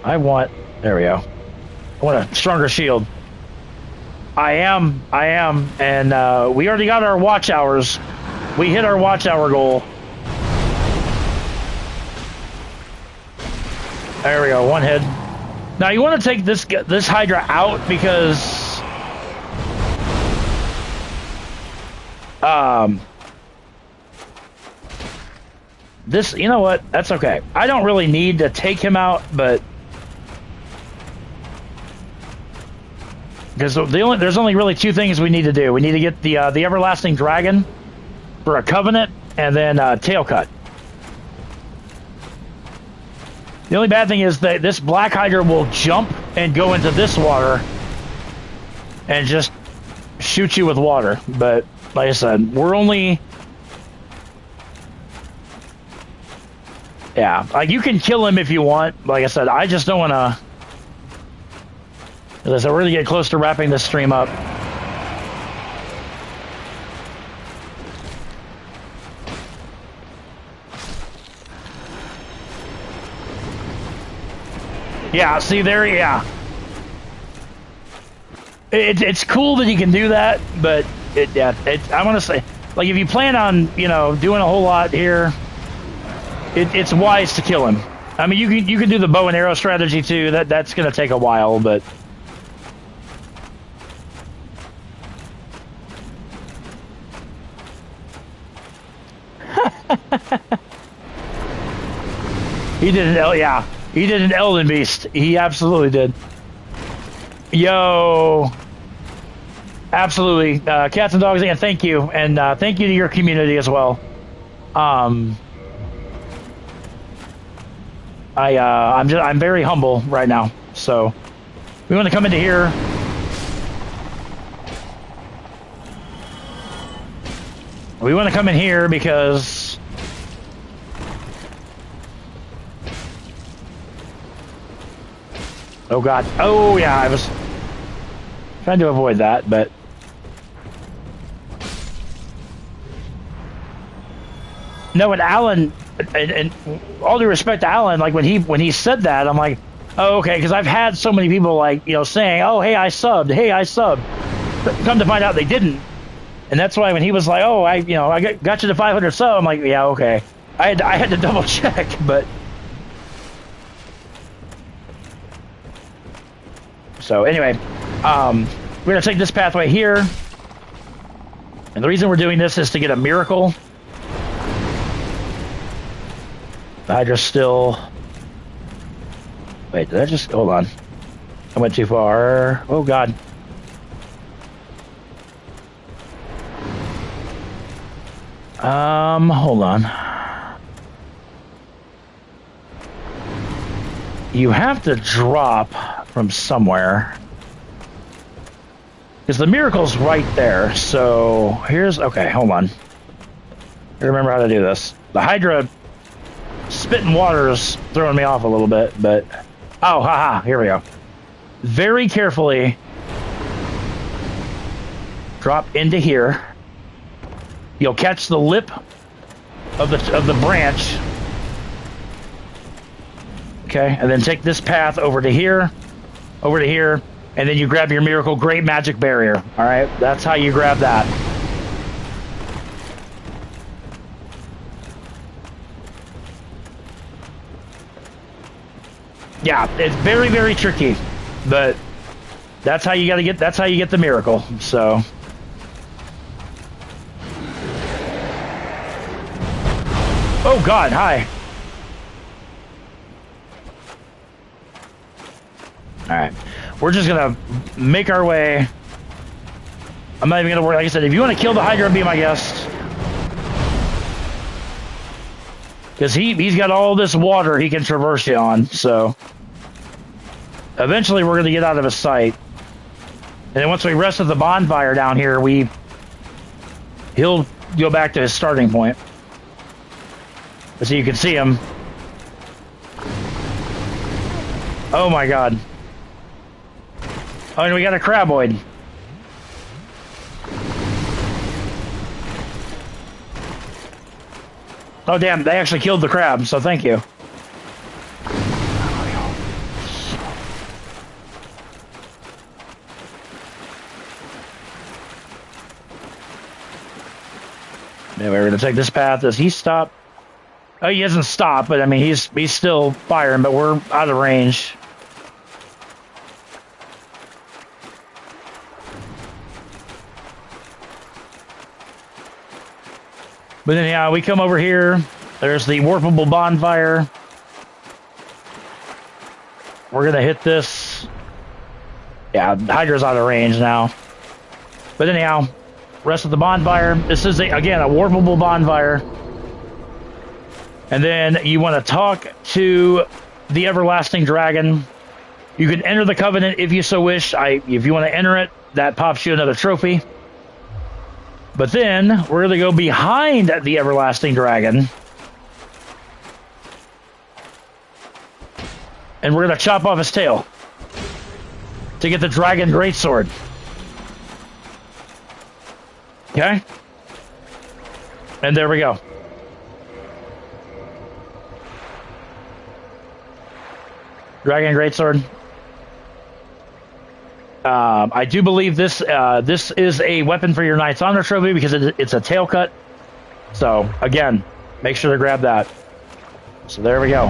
there we go. I want a stronger shield. I am, and we already got our watch hours. We hit our watch hour goal. There we go, one hit. Now you want to take this Hydra out because this, you know what? That's okay. I don't really need to take him out, but because there's only really two things we need to do. We need to get the Everlasting Dragon for a Covenant, and then tail cut. The only bad thing is that this Black Hydra will jump and go into this water and just shoot you with water. But like I said, we're only, yeah, like you can kill him if you want. Like I said, I just don't want to. As I said, we're gonna get close to wrapping this stream up. Yeah, see there, yeah. It's cool that you can do that, but I want to say, Like, if you plan on, you know, doing a whole lot here, it's wise to kill him. I mean, you can do the bow and arrow strategy too. That's going to take a while, but he did yeah, he did an Elden Beast. He absolutely did. Yo, absolutely, cats and dogs, and thank you, and thank you to your community as well. I'm very humble right now. So we want to come into here. We want to come in here because oh god. Oh yeah, I was trying to avoid that, but no, and Alan, and all due respect to Alan, like when he said that, I'm like, oh, okay, because I've had so many people like, you know, saying, oh, hey, I subbed, but come to find out they didn't, and that's why when he was like, oh, I got you to 500 sub, I'm like, yeah, okay, I had to double check, but so anyway, we're gonna take this pathway here, and the reason we're doing this is to get a miracle. The Hydra's still... Wait, did I just... Hold on. I went too far. Oh, God. Hold on. You have to drop from somewhere. Because the miracle's right there. So, here's... Okay, hold on. I remember how to do this. The Hydra... Spitting water's throwing me off a little bit, but oh, haha, here we go. Very carefully drop into here. You'll catch the lip of the branch. Okay, and then take this path over to here, and then you grab your miracle great magic barrier. All right, that's how you grab that. Yeah, it's very, very tricky, but that's how you get the miracle. So, oh God, hi. All right, we're just gonna make our way. I'm not even gonna worry. Like I said, if you want to kill the Hydra, be my guest, because he's got all this water he can traverse you on. So. Eventually, we're going to get out of his sight. And then once we rest at the bonfire down here, he'll go back to his starting point. So you can see him. Oh my god. Oh, and we got a craboid. Oh damn, they actually killed the crab, so thank you. Anyway, we're gonna take this path. Does he stop? Oh, he hasn't stopped, but I mean, he's still firing, but we're out of range. But then, yeah, we come over here. There's the warpable bonfire. We're gonna hit this. Yeah, Hydra's out of range now. But anyhow, rest of the bonfire. This is, again, a warpable bonfire. And then you want to talk to the everlasting dragon. You can enter the covenant if you so wish. If you want to enter it, that pops you another trophy. But then we're going to go behind the everlasting dragon. And we're going to chop off his tail to get the dragon greatsword. Okay? And there we go. Dragon greatsword. I do believe this this is a weapon for your Knight's Honor trophy because it's a tail cut. So again, make sure to grab that. So there we go.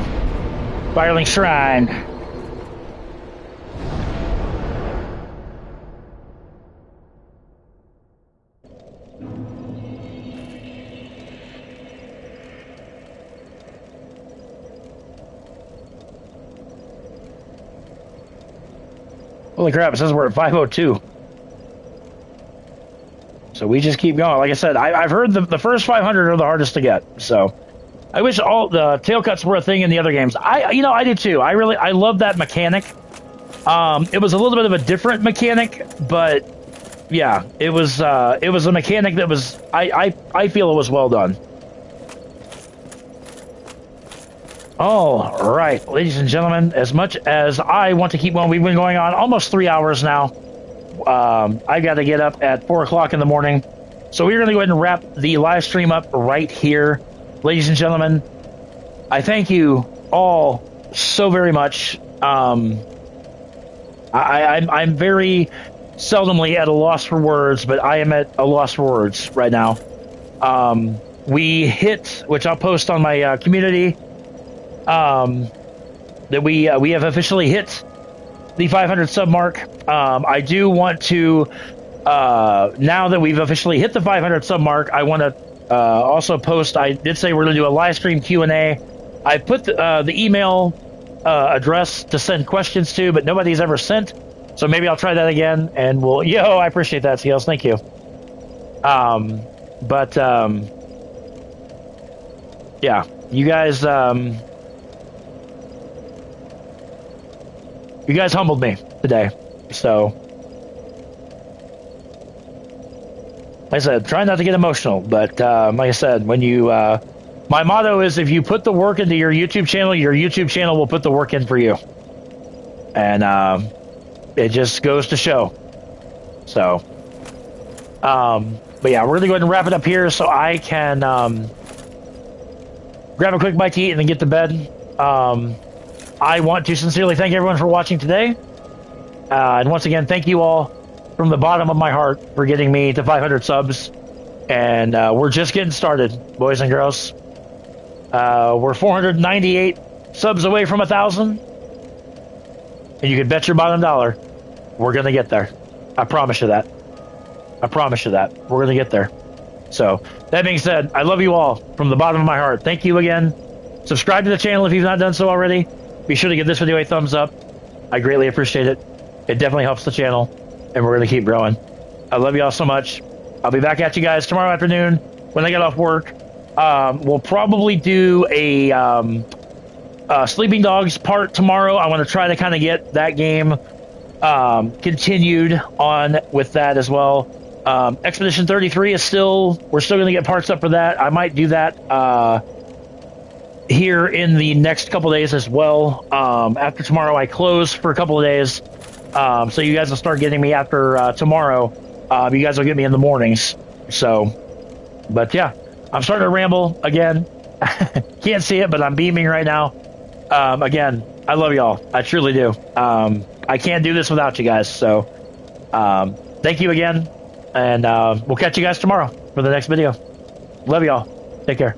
Firelink Shrine. Holy crap, it says we're at 502. So we just keep going. Like I said, I've heard the first 500 are the hardest to get. So I wish all the tail cuts were a thing in the other games. I did too. I love that mechanic. It was a little bit of a different mechanic, but yeah, it was a mechanic that was, I feel it was well done. All right, ladies and gentlemen, as much as I want to keep going, we've been going on almost 3 hours now. I got to get up at 4 o'clock in the morning. So we're going to go ahead and wrap the live stream up right here. Ladies and gentlemen, I thank you all so very much. I'm very seldomly at a loss for words, but I am at a loss for words right now. We hit, which I'll post on my community, that we have officially hit the 500 sub mark. I do want to, now that we've officially hit the 500 sub mark, I want to also post. I did say we're going to do a live stream Q&A. I put the email address to send questions to, but nobody's ever sent. So maybe I'll try that again, and we'll. Yo, I appreciate that, Seals. Thank you. Yeah, you guys. You guys humbled me today, so like I said, try not to get emotional, but like I said, when you, my motto is if you put the work into your YouTube channel will put the work in for you, and it just goes to show. So, but yeah, we're gonna go ahead and wrap it up here so I can grab a quick bite to eat and then get to bed. I want to sincerely thank everyone for watching today. And once again, thank you all from the bottom of my heart for getting me to 500 subs. And we're just getting started, boys and girls. We're 498 subs away from 1,000. And you can bet your bottom dollar we're going to get there. I promise you that. I promise you that. We're going to get there. So, that being said, I love you all from the bottom of my heart. Thank you again. Subscribe to the channel if you've not done so already. Be sure to give this video a thumbs up. I greatly appreciate it. It definitely helps the channel, and we're going to keep growing. I love you all so much. I'll be back at you guys tomorrow afternoon when I get off work. We'll probably do a Sleeping Dogs part tomorrow. I want to try to kind of get that game continued on with that as well. Expedition 33 is we're still going to get parts up for that. I might do that here in the next couple days as well. After tomorrow, I close for a couple of days. So you guys will start getting me after tomorrow. You guys will get me in the mornings. So, but yeah, I'm starting to ramble again. Can't see it, but I'm beaming right now. Again, I love y'all. I truly do. I can't do this without you guys. So, thank you again. And we'll catch you guys tomorrow for the next video. Love y'all. Take care.